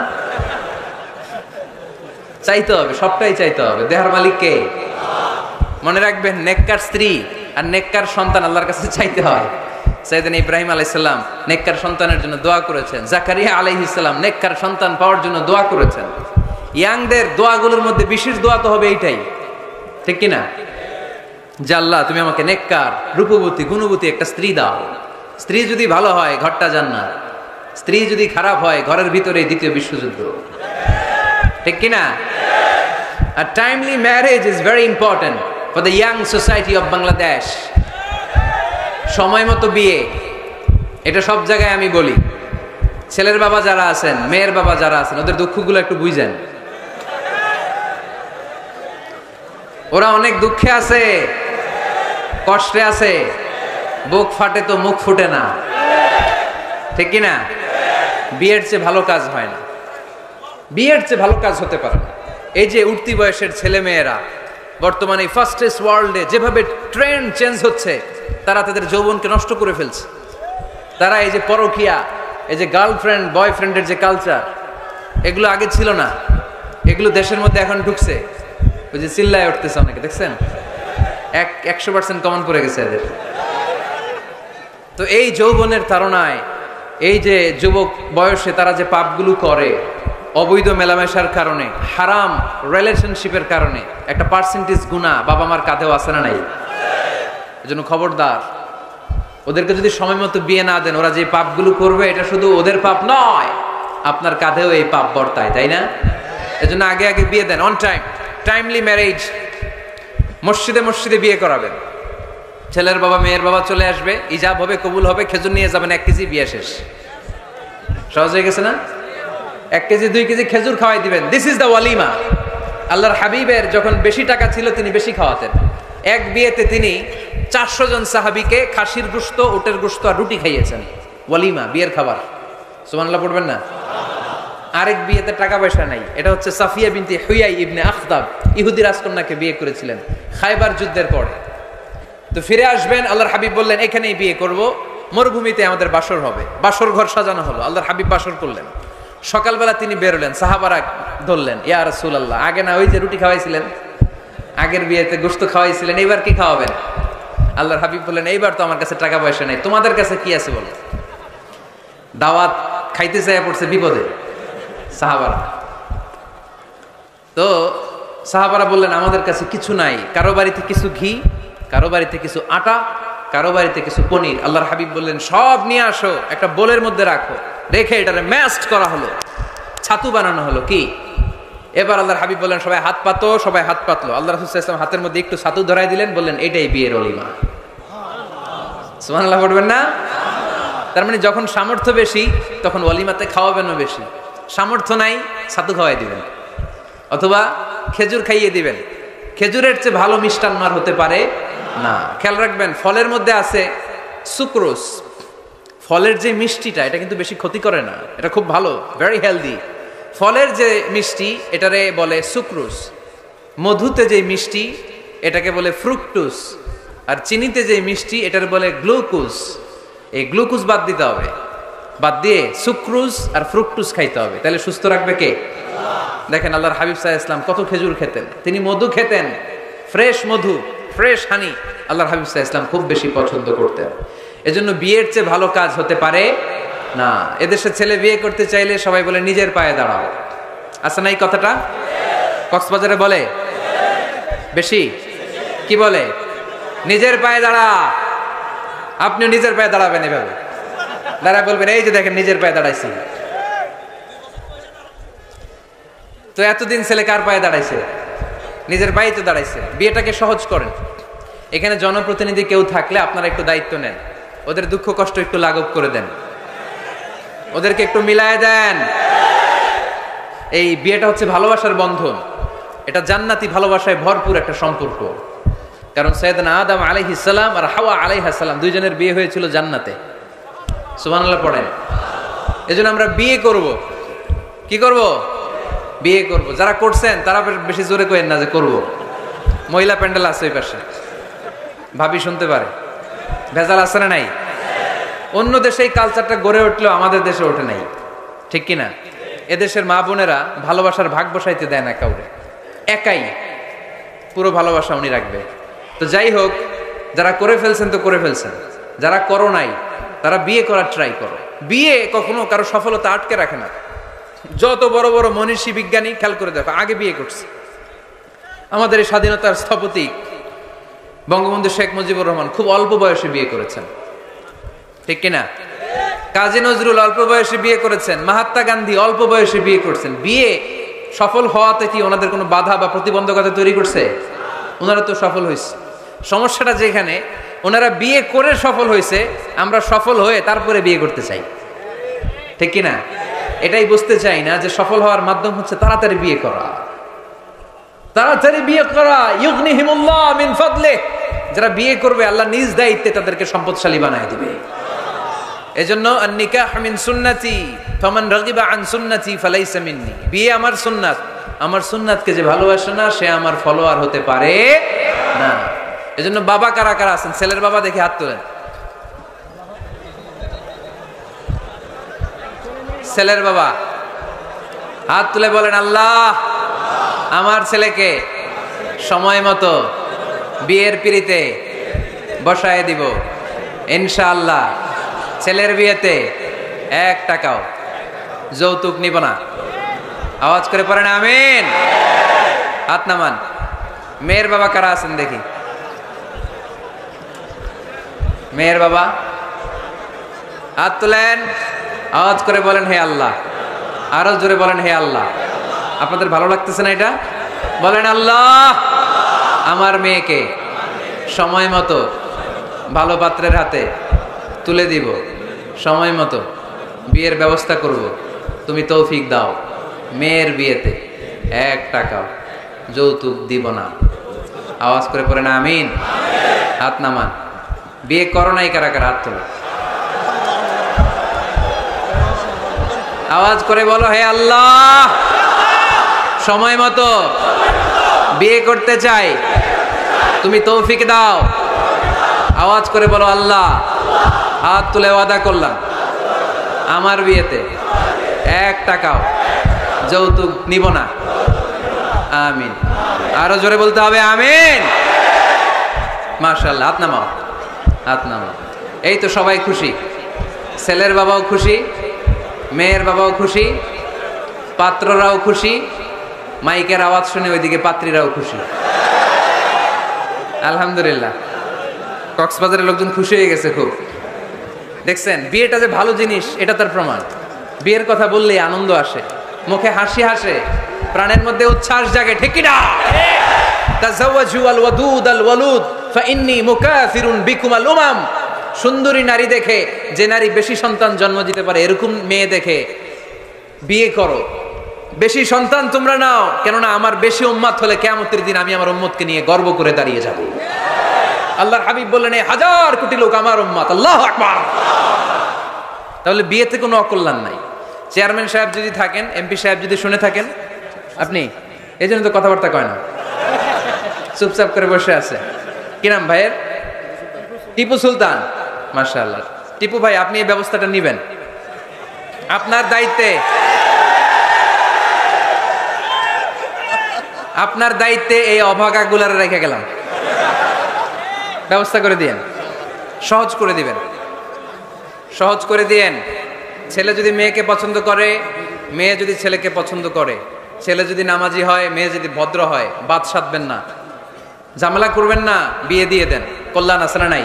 চাইতে হবে, সবটাই চাইতে হবে। দেহার মালিক কে? মনে রাখবেন নেককার স্ত্রী আর নেককার সন্তান আল্লাহর কাছে চাইতে হয়। সাইয়েদনা ইব্রাহিম আলাইহিস সালাম নেককার সন্তানের জন্য দোয়া করেছেন, জাকারিয়া আলাইহিস সালাম নেককার সন্তান পাওয়ার জন্য দোয়া করেছেন। ইয়াংদের দোয়াগুলোর মধ্যে বিশেষ দোয়া তো হবে এইটাই, ঠিক কি না? যে আল্লাহ তুমি আমাকে নেককার, রূপবতী, গুণবতী একটা স্ত্রী দাও। স্ত্রী যদি ভালো হয় ঘরটা জান্নাত, স্ত্রী যদি খারাপ হয় ঘরের ভিতরে দ্বিতীয় বিশ্বযুদ্ধ, ঠিক কি না? A timely marriage is very important for the young society of Bangladesh. সময় মতো বিয়ে, এটা সব জায়গায় আমি বলি। ছেলের বাবা যারা আছেন, মেয়ের বাবা যারা আছেন, ওদের দুঃখগুলো একটু বুঝেন। ওরা অনেক দুঃখে আছে, কষ্টে আছে, বুক ফাটে তো মুখ ফুটে না, ঠিক কি না? বিয়ের চেয়ে ভালো কাজ হয় না, বিয়ের চেয়ে ভালো কাজ হতে পারে না। এই যে উঠতি বয়সের ছেলে মেয়েরা বর্তমানে ফাস্টেস্ট ওয়ার্ল্ডে যেভাবে ট্রেন্ড চেঞ্জ হচ্ছে, তারা তাদের যৌবনকে নষ্ট করে ফেলছে। তারা এই যে পরকীয়া, এই যে গার্লফ্রেন্ড বয়ফ্রেন্ডের যে কালচার, এগুলো আগে ছিল না, এগুলো দেশের মধ্যে এখন ঢুকছে। ওই যে চিল্লায় উঠতেছে অনেকে, দেখছেন? 100% কমন পড়ে গেছে এদের। তো এই যৌবনের তাড়নায়, এই যে যুবক বয়সে তারা যে পাপগুলো করে, অবৈধ মেলামেশার কারণে, হারাম রিলেশনশিপের কারণে একটা পার্সেন্টেজ গুনাহ বাবা মার কাঁধেও আছে না নাই? এজন্য খবরদার, ওদেরকে যদি সময় মতো বিয়ে না দেন, ওরা যে পাপগুলো করবে এটা শুধু ওদের পাপ নয়, আপনার কাঁধেও এই পাপ বর্তায়, তাই না? এজন্য আগে আগে বিয়ে দেন, অন টাইম, টাইমলি ম্যারেজ। মসজিদে মসজিদে বিয়ে করাবেন। ছেলের বাবা মেয়ের বাবা চলে আসবে, ইজাব হবে, কবুল হবে, খেজুর নিয়ে যাবেন, 1 কেজি, বিয়ে শেষ। সহজ হয়ে গেছে না? 1 কেজি 2 কেজি খেজুর খাওয়াই দিবেন। দিস ইজ দ্য ওয়ালিমা। আল্লাহর হাবিবের যখন বেশি টাকা ছিল তিনি বেশি খাওয়াতেন। এক বিয়েতে তিনি 400 জন সাহাবীকে খাসির গোশত, উটের গোশত আর রুটি খাইয়েছেন। ওয়ালিমা, বিয়ের খাবার। সুবহানাল্লাহ পড়বেন না? আরেক বিয়েতে টাকা পয়সা নাই। এটা হচ্ছে সাফিয়া বিনতে হুয়াই ইবনে আখতাব, ইহুদি রাজকন্যাকে বিয়ে করেছিলেন খায়বার যুদ্ধের পরে। তো ফিরে আসবেন, আল্লাহর হাবিব বললেন এখানেই বিয়ে করব, মরুভূমিতে আমাদের বাসর হবে। বাসর ঘর সাজানো হলো, আল্লাহর হাবিব বাসর করলেন। সকালবেলা তিনি বেরোলেন, সাহাবারা ধরলেন, ইয়া রাসূলুল্লাহ, আগে না ওই যে রুটি খাওয়াইছিলেন, আগের বিয়েতে গোশত খাওয়াইছিলেন, এইবার কি খাওয়াবেন? আল্লাহর হাবিব বললেন এইবার তো আমার কাছে টাকা পয়সা নেই, তোমাদের কাছে কি আছে বলো? দাওয়াত খাইতে চাইয়া পড়ছে বিপদে সাহাবারা। তো সাহাবারা বললেন আমাদের কাছে কিছু নাই, কারো বাড়িতে কিছু ঘি, কারো বাড়িতে কিছু আটা, কারো বাড়িতে কিছু পনির। আল্লাহর হাবিব বললেন সব নিয়ে আসো, একটা বোলের মধ্যে রাখো, রেখে এটারে ম্যাশড করা হলো, ছাতু বানানো হলো। কি এবার আল্লাহর হাবিব বললেন সবাই হাত পাতো, সবাই হাত পাতলো। আল্লাহ রাসূল সাল্লাল্লাহু আলাইহি ওয়াসাল্লাম হাতের মধ্যে একটু ছাতু ধরাই দিলেন, বললেন এটাই বিয়ের ওলিমা। সুবহানাল্লাহ পড়বেন না? তার মানে যখন সামর্থ্য বেশি তখন ওলিমাতে খাওয়াবেনও বেশি, সামর্থ্য নাই ছাতু খাওয়াই দিবেন অথবা খেজুর খাইয়ে দিবেন। খেজুরের চেয়ে ভালো মিষ্টান্ন আর হতে পারে না। খেয়াল রাখবেন, ফলের মধ্যে আছে সুক্রোজ। ফলের যে মিষ্টিটা, এটা কিন্তু বেশি ক্ষতি করে না, এটা খুব ভালো, ভেরি হেলদি। ফলের যে মিষ্টি এটারে বলে সুক্রোজ। মধুতে যে মিষ্টি এটাকে বলে ফ্রুকটুস, আর চিনিতে যে মিষ্টি এটারে বলে গ্লুকোজ। এই গ্লুকোজ বাদ দিতে হবে, বাদ দিয়ে সুক্রোজ আর ফ্রুকটুস খাইতে হবে, তাহলে সুস্থ রাখবে কে? দেখেন আল্লাহর হাবিব সাল্লাল্লাহু আলাইহি ওয়াসাল্লাম কত খেজুর খেতেন, তিনি মধু খেতেন, ফ্রেশ মধু, ফ্রেশ হানি আল্লাহর হাবিব সাল্লাল্লাহু আলাইহি ওয়াসাল্লাম খুব বেশি পছন্দ করতেন। এজন্য বিয়ের চেয়ে ভালো কাজ হতে পারে না। এদেশে ছেলে বিয়ে করতে চাইলে সবাই বলে নিজের পায়ে দাঁড়াও, আছে না এই কথাটা? কক্সবাজারে বলে বেশি, কি বলে? নিজের পায়ে দাঁড়া। আপনিও নিজের পায়ে দাঁড়াবেন, এভাবে দাঁড়ায় বলবেন এই যে দেখেন নিজের পায়ে দাঁড়াইছি। তো এতদিন ছেলে কার পায়ে দাঁড়াইছে? নিজের পায়ে তো দাঁড়াইছে। বিয়েটাকে সহজ করেন। এখানে জনপ্রতিনিধি কেউ থাকলে আপনারা একটু দায়িত্ব নেন, ওদের দুঃখ কষ্ট একটু লাঘব করে দেন, ওদেরকে একটু মিলায় দেন। এই বিয়েটা হচ্ছে ভালোবাসার বন্ধন, এটা জান্নাতি ভালোবাসায় ভরপুর একটা সম্পর্ক। কারণ সাইয়েদনা আদম আলাইহিস সালাম আর হাওয়া আলাইহিস সালাম দুইজনের বিয়ে হয়েছিল জান্নাতে। সুবহানাল্লাহ পড়েন। এজন্য আমরা বিয়ে করব। কি করব? বিয়ে করব। যারা করছেন তারা বেশি জোরে কইেন না যে করব। মহিলা প্যান্ডেল আছে ওই পাশে, ভাবি শুনতে পারে। ভেজাল আছে না নাই? অন্য দেশে এই কালচারটা গড়ে উঠলেও আমাদের দেশে ওঠে নাই, ঠিক কিনা? এদেশের মা বোনেরা ভালোবাসার ভাগ বসাইতে দেয় না কাউরে, একাই পুরো ভালোবাসা উনি রাখবে। তো যাই হোক, যারা করে ফেলছেন তো করে ফেলছেন, যারা করো নাই তারা বিয়ে করার ট্রাই করো। বিয়ে কখনো কারো সফলতা আটকে রাখে না। যত বড় বড় মনীষী বিজ্ঞানী খেয়াল করে দেখো আগে বিয়ে করছে। আমাদের এই স্বাধীনতার স্থপতি বঙ্গবন্ধু শেখ মুজিবুর রহমান খুব অল্প বয়সে বিয়ে করেছেন, ঠিক কিনা? কাজী নজরুল অল্প বয়সে বিয়ে করেছেন, মহাত্মা গান্ধী অল্প বয়সে বিয়ে করছেন। বিয়ে সফল হওয়াতে কি ওনাদের কোনো বাধা বা প্রতিবন্ধকতা তৈরি করছে? ওনারা তো সফল হয়েছে। সমস্যাটা যেখানে ওনারা বিয়ে করে সফল হয়েছে, আমরা সফল হয়ে তারপরে বিয়ে করতে চাই, ঠিক কিনা? এটাই বুঝতে চাই না যে সফল হওয়ার মাধ্যম হচ্ছে তাড়াতাড়ি বিয়ে করা। তাড়াতাড়ি বিয়ে করা, ইউগনিহিমুল্লাহ মিন ফাদলিহি, যারা বিয়ে করবে আল্লাহ নিজ দায়িত্বে তাদেরকে সম্পদশালী বানায় দিবে। এজন্য আন-নিকাহ মিন সুন্নতি ফামান রাগিবা আন সুন্নতি ফালাইসা মিন্নি। বিয়ে আমার সুন্নাত, আমার সুন্নাতকে যে ভালোবাসে না সে আমার ফলোয়ার হতে পারে না। এজন্য বাবা কারা কারা আছেন? ছেলের বাবা দেখে হাত তোলেন। ছেলের বাবা হাত তুলে বলেন, আল্লাহ আমার ছেলেকে সময় মতো বিয়ের পিঁড়িতে বসায় দিব ইনশাআল্লাহ। ছেলের বিয়েতে 1 টাকাও যৌতুক নিব না। আওয়াজ করে পড়েন আমিন। হাত নামান। মেয়ের বাবা কারা আছেন দেখি? মেয়ের বাবা হাত তুলেন, আওয়াজ করে বলেন হে আল্লাহ। আরো জোরে বলেন হে আল্লাহ। আপনাদের ভালো লাগতেছে না এটা? বলেন আল্লাহ আমার মেয়েকে সময় মতো ভালো পাত্রের হাতে তুলে দিব, সময় মতো বিয়ের ব্যবস্থা করব, তুমি তৌফিক দাও। মেয়ের বিয়েতে 1 টাকাও যৌতুক দিব না। আওয়াজ করে পড়েন আমিন। হাত নামান। বিয়ে করো নাই কারা কারা? হাত তোলো। আওয়াজ করে বলো হে আল্লাহ সময় মতো বিয়ে করতে চাই, তুমি তৌফিক দাও। আওয়াজ করে বলো আল্লাহ হাত তুলে ওয়াদা করলাম আমার বিয়েতে 1 টাকাও যৌতুক নিব না। আমিন। আরো জোরে বলতে হবে আমিন। মাশাআল্লাহ। হাত নামাও, হাত নামাও। এই তো সবাই খুশি। ছেলের বাবাও খুশি, মেয়ের বাবাও খুশি, পাত্ররাও খুশি, মাইকের আওয়াজ শুনে ওইদিকে পাত্রীরাও খুশি। আলহামদুলিল্লাহ। কক্সবাজারের লোকজন খুশি হয়ে গেছে খুব। দেখছেন বিয়েটা যে ভালো জিনিস এটা তার প্রমাণ। বিয়ের কথা বললেই আনন্দ আসে, মুখে হাসি আসে, প্রাণের মধ্যে উচ্ছ্বাস জাগে, ঠিক কি না? তাযাওয়াজু আল ওয়াদুদ আল ওয়ালুদ ফাইন্নী মুকাসিরুন বিকুম আল উমাম। সুন্দরী নারী দেখে, যে নারী বেশি সন্তান জন্ম দিতে পারে এরকম মেয়ে দেখে বিয়ে করো। বেশি সন্তান তোমরা নাও, কেননা আমার বেশি উম্মত হলে কিয়ামতের দিন আমি আমার উম্মতকে নিয়ে গর্ব করে দাঁড়িয়ে যাব। আল্লাহর হাবিব বললেন 1000 কোটি লোক আমার উম্মত। আল্লাহু আকবার। তাহলে বিয়েতে কোনো অকল্যাণ নাই। চেয়ারম্যান সাহেব যদি থাকেন, এমপি সাহেব যদি শুনে থাকেন, আপনি এই জন্য তো কথাবার্তা কয় না, চুপচাপ করে বসে আছে। কি নাম ভাইয়ের? টিপু সুলতান। মাশাআল্লাহ। টিপু ভাই আপনি এই ব্যবস্থাটা নিবেন, আপনার দায়িত্বে, আপনার দায়িত্বে এই অভাগাগুলার রেখে গেলাম। ব্যবস্থা করে দিয়েন, সহজ করে দিবেন, সহজ করে দিয়েন। ছেলে যদি মেয়েকে পছন্দ করে, মেয়ে যদি ছেলেকে পছন্দ করে, ছেলে যদি নামাজি হয়, মেয়ে যদি ভদ্র হয়, বাদ সাধবেন না, ঝামেলা করবেন না, বিয়ে দিয়ে দেন। কল্যাণ আছে না নাই?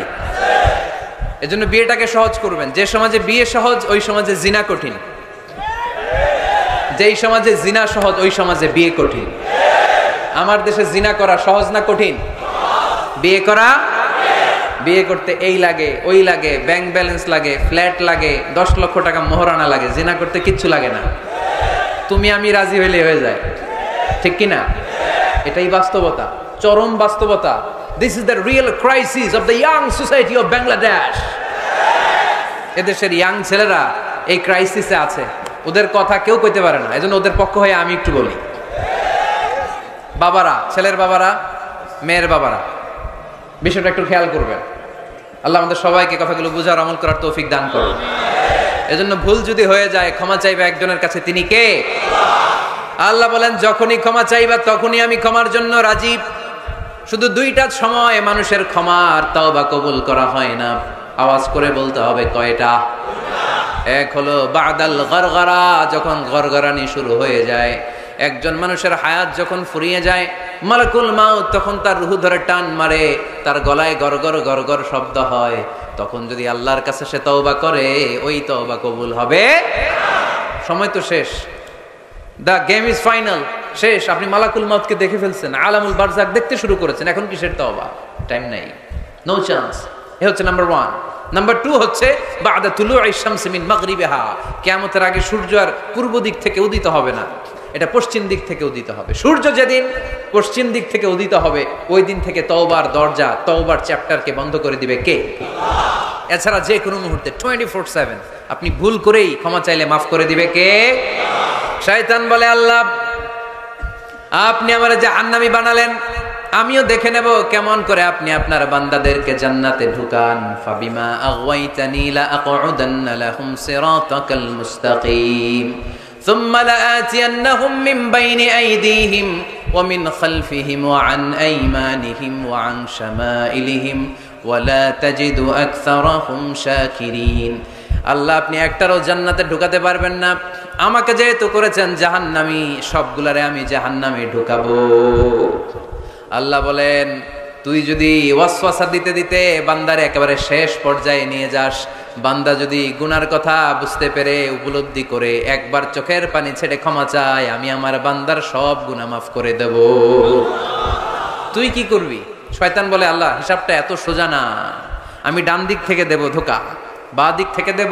এজন্য বিয়েটাকে সহজ করবেন। যে সমাজে বিয়ে সহজ ওই সমাজে জিনা কঠিন, যেই সমাজে জিনা সহজ ওই সমাজে বিয়ে কঠিন। আমার দেশে জিনা করা সহজ না কঠিন? বিয়ে করা, বিয়ে করতে এই লাগে ওই লাগে, ব্যাংক ব্যালেন্স লাগে, ফ্ল্যাট লাগে, 10 লক্ষ টাকা মোহরানা লাগে। জিনা করতে কিচ্ছু লাগে না, তুমি আমি রাজি হইলে হয়ে যায়, ঠিক কি না? এটাই বাস্তবতা, চরম বাস্তবতা। This is the real crisis of the young society of Bangladesh. এদেশের ইয়াং ছেলেরা এই ক্রাইসিসে আছে, ওদের কথা কেউ কইতে পারে না। এজন্য ওদের পক্ষ হয়ে আমি একটু বলি। বাবারা, ছেলের বাবারা, মেয়ের বাবারা, বিষয়টা একটু খেয়াল করবেন। আল্লাহ আমাদের সবাইকে কথাগুলো বুঝার, আমল করার তৌফিক দান করুন। এজন্য ভুল যদি হয়ে যায় ক্ষমা চাইবে একজনের কাছে, তিনি কে? আল্লাহ বলেন যখনই ক্ষমা চাইবা তখনই আমি ক্ষমার জন্য রাজি। শুধু দুইটা সময় মানুষের ক্ষমা আর তওবা কবুল করা হয় না। আওয়াজ করে বলতে হবে কয়টা? এক হলো বাদাল গরগরা, যখন গরগরানি শুরু হয়ে যায়। একজন মানুষের হায়াত যখন ফুরিয়ে যায়, মালাকুল মাউত তখন তার রূহ ধরে টান মারে, তার গলায় গরগর গরগর শব্দ হয়। তখন যদি আল্লাহর কাছে সে তওবা করে, ওই তওবা কবুল হবে। সময় তো শেষ, দ্য গেম ইজ ফাইনাল, শেষ। আপনি মালাকুল মাউতকে দেখে ফেলছেন, আলামুল বারজাক দেখতে শুরু করেছেন, এখন কিসের তওবা? টাইম নাই, নো চান্স। এ হচ্ছে নাম্বার 1। নাম্বার 2 হচ্ছে বাদা তুলুই শামসি মিন মাগরিবিহা, কিয়ামতের আগে সূর্য আর পূর্ব দিক থেকে উদিত হবে না, এটা পশ্চিম দিক থেকে উদিত হবে। সূর্য যেদিন পশ্চিম দিক থেকে উদিত হবে, ওই দিন থেকে তওবার দরজা, তওবার চ্যাপ্টারকে বন্ধ করে দিবে কে? এছাড়া যে কোনো মুহূর্তে 24/7 আপনি ভুল করেই ক্ষমা চাইলে মাফ করে দিবে কে? শয়তান বলে, আল্লাহ আপনি আমার জাহান্নামী বানালেন, আমিও দেখে নেব কেমন করে আপনি আপনার বান্দাদেরকে জান্নাতে ঢুকান। ফাবিমা আগওয়াইতানি লা আকউদান্না লাহুম সিরাতাকাল মুস্তাকিম ثم لآتينهم من بين أيديهم ومن خلفهم وعن أيمانهم وعن شمائلهم ولا تجد أكثرهم شاكرين। আল্লাহ আপনি একটারও জান্নাতে ঢুকাতে পারবেন না, আমাকে যেহেতু করেছেন জাহান্নামী, সবগুলারে আমি জাহান্নামে ঢুকাবো। আল্লাহ বলেন, তুই যদি ওয়াসওয়াসা দিতে দিতে বান্দারে একেবারে শেষ পর্যায়ে নিয়ে যাস, বান্দা যদি গুনার কথা বুঝতে পেরে উপলব্ধি করে একবার চোখের পানি ছেড়ে ক্ষমা চায়, আমি আমার বান্দার সব গুনাহ মাফ করে দেব। তুই কি করবি? শয়তান বলে, আল্লাহ হিসাবটা এত সোজা না, আমি ডান দিক থেকে দেব ধোকা, বাঁ দিক থেকে দেব,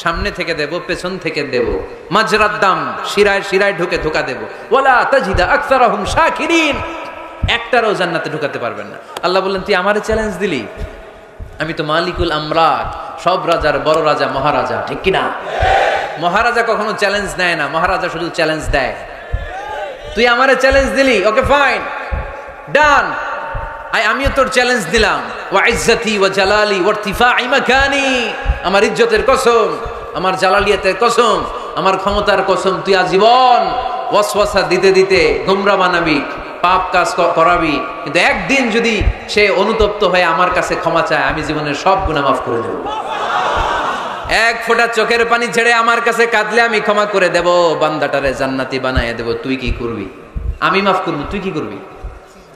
সামনে থেকে দেব, পেছন থেকে দেব, মাজরাদ দাম, শিরায় শিরায় ঢুকে ধোকা দেব। ওয়ালা তাজিদা আকসারাহুম শাকিরিন, একটারও জান্নাতে ঢুকাতে পারবেন না। আল্লাহ বললেন, তুই আমারে চ্যালেঞ্জ দিলি, আমি তো মালিকুল আমরাত, সব রাজার বড় রাজা, মহারাজা, ঠিক কিনা? মহারাজা কখনো চ্যালেঞ্জ নেয় না, মহারাজা শুধু চ্যালেঞ্জ দেয়। তুই আমারে চ্যালেঞ্জ দিলি, ওকে ফাইন, ডান, আমিও তোর চ্যালেঞ্জ দিলাম। ওয়া ইজ্জতি ওয়া জালালি ওয়া ইরতিফাই মাকানি, আমার ইজ্জতের কসম, আমার জালালিয়াতের কসম, আমার ক্ষমতার কসম, তুই আজীবন ওয়াসওয়াসা দিতে দিতে গোমরা বানাবি, পাপ কাজ করাবি, কিন্তু একদিন যদি সে অনুতপ্ত হয়ে আমার কাছে ক্ষমা চায়, আমি জীবনের সব গুনাহ মাফ করে দেব। এক ফোঁটা চোখের পানি ছেড়ে আমার কাছে কাঁদলে আমি ক্ষমা করে দেব, বান্দাটারে জান্নাতি বানায় দেব। তুই কি করবি? আমি মাফ করব, তুই কি করবি?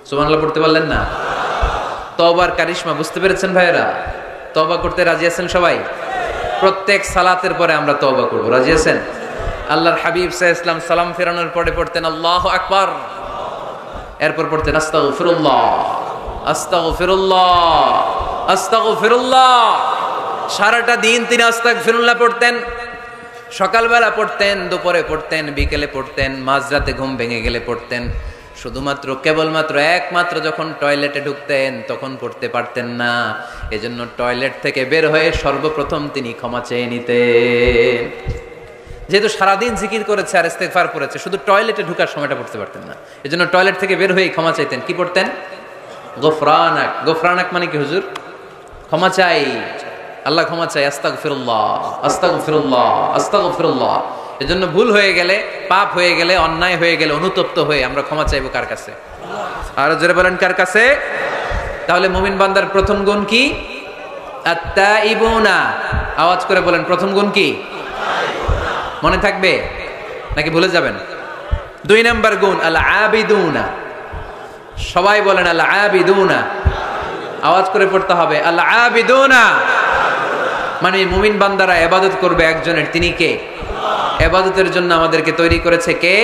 সুবহানাল্লাহ পড়তে পারলেন না? তওবার কারিশমা বুঝতে পেরেছেন ভাইয়েরা? তওবা করতে রাজি আছেন সবাই? প্রত্যেক সালাতের পরে আমরা তওবা করব, রাজি আছেন? আল্লাহর হাবিব সাল্লাল্লাহু আলাইহি ওয়াসাল্লাম সালাম ফেরানোর পরে পড়তেন আল্লাহু আকবার, এরপর পড়তেন আস্তাগফিরুল্লাহ, আস্তাগফিরুল্লাহ, আস্তাগফিরুল্লাহ। সারাটা দিন তিনি আস্তাগফিরুল্লাহ পড়তেন। সকালবেলা পড়তেন, দুপুরে পড়তেন, বিকেলে পড়তেন, মাঝরাতে ঘুম ভেঙে গেলে পড়তেন। শুধুমাত্র কেবলমাত্র একমাত্র যখন টয়লেটে ঢুকতেন তখন পড়তে পারতেন না, এজন্য টয়লেট থেকে বের হয়ে সর্বপ্রথম তিনি ক্ষমা চেয়ে নিতেন। যেহেতু সারাদিন জিকির করেছে আর ইস্তেগফার করেছে, শুধু টয়লেটে ঢুকার সময়টা পড়তে পারতেন না, এজন্য টয়লেট থেকে বের হয়ে ক্ষমা চাইতেন। কি পড়তেন? গফরানাক। গফরানাক মানে কি হুজুর? ক্ষমা চাই, আল্লাহ ক্ষমা চাই, আস্তাগফিরুল্লাহ, আস্তাগফিরুল্লাহ, আস্তাগফিরুল্লাহ। এজন্য ভুল হয়ে গেলে, পাপ হয়ে গেলে, অন্যায় হয়ে গেলে, অনুতপ্ত হয়ে আমরা ক্ষমা চাইবো কার কাছে? আরো জোরে বলেন, কার কাছে? তাহলে মুমিন বান্দার প্রথম গুণ কি? আত-তাইবুনা। আওয়াজ করে বলেন, প্রথম গুণ কি? মনে থাকবে নাকি ভুলে যাবেন? 2 নাম্বার গুণ আল আবিদুনা। সবাই বলেন আল আবিদুনা, আওয়াজ করে পড়তে হবে আল আবিদুনা। মানে মুমিন বান্দারা ইবাদত করবে একজনের, তিনি কে? ইবাদতের জন্য আমাদেরকে তৈরি করেছে কে?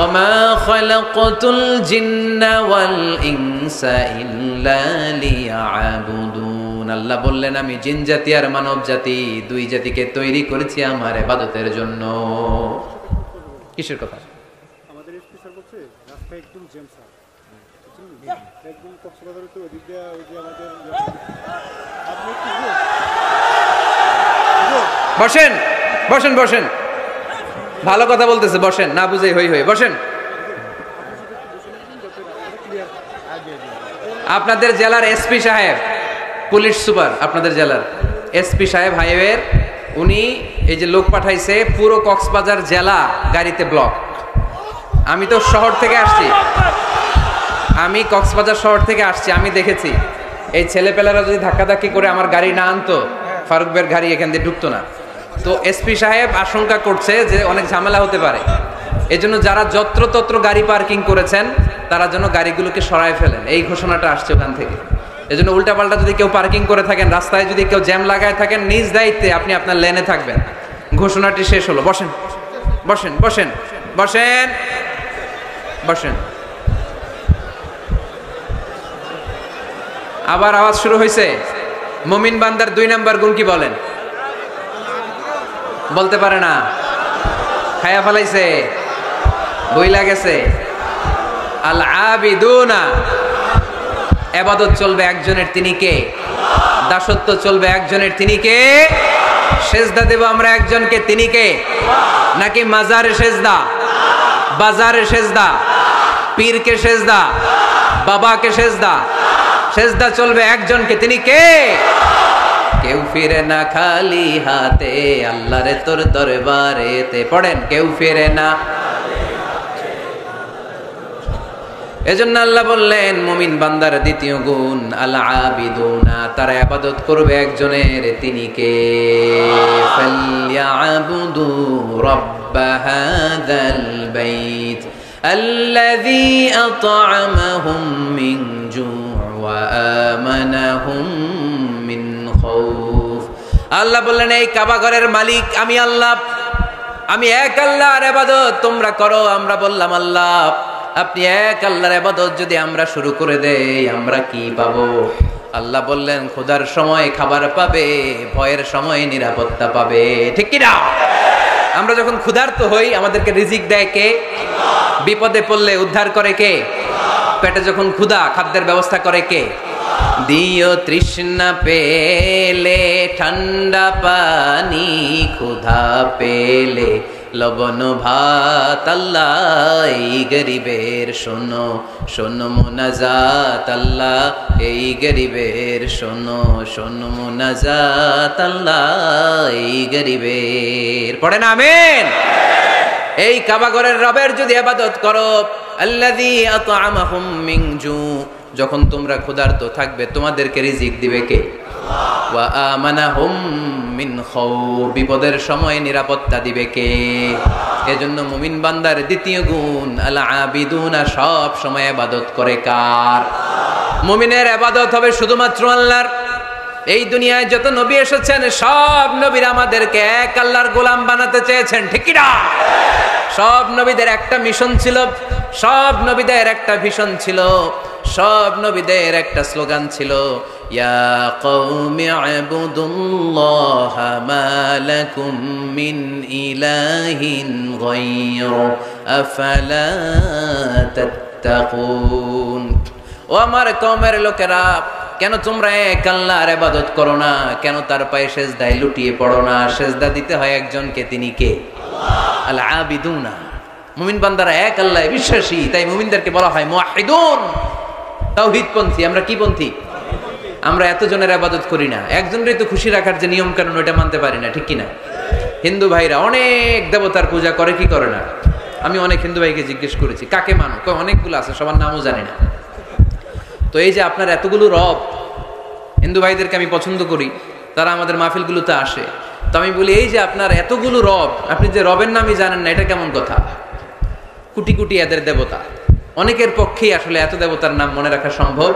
ওমা খালাকাতুল জিন্না ওয়াল ইনসা ইল্লা লিয়াবুদুন। আল্লাহ বললেন, আমি জিন জাতি আর মানব জাতি, দুই জাতিকে তৈরি করেছি আমার ইবাদতের জন্য। কিসের কথা? আমাদের স্পেশাল বলছে রাস্তা একদম জ্যাম স্যার, একদম কক্সবাজারে তো ওদিক দিয়ে ওই যে আমাদের আপনি বসেন বসেন বসেন, ভালো কথা বলতেছে, বসেন, না বুঝেই হই হই, বসেন। আপনাদের জেলার এসপি সাহেব, পুলিশ সুপার আপনাদের জেলার এসপি সাহেব হাইওয়ের, উনি এই যে লোক পাঠাইছে, পুরো কক্সবাজার জেলা গাড়িতে ব্লক। আমি তো শহর থেকে আসছি, আমি কক্সবাজার শহর থেকে আসছি, আমি দেখেছি এই ছেলেপেলারা যদি ধাক্কাধাক্কি করে আমার গাড়ি না আনতো, ফারুক ভাইয়ের গাড়ি এখান দিয়ে ঢুকতো না। তো এসপি সাহেব আশঙ্কা করছে যে অনেক ঝামেলা হতে পারে, এজন্য যারা যত্রতত্র গাড়ি পার্কিং করেছেন তারা যেন গাড়িগুলোকে সরায় ফেলেন, এই ঘোষণাটা আসছে ওখান থেকে। এজন্য উল্টাপাল্টা যদি কেউ পার্কিং করে থাকেন, রাস্তায় যদি কেউ জ্যাম লাগায় থাকেন, নিজ দায়িত্বে আপনি আপনার লেনে থাকবেন। ঘোষণাটি শেষ হলো। বসেন বসেন বসেন বসেন বসেন। আবার আওয়াজ শুরু হয়েছে। মুমিন বান্দার 2 নাম্বার গুণ কি বলেন? বলতে পারে না, খায়া ফেলাইছে, বইলা গেছে। আল আবিদুনা, ইবাদত চলবে একজনের, তিনি কে? দাসত্ব চলবে একজনের, তিনি কে? সেজদা দেব আমরা একজনকে, তিনি কে? নাকি মাজারে সেজদা, বাজারে সেজদা, পীরকে সেজদা, বাবাকে সেজদা? সেজদা চলবে একজনকে, তিনি কে? কেউ ফিরে না খালি হাতে, আল্লাহরে তোর দরবারেতে। পড়েন, কেউ ফিরে না। এজন্য আল্লাহ বললেন মুমিন বান্দার দ্বিতীয় গুণ আল আবিদুনা, তারা ইবাদত করবে একজনের, তিনি কে? ফালইয়াবুদু রাব্ব হাযাল বাইত আল্লাযী আত'আমাহুম মিন জু' ওয়া আমানাহুম মিন খাউফ। আল্লাহ বললেন এই কাবা ঘরের মালিক আমি আল্লাহ, আমি এক আল্লাহর ইবাদত তোমরা করো। আমরা বললাম আল্লাহ আপনি এক আল্লাহর ইবাদত যদি আমরা শুরু করে দেই আমরা কি পাবো? আল্লাহ বললেন ক্ষুধার সময় খাবার পাবে, ভয়ের সময় নিরাপত্তা পাবে, ঠিক কি না? আমরা যখন ক্ষুধার্ত হই আমাদেরকে রিজিক দেয় কে? বিপদে পড়লে উদ্ধার করে কে? পেটে যখন ক্ষুধা, খাদ্যের ব্যবস্থা করে কে? দিও তৃষ্ণা পেলে ঠান্ডা পানি, ক্ষুধা পেলে লবণ ভাত। আল্লাহ এই গরিবের শোনো শোনো মুনাজাত, আল্লাহ এই গরিবের শোনো শোনো মুনাজাত, আল্লাহ এই গরিবের। পড়েন আমিন। এই কাবা ঘরের রবের যদি ইবাদত করো, আল্লাযী আত'আমাহুম মিন জু', যখন তোমরা ক্ষুধার্ত থাকবে তোমাদেরকে রিজিক দিবে কে? ওয়া আমানাহুম মিন খাউফ, বিপদের সময় নিরাপত্তা দিবে কে? এজন্য মুমিন বান্দার দ্বিতীয় গুণ আল আবিদুনা, সব সময় ইবাদত করে কার? মুমিনের ইবাদত হবে শুধুমাত্র আল্লাহর। এই দুনিয়ায় যত নবী এসেছেন সব নবীরা আমাদেরকে এক আল্লাহর গোলাম বানাতে চেয়েছেন, ঠিক কি না? সব নবীদের একটা মিশন ছিল, সব নবীদের একটা ভিশন ছিল, সব নবীদের একটা স্লোগান ছিল, ইয়া কওমি ইবুদুল্লাহা মা লাকুম মিন ইলাহিন গায়রু আফালা তাত্তাকুন। ও আমার কওমের লোকেরা, কেন তোমরা এক আল্লাহর ইবাদত করো না? কেন তার পায়ে সেজদায় লুটিয়ে পড়ো না? সেজদা দিতে হয় একজনকে, তিনি কে? আল আবিদুনা। মুমিন বান্দারা এক আল্লাহ বিশ্বাসী, তাই মুমিনদেরকে বলা হয় মুওয়াহিদুন, তাওহীদপন্থী। আমরা কি পন্থী? আমরা এতজনের ইবাদত করি না, একজনেরই তো খুশি রাখার যে নিয়ম কানুন ওটা মানতে পারি না, ঠিক কি না? হিন্দু ভাইরা অনেক দেবতার পূজা করে কি করে না? আমি অনেক হিন্দু ভাইকে জিজ্ঞেস করেছি কাকে মানো, কয় অনেকগুলো আছে, সবার নামও জানি না। তো এই যে আপনার এতগুলো রব, হিন্দু ভাইদেরকে আমি পছন্দ করি, তারা আমাদের মাহফিলগুলোতে আসে। তো আমি বলি এই যে আপনার এতগুলো রব, আপনি যে রবের নামই জানেন না, এটা কেমন কথা? কোটি কোটি এদের দেবতা, অনেকের পক্ষেই আসলে এত দেবতার নাম মনে রাখা সম্ভব?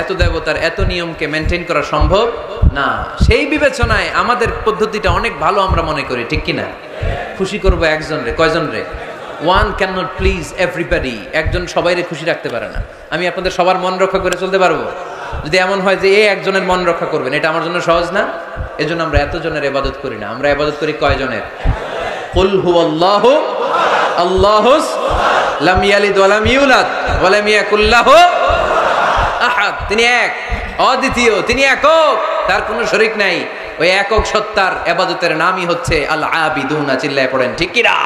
এত দেবতার এত নিয়মকে মেনটেন করা সম্ভব না। সেই বিবেচনায় আমাদের পদ্ধতিটা অনেক ভালো আমরা মনে করি, ঠিক কিনা? খুশি করবো একজন রে, কয়জন রে? One can not please everybody. একজন সবাইরে খুশি রাখতে পারে না। আমি আপনাদের সবার মন রক্ষা করে চলতে পারবো? যদি এমন হয় যে একজনের মন রক্ষা করবেন, এটা আমার জন্য সহজ না। এজন্য আমরা এতজনের ইবাদত করি না, আমরা ইবাদত করি কয়জনের? কুল হুয়াল্লাহু আল্লাহুস লাম ইয়ালিদ ওয়া লাম ইউলাদ ওয়া লাম ইয়াকুল লাহু আহাদ। তিনি এক, অদ্বিতীয়, তিনি একক, তার কোনো শরীক নাই। ওই একক সত্তার ইবাদতের নামই হচ্ছে আল আবিদুনা। চিল্লায় পড়েন ঠিক কি না?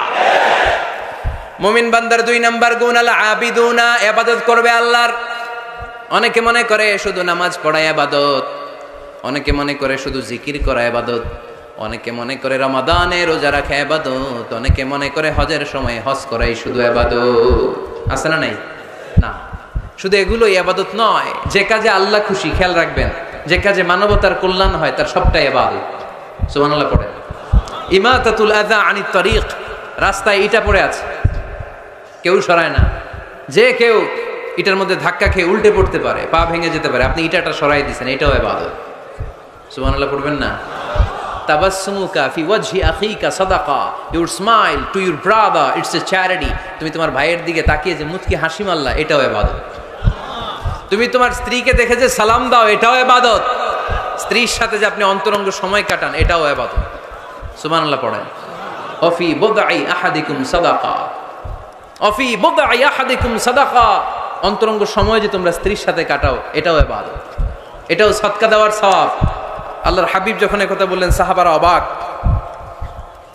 মুমিন বান্দার 2 নাম্বার গুণ আল আবিদুনা, ইবাদত করবে আল্লাহর। অনেকে মনে করে শুধু নামাজ পড়া ইবাদত, অনেকে মনে করে শুধু জিকির করা ইবাদত, অনেকে মনে করে রমাদানে রোজা রাখা ইবাদত, অনেকে মনে করে হজের সময় হজ করাই শুধু ইবাদত। আছে না নাই? না, শুধু এগুলোই ইবাদত নয়, যে কাজে আল্লাহ খুশি, খেয়াল রাখবেন, যে কাজে মানবতার কল্যাণ হয় তার সবটাই ইবাদত। সুবহানাল্লাহ পড়ে। ইমাতাতুল আযা আনিত তরিক, রাস্তায় ইটা পড়ে আছে, কেউ সরায় না, যে কেউ ইটার মধ্যে ধাক্কা খেয়ে উল্টে পড়তে পারে, পা ভেঙে যেতে পারে, আপনি ইটাটা সরাই দিয়েছেন, এটাও ইবাদত। সুবহানাল্লাহ পড়বেন না? তাবাসসুমুকা ফি ওয়াজহি আখিকা সাদাকা, your smile to your brother it's a charity. তুমি তোমার ভাইয়ের দিকে তাকিয়ে যে মুচকি হাসি মারলা, এটাও ইবাদত। তুমি তোমার স্ত্রীকে দেখে যে সালাম দাও, এটাও ইবাদত। স্ত্রীর সাথে যে আপনি অন্তরঙ্গ সময় কাটান, এটাও ইবাদত। সুবহানাল্লাহ পড়েন। অফি বুদআই আহাদিকুম সাদাকা, অফি বুদআই আহাদিকুম সাদাকা, অন্তরঙ্গ সময় যে তোমরা স্ত্রীর সাথে কাটাও, এটাও ইবাদত, এটাও সদকা দেওয়ার সওয়াব। আল্লাহর হাবিব যখন একথা বললেন, সাহাবারা অবাক।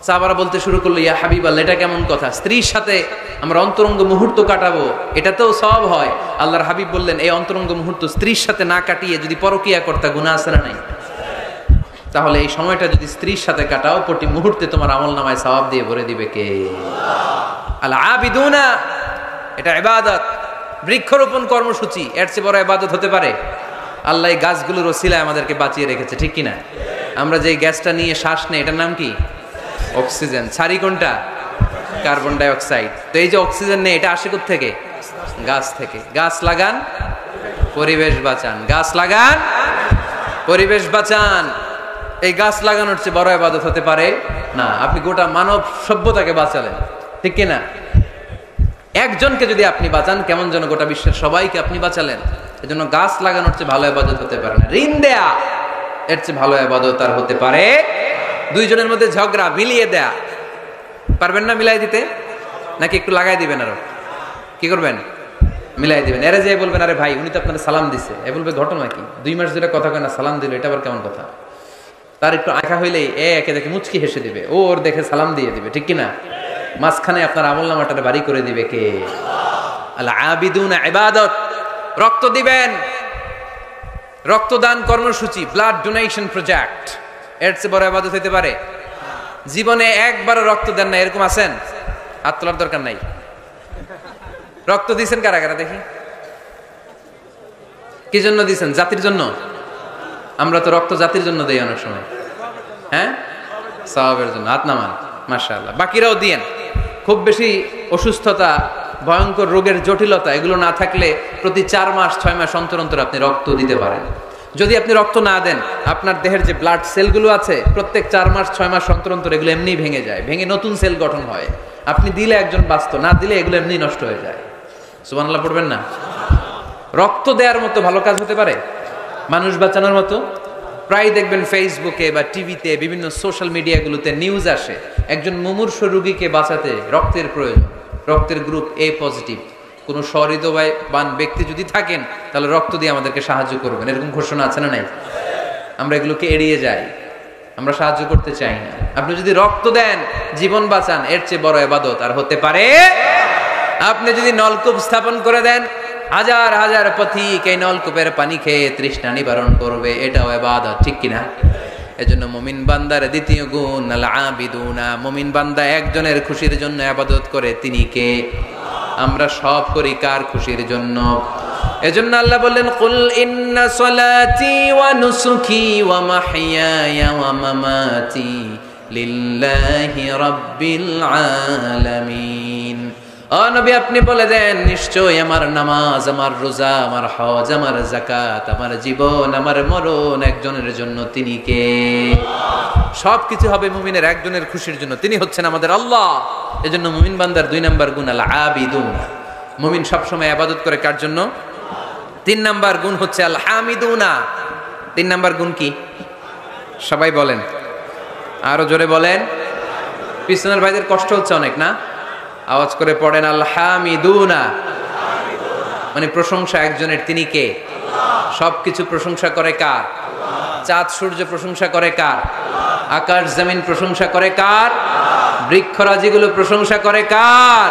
সাহাবারা বলতে শুরু করলো, ইয়া হাবিবাল্লাহ, এটা কেমন কথা? স্ত্রীর সাথে আমরা অন্তরঙ্গ মুহূর্ত কাটাবো, এটাতেও সওয়াব হয়? আল্লাহর হাবিব বললেন, এই অন্তরঙ্গ মুহূর্ত স্ত্রীর সাথে না কাটিয়ে যদি পরকিয়া করতে, গুনাহ আছে না নাই? তাহলে এই সময়টা যদি স্ত্রীর সাথে কাটাও, প্রতি মুহূর্তে তোমার আমলনামায় সওয়াব দিয়ে ভরে দিবে কে? আল আবিদুনা, এটা ইবাদত। বৃক্ষরোপণ কর্মসূচি, এর চেয়ে বড় ইবাদত হতে পারে? আল্লাহ এই গাছগুলোর ওসিলায় আমাদেরকে বাঁচিয়ে রেখেছে, ঠিক কিনা? আমরা যে গ্যাসটা নিয়ে শ্বাস নেই, এটার নাম কি? অক্সিজেন। ছাড়ি কোনটা? Carbon die oxide. তো এই যে অক্সিজেন নেই, এটা আসে কোত্থেকে? গাছ থেকে। গাছ লাগান, পরিবেশ বাঁচান। গাছ লাগান, পরিবেশ বাঁচান। এই গাছ লাগানোর চেয়ে বড় ইবাদত হতে পারে না। আপনি গোটা মানব সভ্যতাকে বাঁচালেন, ঠিক কিনা? একজনকে যদি আপনি বাঁচান, কেমন যেন গোটা বিশ্বের সবাইকে আপনি বাঁচালেন। এজন্য গাছ লাগানোর চেয়ে ভালো ইবাদত হতে পারে না। ঋণ দেয়া, এর চেয়ে ভালো ইবাদত আর হতে পারে? দুইজনের মধ্যে ঝগড়া, মিলিয়ে দেয়া, পারবেন না মিলাই দিতে? নাকি একটু লাগাই দিবেন? আরো কি করবেন? মিলাই দিবেন। এরা যে বলবেন, আরে ভাই, উনি তো আপনার সালাম দিছে। এ বলবে, ঘটনা কি? 2 মাস ধরে কথা কয় না, সালাম দিল, এটা আবার কেমন কথা? তার একটু আঁকা হইলেই একে দেখে মুচকি হেসে দিবে, ও ওর দেখে সালাম দিয়ে দিবে, ঠিক কিনা? মাঝখানে আপনার আমলনামাটা বাড়ি করে দিবে কে? আল আবিদুনা ইবাদত। রক্ত দিবেন, রক্তদান কর্মসূচি, ব্লাড ডোনেশন প্রজেক্ট, এর চেয়ে বড় ইবাদত হতে পারে? জীবনে একবারও রক্ত দেন না, এরকম আছেন? হাত তোলার দরকার নাই। রক্ত দিয়েছেন কারা কারা দেখি? কি জন্য দিয়েছেন? জাতির জন্য? আমরা তো রক্ত জাতির জন্য দেই অনেক সময়, হ্যাঁ, সওয়াবের জন্য। হাত নামান, মাশাআল্লাহ। বাকিরাও দিয়েন। খুব বেশি অসুস্থতা, ভয়ঙ্কর রোগের জটিলতা, এগুলো না থাকলে প্রতি 4 মাস 6 মাস অন্তর অন্তর আপনি রক্ত দিতে পারেন। যদি আপনি রক্ত না দেন, আপনার দেহের যে ব্লাড সেলগুলো আছে, প্রত্যেক 4 মাস 6 মাস অন্তর অন্তর এগুলো এমনি ভেঙে যায়, ভেঙে নতুন সেল গঠন হয়। আপনি দিলে একজন বাঁচত, না দিলে এগুলো এমনি নষ্ট হয়ে যায়। সুবহানাল্লাহ পড়বেন না? রক্ত দেওয়ার মতো ভালো কাজ হতে পারে? মানুষ বাঁচানোর মতো? প্রায় দেখবেন ফেসবুকে বা টিভিতে, বিভিন্ন সোশ্যাল মিডিয়াগুলোতে নিউজ আসে, একজন মুমূর্ষু রোগীকে বাঁচাতে রক্তের প্রয়োজন, রক্তের গ্রুপ এ পজিটিভ। কোনো সহৃদয়বান ব্যক্তি যদি থাকেন, তাহলে রক্ত দিয়ে আমাদেরকে সাহায্য করবেন, এরকম ঘোষণা আছে না নাই? আমরা এগুলোকে এড়িয়ে যাই, আমরা সাহায্য করতে চাই না। আপনি যদি রক্ত দেন, জীবন বাঁচান, এর চেয়ে বড় ইবাদত আর হতে পারে? আপনি যদি নলকূপ স্থাপন করে দেন, হাজার হাজার পথিক এই নলকূপের পানি খেয়ে তৃষ্ণা নিবারণ করবে, এটাও ইবাদত, ঠিক কিনা? এজন্য মুমিন বান্দার দ্বিতীয় গুণ আল আবিদুনা। মুমিন বান্দা একজনের খুশির জন্য ইবাদত করে, তিনি কে? আমরা সব করি কার খুশির জন্য? এজন্য আল্লাহ বললেন, কুল ইন্না সলাতি ওয়া নুসুকি ওয়া মাহইয়ায়া ওয়া মামাতি লিল্লাহি রাব্বিল আলামিন। ও নবী, আপনি বলে দেন, নিশ্চয় আমার নামাজ, আমার রোজা, আমার হজ, আমার যাকাত, আমার জীবন, আমার মরণ একজনের জন্য, তিনি কে? সবকিছু হবে মুমিনের একজনের খুশির জন্য, তিনি হচ্ছেন আমাদের আল্লাহ। এজন্য মুমিন বান্দার 2 নাম্বার গুণ আল আবিদুন। মুমিন সবসময় ইবাদত করে কার জন্য? 3 নাম্বার গুণ হচ্ছে আল হামিদুনা। 3 নাম্বার গুণ কি? সবাই বলেন, আরো জোরে বলেন। পিছনের ভাইদের কষ্ট হচ্ছে অনেক না? আওয়াজ করে পড়েন, আল হামিদুনা। মানে প্রশংসা একজনের, তিনি কে? সবকিছু প্রশংসা করে কার? চাঁদ সূর্য প্রশংসা করে কার? আকাশ জমিন প্রশংসা করে কার? বৃক্ষরাজিগুলো প্রশংসা করে কার?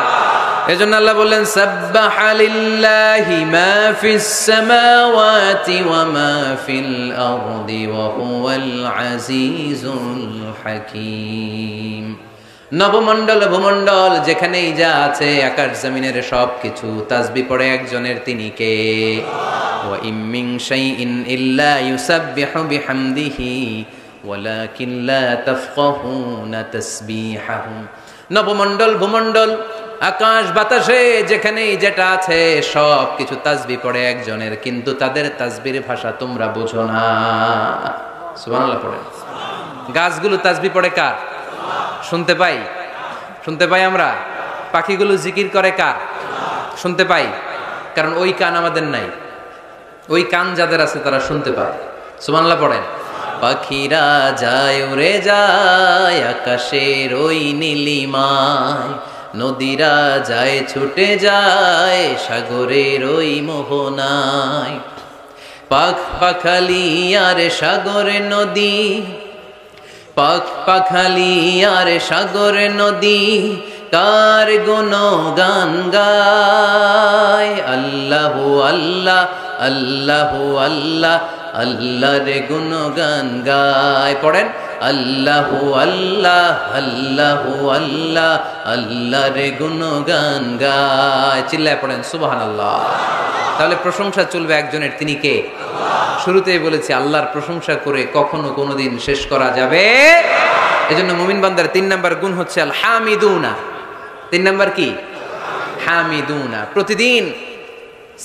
এজন্য আল্লাহ বললেন, সাব্বাহা লিল্লাহি মা ফিস সামাওয়াতি ওয়া মা ফিল আরদি ওয়া হুয়াল আজিজুল হাকীম। নবমণ্ডল ভূমণ্ডল যেখানেই যা আছে আকাশ জমিনের সব কিছু তাসবিহ পড়ে একজনের, তিনি কে? ওয়া ইম মিন শাইইন ইল্লা ইউসাব্বিহু বিহামদিহি ওয়ালাকিন লা তাফকাহুনা তাসবিহাহুম। নবমণ্ডল ভূমণ্ডল আকাশ বাতাসে যেখানেই যেটা আছে সব কিছু তাসবিহ পড়ে একজনের, কিন্তু তাদের তাসবিহের ভাষা তোমরা বোঝো না। সুবহানাল্লাহ পড়েন। গাছগুলো তাসবিহ পড়ে কার? শুনতে পাই আমরা। পাখিগুলো জিকির করে কার? শুনতে পাই। কারণ ওই কান আমাদের নাই, ওই কান যাদের আছে তারা শুনতে পায়। সুবহানাল্লাহ পড়েন। পাখিরা যায় উড়ে যায় আকাশের ওই নীলিমায়, নদীরা যায় ছুটে যায় সাগরের ওই মোহনায়। পাখালি আর সাগরে নদী, পাখালি আর সাগরে নদী কার গুণগান গায়। আল্লাহু আল্লাহ আল্লাহু আল্লাহ আল্লাহর গুণগান গায়। পড়েন আল্লাহু আল্লাহ আল্লাহু আল্লাহ আল্লাহর গুণগান গায়। চিল্লায় পড়েন সুবহানাল্লাহ। তাহলে প্রশংসা চলবে একজনের, তিনি কে? শুরুতেই বলেছি আল্লাহর প্রশংসা করে কখনো কোনোদিন শেষ করা যাবে। এজন্য মুমিন বান্দার 3 নাম্বার গুণ হচ্ছে আল হামিদুনা। 3 নাম্বার কি? হামিদুনা। প্রতিদিন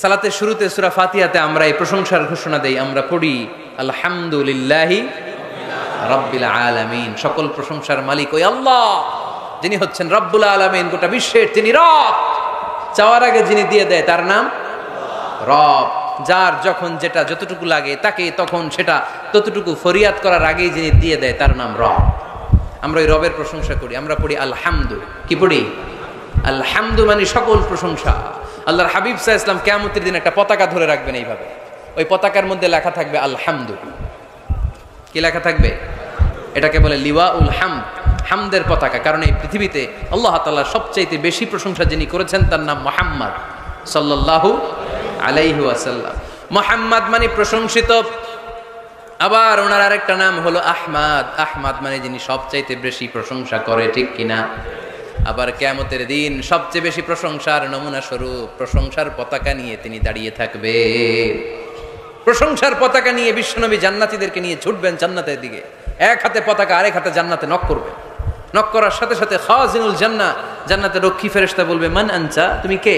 সালাতের শুরুতে সূরা ফাতিহাতে আমরা এই প্রশংসার ঘোষণা দেই, আমরা পড়ি আলহামদুলিল্লাহি রাব্বিল আলামিন। সকল প্রশংসার মালিক ওই আল্লাহ, যিনি হচ্ছেন রব্বুল আলামিন, গোটা বিশ্বের তিনি রব। চাওয়ার আগে যিনি দিয়ে দেয় তার নাম রব। যার যখন যেটা যতটুকু লাগে তাকে তখন সেটা ততটুকু ফরিয়াদ করার আগেই যিনি দিয়ে দেয় তার নাম রব। আমরা ওই রবের প্রশংসা করি, আমরা পড়ি আলহামদু। কি পড়ি? আলহামদু মানে সকল প্রশংসা। আল্লাহর হাবিব সাল্লাল্লাহু আলাইহি ওয়াসাল্লাম কিয়ামতের দিন একটা পতাকা ধরে রাখবেন এইভাবে, ওই পতাকার মধ্যে লেখা থাকবে আলহামদু। কি লেখা থাকবে? এটাকে বলে লিওয়াউল হামদ, হামদের পতাকা। কারণ এই পৃথিবীতে আল্লাহ তাআলা সবচাইতে বেশি প্রশংসা যিনি করেছেন তার নাম মুহাম্মদ সাল্লাল্লাহু আলাইহি ওয়াসাল্লাম। মুহাম্মদ মানে প্রশংসিত। আবার ওনার আরেকটা নাম হলো আহমদ। আহমদ মানে যিনি সবচাইতে বেশি প্রশংসা করে, ঠিক কিনা? আবার কিয়ামতের দিন সবচেয়ে বেশি প্রশংসার নমুনা স্বরূপ প্রশংসার পতাকা নিয়ে তিনি দাঁড়িয়ে থাকবে। প্রশংসার পতাকা নিয়ে বিশ্বনবী জান্নাতীদেরকে নিয়ে ছুটবেন জান্নাতের দিকে। এক হাতে পতাকা, আরেক হাতে জান্নাতে নক করবে। নক করার সাথে সাথে খাজিনুল জান্নাহ, জান্নাতের রক্ষী ফেরেশতা বলবে মান আনতা, তুমি কে?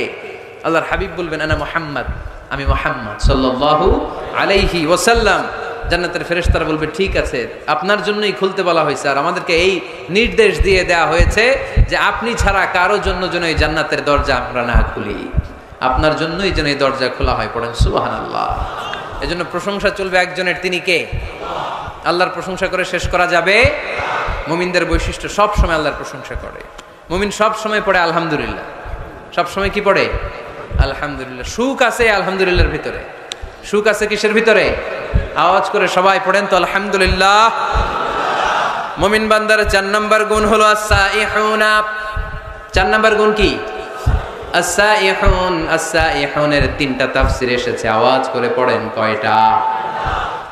আল্লাহর হাবিব বলবেন আনা মুহাম্মদ, আমি মুহাম্মদ সাল্লাল্লাহু আলাইহি ওয়াসাল্লাম। জান্নাতের ফেরেশতারা বলবে ঠিক আছে, আপনার জন্যই খুলতে বলা হয়েছে, আর আমাদেরকে এই নির্দেশ দিয়ে দেয়া হয়েছে যে আপনি ছাড়া কারো জন্য যেন এই জান্নাতের দরজা আমরা না খুলি, আপনার জন্যই যেন এই দরজা খোলা হয়। পড়েন সুবহানাল্লাহ। এজন্য প্রশংসা চলবে একজনের, তিনি কে? আল্লাহর প্রশংসা করে শেষ করা যাবে? মুমিনদের বৈশিষ্ট্য, সব সময় আল্লাহর প্রশংসা করে। মুমিন সব সময় পড়ে আলহামদুলিল্লাহ। সব সময় কি পড়ে? আলহামদুলিল্লাহ। সুখ আছে আলহামদুলিল্লাহর ভিতরে। সুখ আছে কিসের ভিতরে? আওয়াজ করে সবাই পড়েন তো আলহামদুলিল্লাহ। মুমিন বান্দার 4 নাম্বার গুণ হলো আস-সাইহুনা। 4 নাম্বার গুণ কি? আস-সাইহুন। আস-সাইহুনের 3টা তাফসীর এসেছে, আওয়াজ করে পড়েন কয়টা?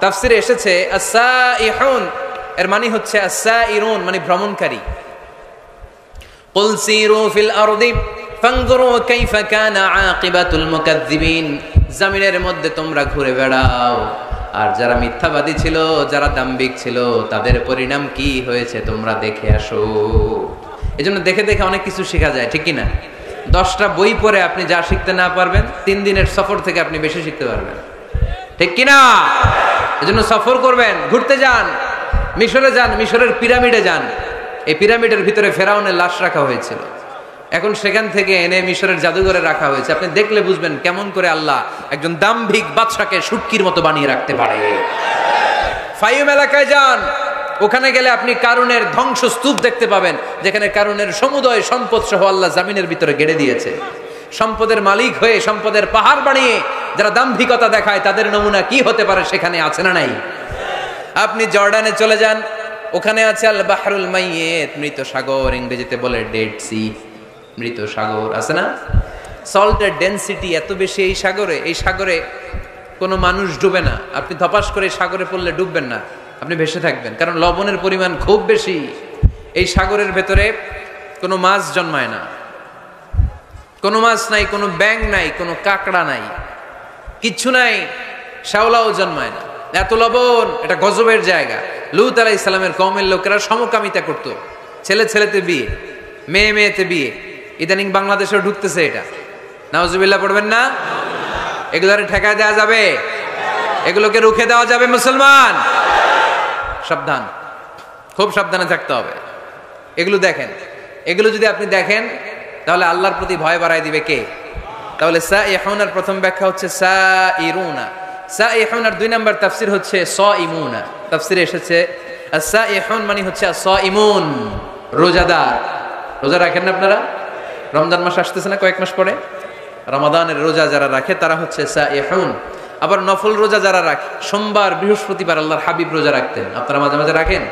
তাফসীরে এসেছে আস-সাইহুন এর মানে হচ্ছে আস-সাইরুন মানে ভ্রমণকারী। কুল সিরু ফিল আরদি ফানজুরু কাইফা কানা আকিবাতুল মুকাজ্জিবিন। জমিনের মধ্যে তোমরা ঘুরে বেড়াও, আর যারা মিথ্যাবাদী ছিল, যারা দাম্ভিক ছিল, তাদের পরিণাম কি হয়েছে তোমরা দেখে আসো। এজন্য দেখে দেখে অনেক কিছু শেখা যায়, ঠিক কি না? 10টা বই পড়ে আপনি যা শিখতে না পারবেন, 3 দিনের সফর থেকে আপনি বেশি শিখতে পারবেন, ঠিক কি না? এজন্য সফর করবেন, ঘুরতে যান, মিশরে যান, মিশরের পিরামিডে যান। এই পিরামিডের ভিতরে ফেরাউনের লাশ রাখা হয়েছিল, এখন সেখান থেকে এনে মিশরের জাদুঘরে রাখা হয়েছে। আপনি দেখলে বুঝবেন কেমন করে আল্লাহ একজন দাম্ভিক বাদশাকে শুটকির মতো বানিয়ে রাখতে পারে। ফাইম এলাকায় যান, ওখানে গেলে আপনি কারুনের ধ্বংসস্তূপ দেখতে পাবেন, যেখানে কারুনের সমুদয় সম্পদ সহ আল্লাহ জামিনের ভিতরে গেড়ে দিয়েছে। সম্পদের মালিক হয়ে সম্পদের পাহাড় বানিয়ে যারা দাম্ভিকতা দেখায় তাদের নমুনা কি হতে পারে সেখানে আছে না নাই? আপনি জর্ডানে চলে যান, ওখানে আছে আল বাহরুল মাইয়িত, মৃত সাগর, ইংরেজিতে বলে ডেড সি, মৃত সাগর আছে না? সল্টের ডেনসিটি এত বেশি এই সাগরে, এই সাগরে কোনো মানুষ ডুবে না। আপনি ধপাস করে সাগরে পড়লে ডুববেন না, আপনি ভেসে থাকবেন, কারণ লবণের পরিমাণ খুব বেশি। এই সাগরের ভেতরে কোনো মাছ জন্মায় না, কোনো মাছ নাই, কোনো ব্যাঙ নাই, কোনো কাঁকড়া নাই, কিচ্ছু নাই, শ্যাওলাও জন্মায় না। এত লবণ, এটা গজবের জায়গা। লূত আলাইহিস সালামের কওমের লোকেরা সমকামিতা করত, ছেলে ছেলেতে বিয়ে, মেয়ে মেয়েতে বিয়ে। ইদানিং বাংলাদেশেও ঢুকতেছে এটা, নাউজুবিল্লাহ পড়বেন না? এগুলোরে ঠেকায় দেওয়া যাবে? এগুলোকে রুখে দেওয়া যাবে? মুসলমান সাবধান, খুব সাবধানে থাকতে হবে। এগুলো দেখেন, এগুলো যদি আপনি দেখেন তাহলে আল্লাহর প্রতি ভয় বাড়ায় দিবে কে? তাহলে সাইহুনার প্রথম ব্যাখ্যা হচ্ছে সাইরুনা। সাইহুনার 2 নম্বর তাফসীর হচ্ছে সাইমুনা। তাফসীরে এসেছে সাইহুন মানে হচ্ছে সাইমুন, রোজাদার। রোজা রাখেন না আপনারা? রমজান মাস আসতেছে না কয়েক মাস পরে, রমাদানের রোজা যারা রাখে তারা হচ্ছে সাইহুন। আবার নফল রোজা যারা রাখে, সোমবার বৃহস্পতিবার আল্লাহর হাবিব রোজা রাখতেন, আপনারা মাঝে মাঝে রাখেন।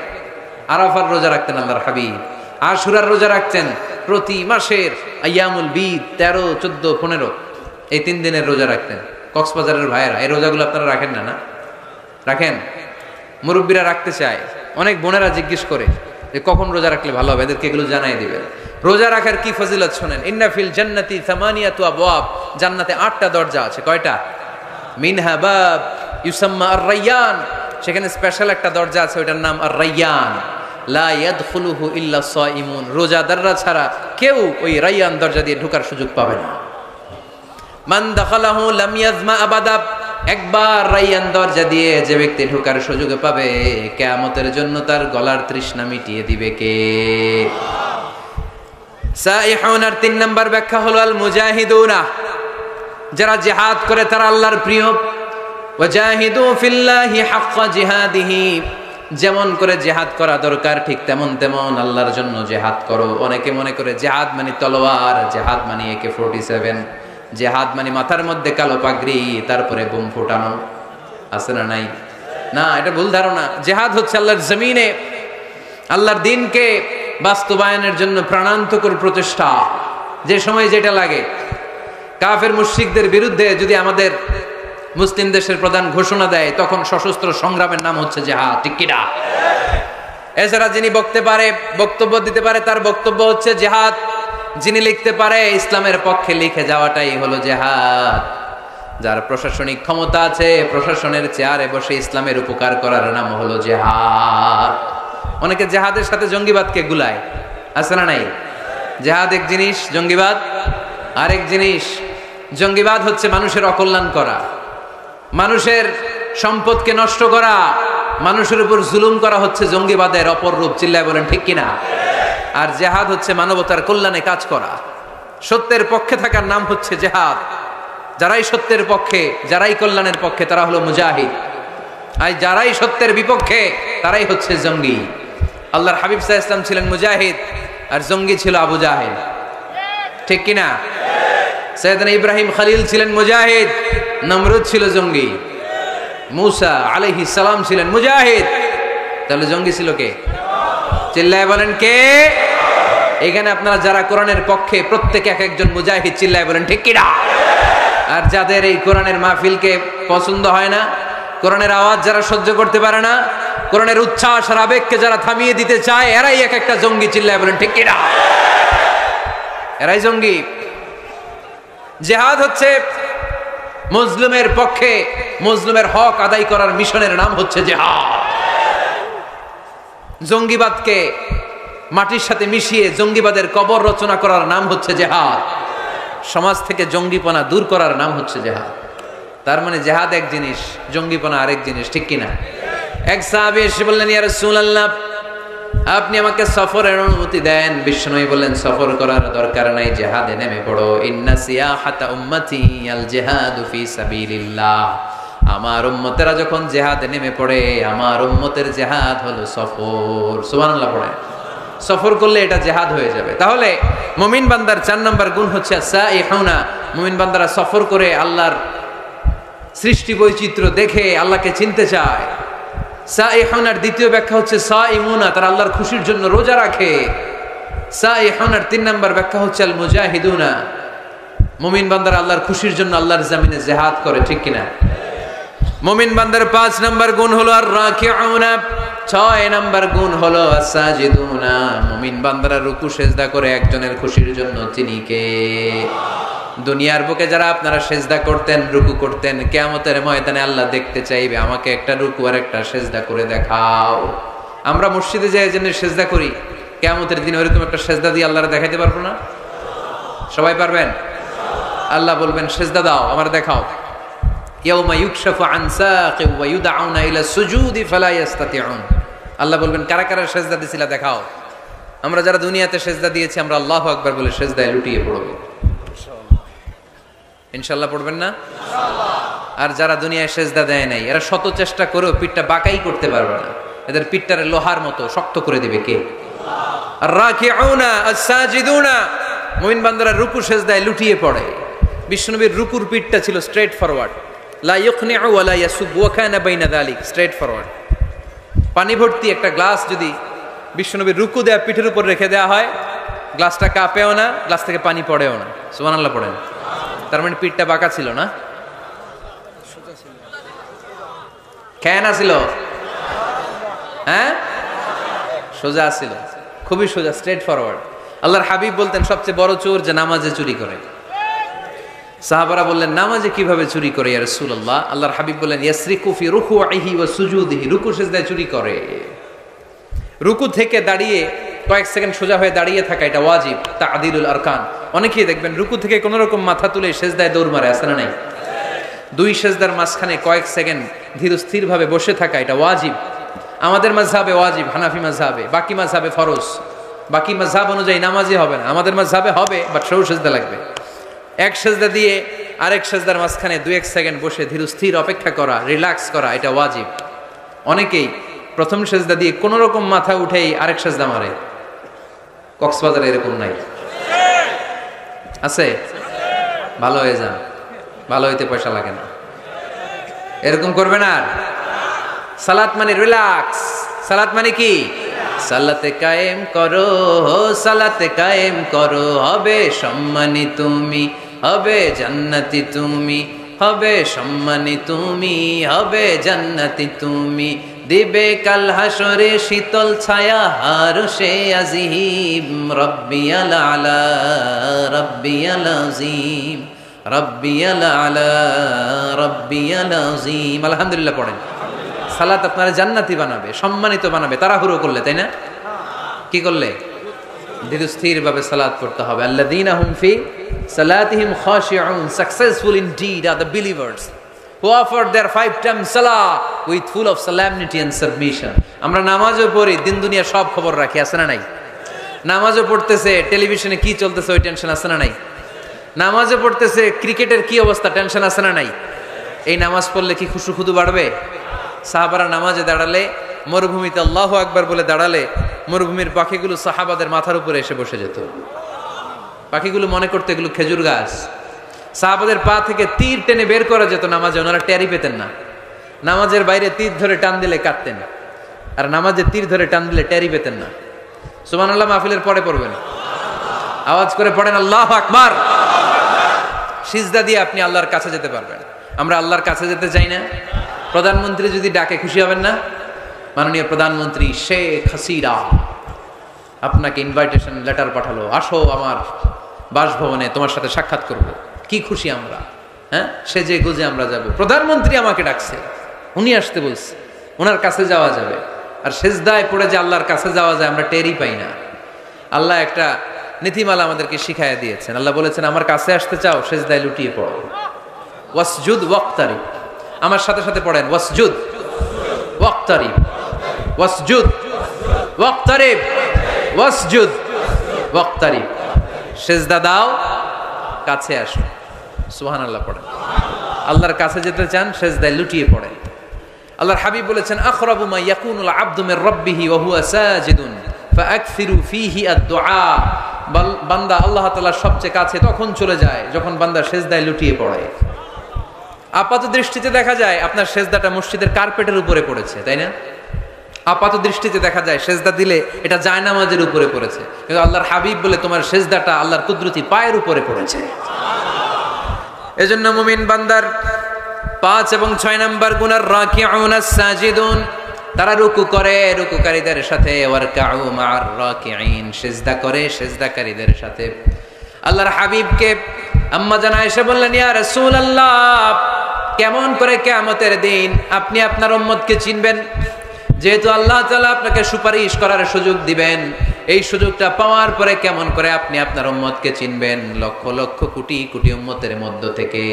আরাফার রোজা রাখতেন আল্লাহর হাবিব, আশুরার রোজা রাখতেন। প্রতি মাসের আইয়ামুল বিদ 13, 14, 15 এই 3 দিনের রোজা রাখতেন। কক্সবাজারের ভাইয়েরা এই রোজাগুলো আপনারা রাখেন না? না রাখেন? মুরব্বীরা রাখতে চায়, অনেক বোনেরা জিজ্ঞেস করে যে কখন রোজা রাখলে ভালো হবে, এদেরকে এগুলো জানাই দিবেন। রোজা রাখার কি ফজিলত শোনেন। ইন্না ফিল জান্নাতি সামানিয়াতু আবওয়াব, জান্নাতে 8টা দরজা আছে। কয়টা? মিনহা বাব ইউসাম্মা আর-রায়্যান, সেখানে স্পেশাল একটা দরজা আছে, ওটার নাম আর-রায়্যান। লা ইয়াদখুলুহু ইল্লা সাইমুন, রোজাদাররা ছাড়া কেউ ওই রায়্যান দরজা দিয়ে ঢোকার সুযোগ পাবে না। মান দাখালাহু লাম ইয়াজমা আবাদা, একবার রায়্যান দরজা দিয়ে যে ব্যক্তি ঢোকার সুযোগ পাবে, কিয়ামতের জন্য তার গলার তৃষ্ণা মিটিয়ে দিবে কে? সাইহুনার 3 নম্বর ব্যাখ্যা হলো আল মুজাহিদুনা, যারা জিহাদ করে তারা আল্লাহর প্রিয়। ওয়াজাহিদু ফিল্লাহি হাক্কা জিহাদিহি, যেমন করে জিহাদ করা দরকার ঠিক তেমন তেমন আল্লাহর জন্য জিহাদ করো। অনেকে মনে করে জিহাদ মানে তলোয়ার, জিহাদ মানে AK-47, জিহাদ মানে মাথার মধ্যে কালো পাগড়ি তারপরে বোম ফোটানো, আছে না নাই? না, এটা ভুল ধারণা। জিহাদ হচ্ছে আল্লাহর জমিনে আল্লাহর দ্বীনকে বাস্তবায়নের জন্য প্রাণান্তকর প্রচেষ্টা, যে সময় যেটা লাগে। কাফের মুশরিকদের বিরুদ্ধে যদি আমাদের মুসলিম দেশের প্রধান ঘোষণা দেয়, তখন সশস্ত্র সংগ্রামের নাম হচ্ছে জিহাদ, ঠিক কি না? এছাড়া যিনি বক্তব্য দিতে পারে তার বক্তব্য হচ্ছে জিহাদ। যিনি লিখতে পারে ইসলামের পক্ষে লিখে যাওয়াটাই হলো জিহাদ। যার প্রশাসনিক ক্ষমতা আছে, প্রশাসনের চেয়ারে বসে ইসলামের উপকার করার নাম হলো জিহাদ। অনেকে জিহাদের সাথে জঙ্গিবাদকে গুলায়, আছে না নাই? জিহাদ এক জিনিস, জঙ্গিবাদ আরেক জিনিস। জঙ্গিবাদ হচ্ছে মানুষের অকল্যাণ করা, মানুষের সম্পদকে নষ্ট করা, মানুষের উপর জুলুম করা হচ্ছে জঙ্গিবাদের অপর রূপ। চিল্লায় বলেন ঠিক কিনা? আর জিহাদ হচ্ছে মানবতার কল্যাণে কাজ করা, সত্যের পক্ষে থাকার নাম হচ্ছে জিহাদ। যারাই সত্যের পক্ষে, যারাই কল্যাণের পক্ষে, তারা হলো মুজাহিদ। আর যারাই সত্যের বিপক্ষে, তারাই হচ্ছে জঙ্গি। আল্লাহর হাবিব সাল্লাল্লাহু আলাইহি ওয়াসাল্লাম ছিলেন মুজাহিদ, আর জঙ্গি ছিল আবু জাহেল, ঠিক কিনা? সাইয়েদনা ইব্রাহিম খলিল ছিলেন মুজাহিদ, নমরুদ ছিল জঙ্গি। মুসা আলাইহিস সালাম ছিলেন মুজাহিদ, তাহলে জঙ্গি ছিল কে? চিল্লায় বলেন কে? এখানে আপনারা যারা কোরআনের পক্ষে, প্রত্যেকে এক একজন মুজাহিদ। চিল্লায় বলেন ঠিক কিনা? আর যাদের এই কোরআনের মাহফিলকে পছন্দ হয় না, কোরআনের আওয়াজ যারা সহ্য করতে পারে না, কোরআনের উচ্ছ্বাস আর আবেগকে যারা থামিয়ে দিতে চায়, এরাই এক একটা জঙ্গি। চিল্লায় বলেন ঠিক কিনা? এরাই জঙ্গি। জিহাদ হচ্ছে মুসলিমের পক্ষে, মুসলিমের হক আদায় করার মিশনের নাম হচ্ছে জিহাদ। জঙ্গিবাদকে মাটির সাথে মিশিয়ে জঙ্গিবাদের কবর রচনা করার নাম হচ্ছে জিহাদ। সমাজ থেকে জঙ্গিপনা দূর করার নাম হচ্ছে জিহাদ। তার মানে জিহাদ এক জিনিস, জঙ্গিপনা আরেক জিনিস, ঠিক কিনা? এক সাহাবী এসে বললেন, ইয়া রাসূলুল্লাহ, আপনি আমাকে সফরের অনুমতি দেন। বিশ্বনবী বললেন, সফর করার দরকার নাই, জিহাদে নেমে পড়ো। ইন্না সিয়াহাতা উম্মতি আল জিহাদু ফি সাবিলিল্লাহ। আমার উম্মতেরা যখন জিহাদে নেমে পড়ে, আমার উম্মতের জিহাদ হলো সফর। সুবহানাল্লাহ পড়ে। সফর করলে এটা জিহাদ হয়ে যাবে। তাহলে মুমিন বান্দার 4 নম্বর গুণ হচ্ছে সাইহুনা। মুমিন বান্দারা সফর করে আল্লাহর সৃষ্টি বৈচিত্র্য দেখে আল্লাহকে চিনতে চায়। সাইহুনার দ্বিতীয় ব্যাখ্যা হচ্ছে সাইমুনা, তারা আল্লাহর খুশির জন্য রোজা রাখে। সাইহুনার 3 নম্বর ব্যাখ্যা হচ্ছে আল মুজাহিদুনা। মুমিন বান্দারা আল্লাহর খুশির জন্য আল্লাহর জমিনে জিহাদ করে, ঠিক কিনা? মুমিন বান্দার 5 নাম্বার গুণ হলো আর রাকিউনা, 6 নাম্বার গুণ হলো সাজিদুনা। মুমিন বান্দারা রুকু সেজদা করে একজনের খুশির জন্য, তিনি কে? দুনিয়ার বুকে যারা আপনারা সেজদা করতেন, রুকু করতেন, কিয়ামতের ময়দানে আল্লাহ দেখতে চাইবে আমাকে একটা রুকু আর একটা সেজদা করে দেখাও। আমরা মসজিদে যাই জন্য সেজদা করি, কিয়ামতের দিনে ওইরকম একটা সেজদা দিয়ে আল্লাহরে দেখাইতে পারবো না? সবাই পারবেন? আল্লাহ বলবেন সেজদা দাও, আমার দেখাও। ইয়াউমা ইউকশাফু আন সাকি ওয়া ইউদআউনা ইলা সুজুদি ফালা ইস্তাতিউন। আল্লাহ বলবেন কারা কারা সেজদা দিছিলা দেখাও। আমরা যারা দুনিয়াতে সেজদা দিয়েছি আমরা আল্লাহু আকবার বলে সেজদায় লুটিয়ে পড়ব। ইনশাআল্লাহ পড়বেন না? ইনশাআল্লাহ। আর যারা দুনিয়ায় সেজদা দেয় নাই এরা শত চেষ্টা করেও পিঠটা বাঁকাই করতে পারবে না, এদের পিঠটারে লোহার মতো শক্ত করে দিবে কে? আল্লাহ। আর রাকিউনা আস-সাজিদুনা, মুমিন বান্দারা রুকু সেজদায় লুটিয়ে পড়ে। বিশ্বনবীর রুকুর পিঠটা ছিল স্ট্রেট ফরওয়ার্ড, লা ইউকনিউ ওয়া লা ইয়াসুব ওয়া কানা বাইনা যালিক, স্ট্রেট ফরওয়ার্ড। পানি ভর্তি একটা গ্লাস যদি বিশ্বনবীর রুকু দেয়া পিঠের উপর রেখে দেওয়া হয়, গ্লাসটা কাঁপেও না, গ্লাস থেকে পানি পড়েও না। সুবহানাল্লাহ পড়েন। তার মানে পিঠটা বাঁকা ছিল না, কেন ছিল? হ্যাঁ, সোজা ছিল, খুবই সোজা, স্ট্রেট ফরওয়ার্ড। আল্লাহর হাবিব বলতেন সবচেয়ে বড় চোর যে নামাজে চুরি করে। সাহাবারা বললেন নামাজে কিভাবে চুরি করে ইয়া রাসূলুল্লাহ? আল্লাহর হাবিব বললেন ইয়াসরিকু ফি রুকুইহি ওয়া সুজুদিহি, রুকু সিজদায় চুরি করে। রুকু থেকে দাঁড়িয়ে কয়েক সেকেন্ড সোজা হয়ে দাঁড়িয়ে থাকা এটা ওয়াজিব, তা'দিলুল আরকান। অনেকেই দেখবেন রুকু থেকে কোনো রকম মাথা তুলে সিজদায় দৌড় মারে, আছে না নাই? দুই সিজদার মাঝখানে কয়েক সেকেন্ড ধীর স্থির ভাবে বসে থাকা এটা ওয়াজিব। আমাদের মাযহাবে ওয়াজিব, হানাফি মাযহাবে, বাকি মাযহাবে ফরজ। বাকি মাযহাব অনুযায়ী নামাজই হবে না, আমাদের মাযহাবে হবে, বাট সরু সিজদা লাগবে। এক সেজদা দিয়ে আরেক সেজদার মাঝখানে 2-1 সেকেন্ড বসে ধীর স্থির অপেক্ষা করা, রিল্যাক্স করা এটা ওয়াজিব। অনেকেই প্রথম সেজদা দিয়ে কোন রকম মাথা উঠেই আরেক সেজদা মারে। কক্সবাজারে এরকম নাই? আছে? ভালো হয়ে যান, ভালো হইতে পয়সা লাগে না, এরকম করবে না। সালাত মানে রিল্যাক্স। সালাত মানে কি? সালাতে কায়েম করো, সালাতে কায়েম করো, হবে সম্মানী তুমি, হবে জান্নাতি তুমি, হবে সম্মানী তুমি, হবে জান্নাতি তুমি, দিবে কাল হাসরে শীতল ছায়া হারশে আজিম, রব্বিয়াল আলা রব্বিয়াল আযীম, রব্বিয়াল আলা রব্বিয়াল আযীম। আলহামদুলিল্লাহ পড়েন। সালাত আপনারা জান্নাতি বানাবে, সম্মানিত বানাবে, তাড়াহুড়ো করলে, তাই না? কি করলে? ধীর স্থির ভাবে সালাত করতে হবে। আল্লাযীনা হুম ফি সালাতিহিম খাশিউন, successful indeed are the believers who offer their 5 times salah with full of solemnity and submission. আমরা নামাজও পড়ি, দিন দুনিয়া সব খবর রাখি, আছে না নাই? নামাজও পড়তেছে, টেলিভিশনে কি চলতেছে ওই টেনশন আছে না নাই? নামাজও পড়তেছে, ক্রিকেটের কি অবস্থা, টেনশন আছে না নাই? এই নামাজ পড়লে কি খুশু খুদু বাড়বে? সাহাবারা নামাজে দাঁড়ালে, মরুভূমিতে আল্লাহু আকবার বলে দাঁড়ালে, মরুভূমির পাখিগুলো সাহাবাদের মাথার উপরে এসে বসে যেত। পাখিগুলো মনে করতে এগুলো খেজুর গাছ। সাহাবাদের পা থেকে তীর টেনে বের করা যেত নামাজে, ওনারা টেরই পেতেন না। নামাজের বাইরে তীর ধরে টান দিলে কাটতেন, আর নামাজে তীর ধরে টান দিলে টেরই পেতেন না। সুবহানাল্লাহ মাহফিলের পরে পড়বেন, আওয়াজ করে পড়েন আল্লাহু আকবার। সিজদা দিয়ে আপনি আল্লাহর কাছে যেতে পারবেন। আমরা আল্লাহর কাছে যেতে চাই না? প্রধানমন্ত্রী যদি ডাকে খুশি হবেন না? মাননীয় প্রধানমন্ত্রী শেখ হাসিনা আপনাকে ইনভাইটেশন লেটার পাঠালো, আসো আমার বাসভবনে, তোমার সাথে সাক্ষাৎ করব। কি খুশি আমরা, হ্যাঁ? সে যে গুজে আমরা যাব, প্রধানমন্ত্রী আমাকে ডাকছে, উনি আসতে বলছে, ওনার কাছে যাওয়া যাবে। আর সেজদায় পড়ে যে আল্লাহর কাছে যাওয়া যায় আমরা টেরই পাই না। আল্লাহ একটা নীতিমালা আমাদেরকে শিখাইয়া দিয়েছেন। আল্লাহ বলেছেন আমার কাছে আসতে চাও, সেজদায় লুটিয়ে পড়ো। ওয়াসজুদ ওয়াক্তারিব, আমার সাথে সাথে পড়েন, ওয়াসজুদ ওয়াক্তারিব, ওয়াসজুদ ওয়াক্তারিব, ওয়াসজুদ ওয়াক্তারিব। সেজদা দাও, কাছে আসো। সুবহানাল্লাহ পড়েন। আল্লাহর কাছে যেতে চান, সেজদায় লুটিয়ে পড়েন। আল্লাহর হাবিব বলেছেন আখরাবু মা ইয়াকুনুল আবদু মির রাব্বিহি ওয়া হুয়া সাজিদুন ফাআকসিরু ফীহি আদ-দুআ। বান্দা আল্লাহ তাআলার সবচেয়ে কাছে তখন চলে যায় যখন বান্দা সেজদায় লুটিয়ে পড়ে। আপাত দৃষ্টিতে দেখা যায় আপনার সেজদাটা মসজিদের কার্পেটের উপরে পড়েছে, তাই না? আপাত দৃষ্টিতে দেখা যায় সেজদা দিলে এটা জায়নামাজের উপরে পড়েছে, কিন্তু আল্লাহর হাবিব বলে তোমার সেজদাটা আল্লাহর কুদরতি পায়ের উপরে পড়েছে। এজন্য মুমিন বান্দার 5 এবং 6 নাম্বার গুণ আর-রাকিউন আস-সাজিদুন, তারা রুকু করে রুকুকারীদের সাথে, ওয়ারকাউ মা'আর রাকিঈন, সিজদা করে সিজদাকারীদের সাথে। আল্লাহর হাবিবকে আম্মা জান আয়েশা বললেন, ইয়া রাসূলুল্লাহ, কেমন করে কিয়ামতের দিন আপনি আপনার উম্মতকে চিনবেন? যেহেতু আল্লাহ তাআলা আপনাকে সুপারিশ করার সুযোগ দিবেন, এই সুযোগটা পাওয়ার পরে কেমন করে আপনি আপনার উম্মতকে চিনবেন লক্ষ লক্ষ কোটি কোটি উম্মতের মধ্য থেকে?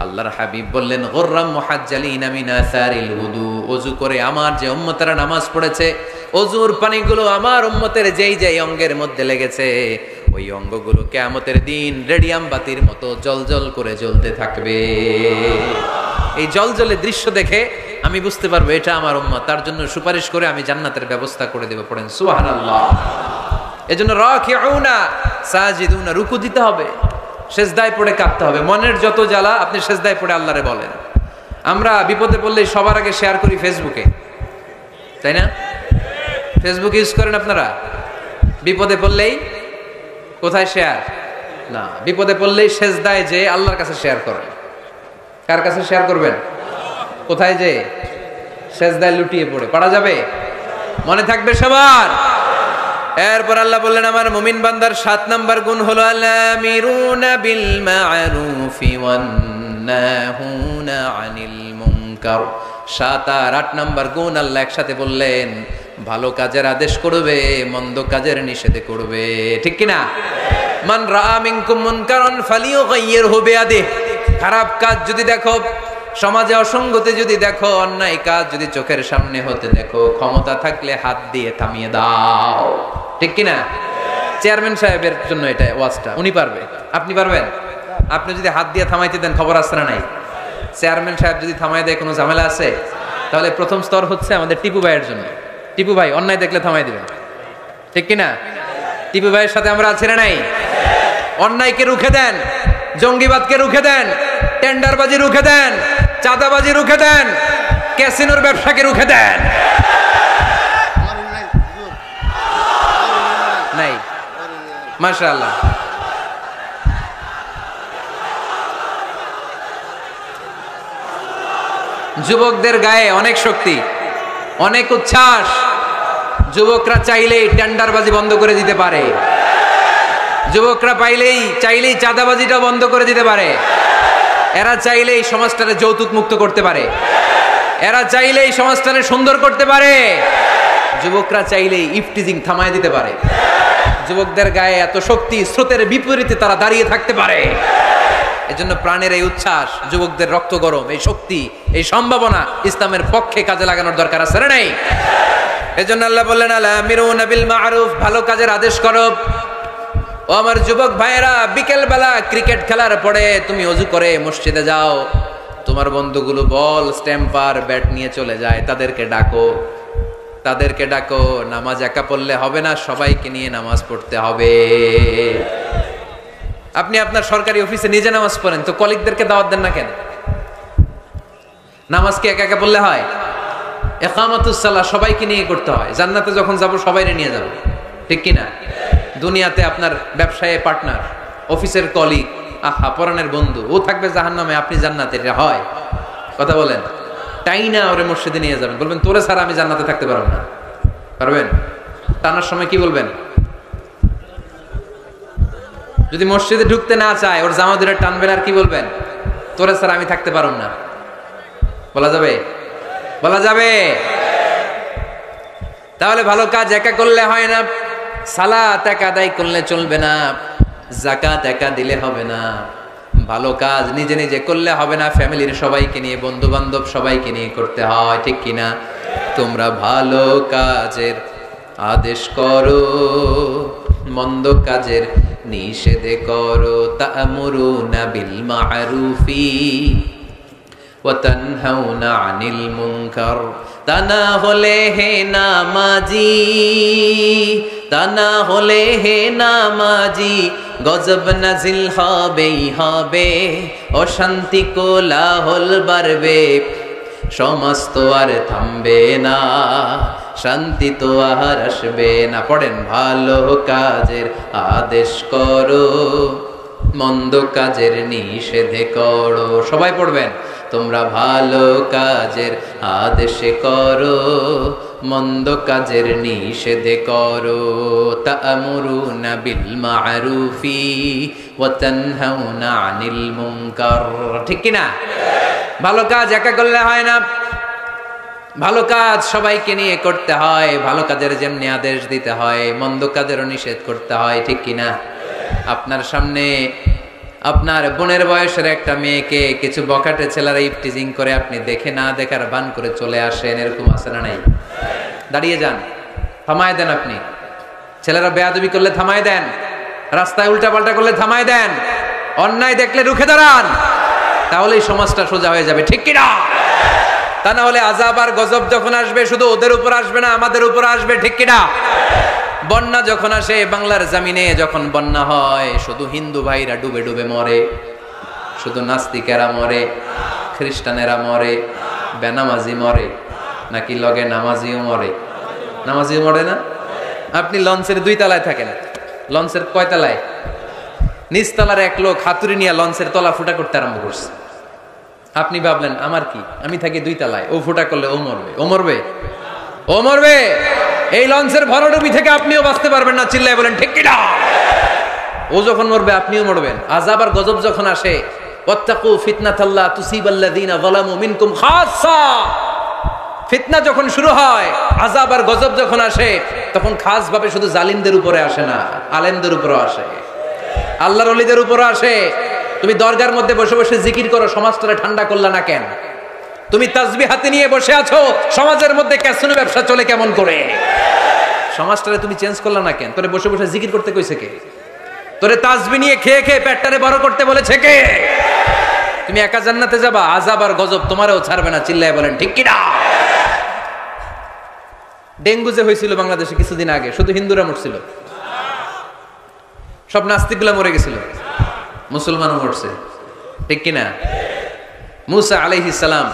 আল্লাহর হাবিব বললেন, গুররাম মুহাজ্জালিনা মিন আসারিল উযু, ওযু করে আমার যে উম্মতেরা নামাজ পড়েছে, ওযুর পানিগুলো আমার উম্মতের যেই যেই অঙ্গের মধ্যে লেগেছে, ওই অঙ্গগুলো কিয়ামতের দিন রেডিয়াম বাতির মতো জ্বলজ্বল করে জ্বলতে থাকবে। এই জ্বলজ্বলে দৃশ্য দেখে আমি বুঝতে পারবো এটা আমার উম্মত, তার জন্য সুপারিশ করে আমি জান্নাতের ব্যবস্থা করে দেব। পড়েন সুবহানাল্লাহ। এজন্য রাকিউনা সাজিদুনা, রুকু দিতে হবে, সেজদায় পড়ে কাঁদতে হবে। মনের যত জ্বালা আপনি সেজদায় পড়ে আল্লাহরে বলেন। আমরা বিপদে পড়লেই সবার আগে শেয়ার করি ফেসবুকে, তাই না? ফেসবুক ইউজ করেন আপনারা? বিপদে পড়লেই কোথায় শেয়ার? না, বিপদে পড়লেই সেজদায় যে আল্লাহর কাছে শেয়ার করেন। কার কাছে শেয়ার করবেন? কোথায় যে? সেজদায় লুটিয়ে পড়ে। পারা যাবে? মনে থাকবে সবার? এরপর আল্লাহ বললেন, আমার মুমিন বান্দার 7 নাম্বার গুণ হলো আল-আমিরুনা বিল মা'রুফি ওয়ান নাহুনা আনিল মুনকার। 7 আর 8 নাম্বার গুণ আল্লাহ একসাথে বললেন, ভালো কাজের আদেশ করবে, মন্দ কাজের নিষেধ করবে। ঠিক কি না? মান রাআ মিনকুম মুনকারান ফালিয়ুগাইয়িরহু বিয়াদিহি, খারাপ কাজ যদি দেখো, সমাজে অসঙ্গতি যদি দেখো, অন্যায় কাজ যদি চোখের সামনে হতে দেখো, ক্ষমতা থাকলে হাত দিয়ে থামিয়ে দাও। ঠিক কিনা? চেয়ারম্যান সাহেবের জন্য এটা ওয়াজটা, উনি পারবে, আপনি পারবেন? আপনি যদি হাত দিয়ে থামাইতে দেন, খবর আসছে না নাই? চেয়ারম্যান সাহেব যদি থামাই দেয়, কোনো ঝামেলা আছে? তাহলে প্রথম স্তর হচ্ছে আমাদের টিপু ভাইয়ের জন্য। টিপু ভাই অন্যায় দেখলে থামাই দিবেন, ঠিক কিনা? টিপু ভাইয়ের সাথে আমরা আছি না নাই? অন্যায়কে রুখে দেন, জঙ্গিবাদকে রুখে দেন, টেন্ডারবাজি রুখে দেন, চাঁদাবাজি রুখে দেন, ক্যাসিনোর ব্যবসাকে রুখে দেন। নাই? মাশাআল্লাহ। যুবকদের গায়ে অনেক শক্তি, অনেক উচ্ছ্বাস। যুবকরা চাইলেই টেন্ডারবাজি বন্ধ করে দিতে পারে, যুবকরা চাইলেই চাঁদাবাজিটা বন্ধ করে দিতে পারে, এরা চাইলেই সমাজটারে যৌতুক মুক্ত করতে পারে, এরা চাইলেই সমাজটারে সুন্দর করতে পারে, যুবকরা চাইলেই ইফটিজিং থামায় দিতে পারে। যুবকদের গায়ে এত শক্তি, স্রোতের বিপরীতে তারা দাঁড়িয়ে থাকতে পারে। এজন্য প্রাণের এই উচ্ছ্বাস, যুবকদের রক্ত গরম, এই শক্তি, এই সম্ভাবনা ইসলামের পক্ষে কাজে লাগানোর দরকার আছে না নাই? এজন্য আল্লাহ বললেন, আল-আমিরুনা বিল মা'রুফ, ভালো কাজের আদেশ করো। ও আমার যুবক ভাইয়েরা, বিকেল বেলা ক্রিকেট খেলার পরে তুমি ওযু করে মসজিদে যাও, তোমার বন্ধুগুলো বল, স্ট্যাম্পার, ব্যাট নিয়ে চলে যায়, তাদেরকে ডাকো, তাদেরকে ডাকো। নামাজ একা পড়লে হবে না, সবাইকে নিয়ে নামাজ পড়তে হবে। আপনি আপনার সরকারি অফিসে নিজে নামাজ পড়েন, তো কলিগদেরকে দাওয়াত দেন না কেন? নামাজ কি একা একা পড়লে হয়? ইকামাতুস সালাহ সবাইকে নিয়ে করতে হয়। জান্নাতে যখন যাব সবাইকে নিয়ে যাব, ঠিক কি না? দুনিয়াতে আপনার ব্যবসায়ে পার্টনার, অফিসের কলিগ, আহা পরাণের বন্ধু, ও থাকবে জাহান্নামে, আপনি জান্নাতে, এটা হয়? কথা বলেন। টাইনা ওরে মসজিদে নিয়ে যাবেন, বলবেন তোরে ছাড়া আমি জান্নাতে থাকতে পারবো না। পারবেন? টানার সময় কি বলবেন? যদি মসজিদে ঢুকতে না চায়, ওর জামা ধরে টানবেন, আর কি বলবেন? তোরে ছাড়া আমি থাকতে পারবো না। বলা যাবে? বলা যাবে? তাহলে ভালো কাজ একা করলে হয় না, সালাত একা আদায় করলে চলবে না, যাকাত একা দিলে হবে না, ভালো কাজ নিজে নিজে করলে হবে না, ফ্যামিলির সবাইকে নিয়ে, বন্ধু বান্ধব সবাইকে নিয়ে করতে হয়, ঠিক কিনা? তোমরা ভালো কাজের আদেশ করো, মন্দ কাজের নিষেধ করো। তা'মুরুনা বিল মা'রুফি ওয়া তানহাউনা আনিল মুনকার। তা না হলে হে নামাজি, তা না হলে হে নামাজি, গজব নাজিল হবেই হবে, অশান্তি কোলাহল বাড়বে, সমাজ তো আর থামবে না, শান্তি তো আর আসবে না। পড়েন, ভালো কাজের আদেশ করো, মন্দ কাজের নিষেধ করো। সবাই পড়বেন, তোমরা ভালো কাজের আদেশ করো, মন্দ কাজের নিষেধ করো। তা'মুরুনা বিল মা'রুফি ওয়া তানহাউনা আনিল মুনকার। ঠিক কি না? ভালো কাজ একা করলে হয় না, ভালো কাজ সবাইকে নিয়ে করতে হয়। ভালো কাজের যেমনি আদেশ দিতে হয়, মন্দ কাজেরও নিষেধ করতে হয়। ঠিক কি না? আপনার সামনে আপনার বোনের বয়সের একটা মেয়েকে কিছু বখাটে ছেলেরা ইফটিজিং করে, আপনি দেখে না দেখার ভান করে চলে আসেন, এরকম আছে না নাই? দাঁড়িয়ে যান, থামায় দেন। আপনি ছেলেরা বেয়াদবি করলে থামায় দেন, রাস্তায় উল্টাপাল্টা করলে থামায় দেন, অন্যায় দেখলে রুখে দাঁড়ান, তাহলেই সমাজটা সোজা হয়ে যাবে। ঠিক কিনা? তা না হলে আযাব আর গজব যখন আসবে শুধু ওদের উপর আসবে না, আমাদের উপর আসবে। ঠিক কিনা? বন্যা যখন আসে বাংলার জমিনে, যখন বন্যা হয় শুধু হিন্দু ভাইরা ডুবে ডুবে মরে, শুধু নাস্তিকেরা মরে, খ্রিস্টানেরা মরে, বেনামাজি মরে, নাকি লগে নামাজিও মরে? নামাজিও মরে না? আপনি লঞ্চের 2 তলায় থাকেন, লঞ্চের কয় তলায়? নিচ তলার এক লোক হাতুড়ি নিয়ে লঞ্চের তলা ফুটা করতে আরম্ভ করছে। আপনি ভাবলেন আমার কি, আমি থাকি 2 তলায়, ও ফুটা করলে ও মরবে, ও মরবে, ও মরবে। এই লঞ্চের ভরাডুবি থেকে আপনিও বাঁচতে পারবেন না, চিল্লায় বলেন ঠিক কিনা? ও যখন মরবে আপনিও মরবেন। আযাব আর গজব যখন আসে, ওয়াত্তাকু ফিতনাতাল্লা তুসিবাল্লাযিনা যালামু মিনকুম খাসসা। ফিতনা যখন শুরু হয়, আযাব আর গজব যখন আসে, তখন খাস ভাবে শুধু জালিমদের উপরে আসে না, আলেমদের উপরও আসে, আল্লাহর ওলিদের উপরও আসে। তুমি দরগার মধ্যে বসে বসে জিকির করো, সমাজটারে ঠান্ডা করলা না কেন? তুমি তাসবিহ হাতে নিয়ে বসে আছো, সমাজের মধ্যে ক্যাসিনো ব্যবসা চলে কেমন করে? সমাজটারে তুমি চেঞ্জ করলা না কেন? তোরে বসে বসে জিকির করতে কইছে কে? তোরে তাসবিহ নিয়ে খেয়ে খেয়ে পেটটারে বড় করতে বলেছে কে? তুমি একা জান্নাতে যাবা, আযাব আর গজব তোমারও ছাড়বে না, চিল্লায় বলেন ঠিক কি না? ডেঙ্গু যে হয়েছিল বাংলাদেশে কিছুদিন আগে, শুধু হিন্দুরা মরছিল? সব নাস্তিকগুলা মরে গেছিল? মুসলমানও মরছে। ঠিক কিনা? মুসা আলাইহিস সালাম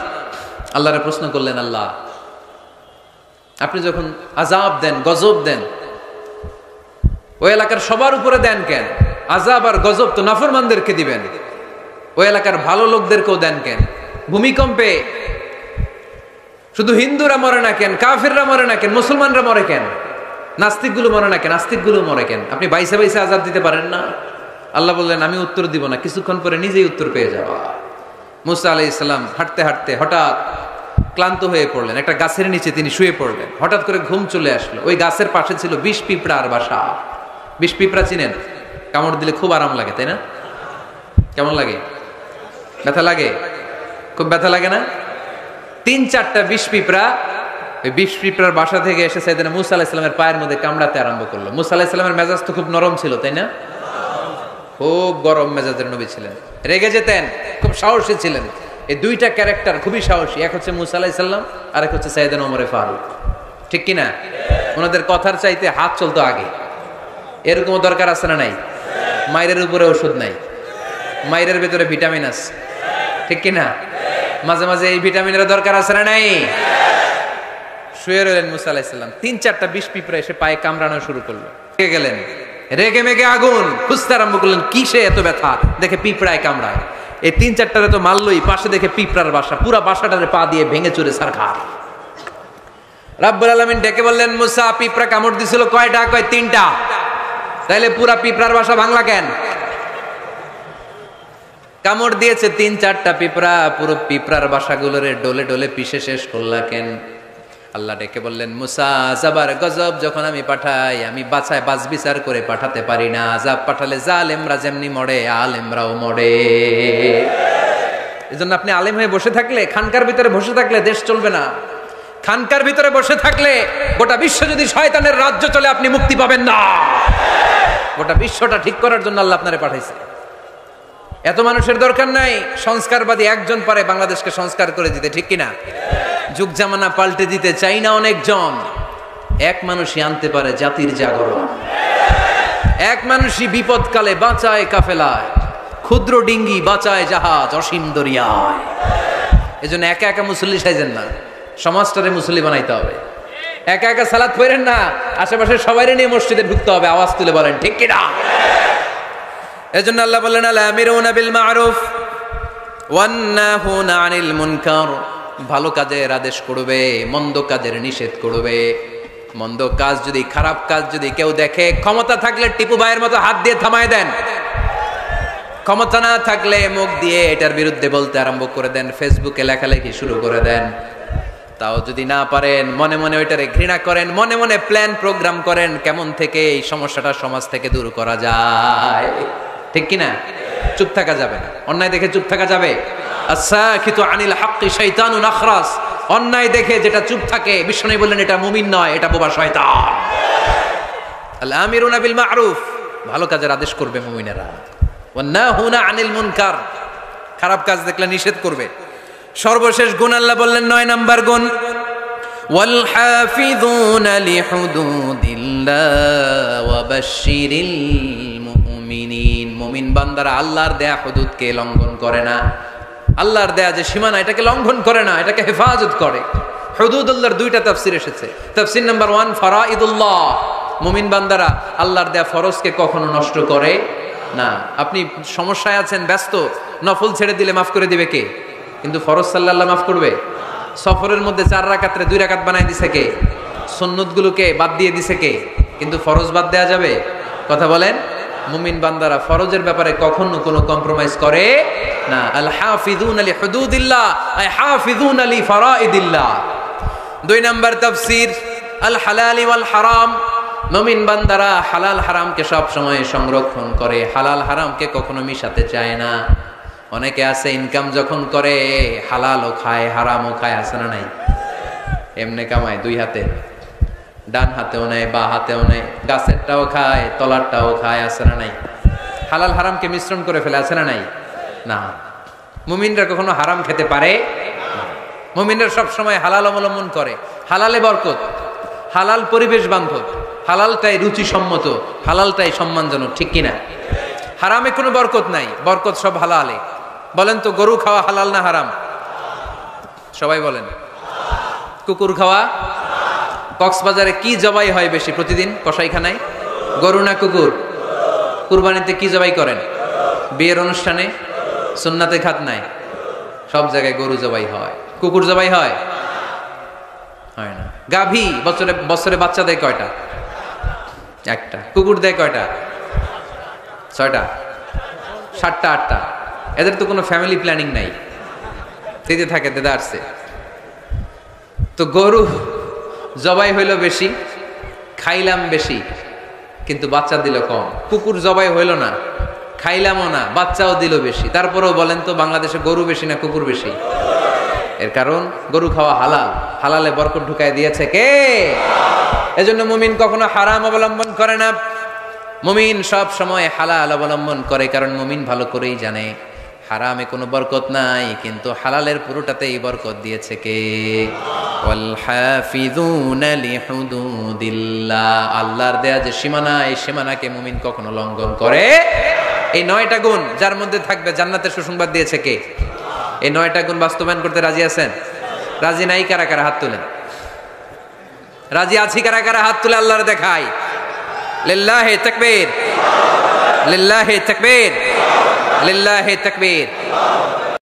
আল্লাহরে প্রশ্ন করলেন, আল্লাহ আপনি যখন আযাব দেন, গজব দেন, ওই এলাকার সবার উপরে দেন কেন? আযাব আর গজব তো নাফরমানদেরকে দিবেন, ওই এলাকার ভালো লোকদেরকেও দেন কেন? ভূমিকম্পে শুধু হিন্দুরা মরে না কেন? কাফিররা মরে না কেন? মুসলমানরা মরে কেন? নাস্তিকগুলো মরে না কেন? নাস্তিকগুলো মরে কেন? আপনি বাইসে বাইসে আযাব দিতে পারেন না? আল্লাহ বললেন, আমি উত্তর দিব না, কিছুক্ষণ পরে নিজেই উত্তর পেয়ে যাবা। মুসা আলাইহিস সালাম হাঁটতে হাঁটতে হঠাৎ ক্লান্ত হয়ে পড়লেন, একটা গাছের নিচে তিনি শুয়ে পড়লেন। হঠাৎ করে ঘুম চলে আসলো। ওই গাছের পাশে ছিল 20 পিঁপড়ার বাসা। 20 পিঁপড়া চিনেন? কামড় দিলে খুব আরাম লাগে, তাই না? কেমন লাগে? ব্যথা লাগে? খুব ব্যথা লাগে না? 3-4টা 20 পিঁপড়া ওই 20 পিঁপড়ার বাসা থেকে এসে সাইয়েদনা মুসা আলাইহিস সালামের পায়ের মধ্যে কামড়াতে আরম্ভ করলো। মুসা আলাইহিস সালামের মেজাজ তো খুব নরম ছিল, তাই না? খুব গরম মেজাজের নবী ছিলেন, রেগে যেতেন, খুব সাহসী ছিলেন। এই 2টা ক্যারেক্টার খুবই সাহসী, এক হচ্ছে মুসা আলাইহিস সালাম, আর এক হচ্ছে সাইয়েদনা ওমরে ফারুক। ঠিক কি না? ওনাদের কথার চাইতে হাত চলতো আগে। এরকম দরকার আছে না নাই? মায়ের উপরে ওষুধ নাই, মায়ের ভেতরে ভিটামিন আছে। ঠিক কি না? মাঝে মাঝে এই ভিটামিনের দরকার আছে না নাই? শুয়ে রইলেন মুসা আলাইহিস সালাম। 3-4টা 20 পিঁপড়া এসে পায়ে কামড়ানো শুরু করলো। রেগে গেলেন, রেগে মেগে আগুন, খুঁজতে আরম্ভ করলেন কিসে এত ব্যথা। দেখে পিঁপড়ায় কামড়ায়। এই 3-4টারে তো মারলই, পাশে দেখে পিঁপড়ার বাসা, পুরা বাসাটারে পা দিয়ে ভেঙে চুরে ছারখার। রাব্বুল আলামিন ডেকে বললেন, মুসা পিঁপড়া কামড় দিছিল কয়টা? কয় 3টা। তাইলে পুরা পিঁপড়ার বাসা ভাঙলা কেন? কামড় দিয়েছে 3-4টা পিঁপড়া, পুরো পিঁপড়ার বাসাগুলোরে ডলে ডলে পিষে শেষ করলা কেন? আল্লাহ ডেকে বললেন, মুসা আযাব গজব যখন আমি পাঠাই, আমি বাছায় বাছ বিচার করে পাঠাতে পারি না। আযাব পাঠালে জালেমরা যেমনি মরে, আলেমরাও মরে। এজন্য আপনি আলেম হয়ে বসে থাকলে, খানকার ভিতরে বসে থাকলে দেশ চলবে না। খানকার ভিতরে বসে থাকলে গোটা বিশ্ব যদি শয়তানের রাজ্য চলে, আপনি মুক্তি পাবেন না। গোটা বিশ্বটা ঠিক করার জন্য আল্লাহ আপনারে পাঠাইছে। এত মানুষের দরকার নাই, সংস্কারবাদী একজন পারে বাংলাদেশকে সংস্কার করে দিতে। ঠিক কিনা? যুগ জামানা পাল্টে দিতে চাই না অনেকজন, এক মানুষই আনতে পারে জাতির জাগরণ। এক মানুষই বিপদকালে বাঁচায় কাফেলায়, ক্ষুদ্র ডিঙ্গি বাঁচায় জাহাজ অসীম দরিয়ায়। এজন্য একা একা মুসল্লি সাইজেন না, সমাজটারে মুসল্লি বানাইতে হবে। একা একা সালাত পড়েন না, আশেপাশে সবাই নিয়ে মসজিদে ঢুকতে হবে। আওয়াজ তুলে বলেন ঠিক কিনা? এজন্য আল্লাহ বললেন, আল আমিরুনা বিল মারুফ ওয়ান্নাহুনা আনিল মুনকার, ভালো কাজের আদেশ করবে, মন্দ কাজের নিষেধ করবে। মন্দ কাজ যদি, খারাপ কাজ যদি কেউ দেখে, ক্ষমতা থাকলে টিপু ভাইয়ের মতো হাত দিয়ে থামায় দেন, ক্ষমতা না থাকলে মুখ দিয়ে এটার বিরুদ্ধে বলতে আরম্ভ করে দেন, ফেসবুকে লেখালেখি শুরু করে দেন। তাও যদি না পারেন, মনে মনে ওইটারে ঘৃণা করেন, মনে মনে প্ল্যান প্রোগ্রাম করেন কেমন থেকে এই সমস্যাটা সমাজ থেকে দূর করা যায়। ঠিক কিনা? চুপ থাকা যাবে না, অন্যায় দেখে চুপ থাকা যাবে? আস-সাকিতু আনিল হাক্কি শাইতানুন আখরাস, অন্যায় দেখে যেটা চুপ থাকে, বিষ্ণু বললেন এটা মুমিন নয়, এটা বোবা শয়তান। আল আমিরুনা বিল মা'রুফ, ভালো কাজের আদেশ করবে মুমিনেরা। ওয়ান্নাহুনা আনিল মুনকার, খারাপ কাজ দেখলে নিষেধ করবে। সর্বশেষ গুণ আল্লাহ বললেন 9 নাম্বার গুণ, ওয়াল হাফিযুনা লিহুদুদিল্লাহ ওয়া বাশশিরিল মুমিনিন, মুমিন বান্দারা আল্লাহর দেয়া হুদুদকে লঙ্ঘন করে না, আল্লাহর দেয়া যে সীমানা এটাকে লঙ্ঘন করে না, এটাকে হেফাজত করে। হুদুদুল্লাহর 2টা তাফসীর এসেছে। তাফসীর নাম্বার 1 ফারাইদুল্লাহ, মুমিন বান্দারা আল্লাহর দেয়া ফরজকে কখনো নষ্ট করে না। আপনি সমস্যায় আছেন, ব্যস্ত, নফল ছেড়ে দিলে মাফ করে দিবে কে? কিন্তু ফরজ সাল্লাল্লাহ মাফ করবে? সফরের মধ্যে 4 রাকাতে 2 রাকাত বানাই দিছে কে? সুন্নতগুলোকে বাদ দিয়ে দিছে কে? কিন্তু ফরজ বাদ দেয়া যাবে? কথা বলেন। মুমিন বান্দারা ফরজের ব্যাপারে কখনো কোনো কম্প্রোমাইজ করে না। আল হাফিযুনা লিহুদুদিল্লাহ আই হাফিযুনা লিফারাইদিল্লাহ। 2 নাম্বার তাফসীর, আল হালালি ওয়াল হারাম, মুমিন বান্দারা হালাল হারামকে সব সময় সংরক্ষণ করে, হালাল হারামকে কখনো মিশাতে চায় না। অনেকে আছে ইনকাম যখন করে হালালও খায় হারামও খায়, আছে না নাই? এমনে কামায় 2 হাতে, ডান হাতেও নেয় বা হাতেও নেয়, গাছেরটাও খায় তলারটাও খায়, আছে না নাই? হালাল হারামকে মিশ্রণ করে ফেলে, আছে না নাই? না, মুমিনরা কখনো হারাম খেতে পারে না। মুমিনরা সব সময় হালাল অবলম্বন করে। হালালে বরকত, হালাল পরিবেশ বান্ধব, হালালটাই রুচিসম্মত, হালালটাই সম্মানজনক। ঠিক কিনা? হারামে কোনো বরকত নাই, বরকত সব হালালে। বলেন তো, গরু খাওয়া হালাল না হারাম? সবাই বলেন। কুকুর খাওয়া? কক্সবাজারে কি জবাই হয় বেশি প্রতিদিন কসাইখানায়? গরু না কুকুর? কুরবানিতে কি জবাই করেন? বিয়ের অনুষ্ঠানে, সুন্নাতে খাতনায়, সব জায়গায় গরু জবাই হয়। কুকুর জবাই হয়? হয় না। গাভী বছরে বাচ্চা দেয় কয়টা? একটা। কুকুর দেয় কয়টা? 6টা, 7টা, 8টা। এদের তো কোনো ফ্যামিলি প্ল্যানিং নাই, দিতে থাকে দেদা আসছে। তো গরু জবাই হইল বেশি, খাইলাম বেশি, কিন্তু বাচ্চা দিল কম। কুকুর জবাই হইল না, খাইলামও না, বাচ্চাও দিল বেশি। তারপরেও বলেন তো, বাংলাদেশে গরু বেশি না কুকুর বেশি? এর কারণ গরু খাওয়া হালাল, হালালে বরকত ঢুকায় দিয়েছে কে? এজন্য মুমিন কখনো হারাম অবলম্বন করে না, মুমিন সব সময় হালাল অবলম্বন করে। কারণ মুমিন ভালো করেই জানে হারামে কোনো বরকত নাই, কিন্তু হালালের পুরোটাতেই বরকত দিয়েছে কে? ওয়াল হাফিযুনা লিহুদুদিল্লাহ, আল্লাহর দেয়া যে সীমানা, এই সীমানাকে মুমিন কখনো লঙ্ঘন করে। এই 9টা গুণ যার মধ্যে থাকবে, জান্নাতের সুসংবাদ দিয়েছে কে? এই 9টা গুণ বাস্তবায়ন করতে রাজি আছেন? রাজি নাই কারা কারা হাত তুলেন? রাজি আছি কারা কারা হাত তুলে আল্লাহর দেখাই। লিল্লাহি তাকবীর, লিল্লাহি তাকবীর, লিল্লাহি তাকবীর।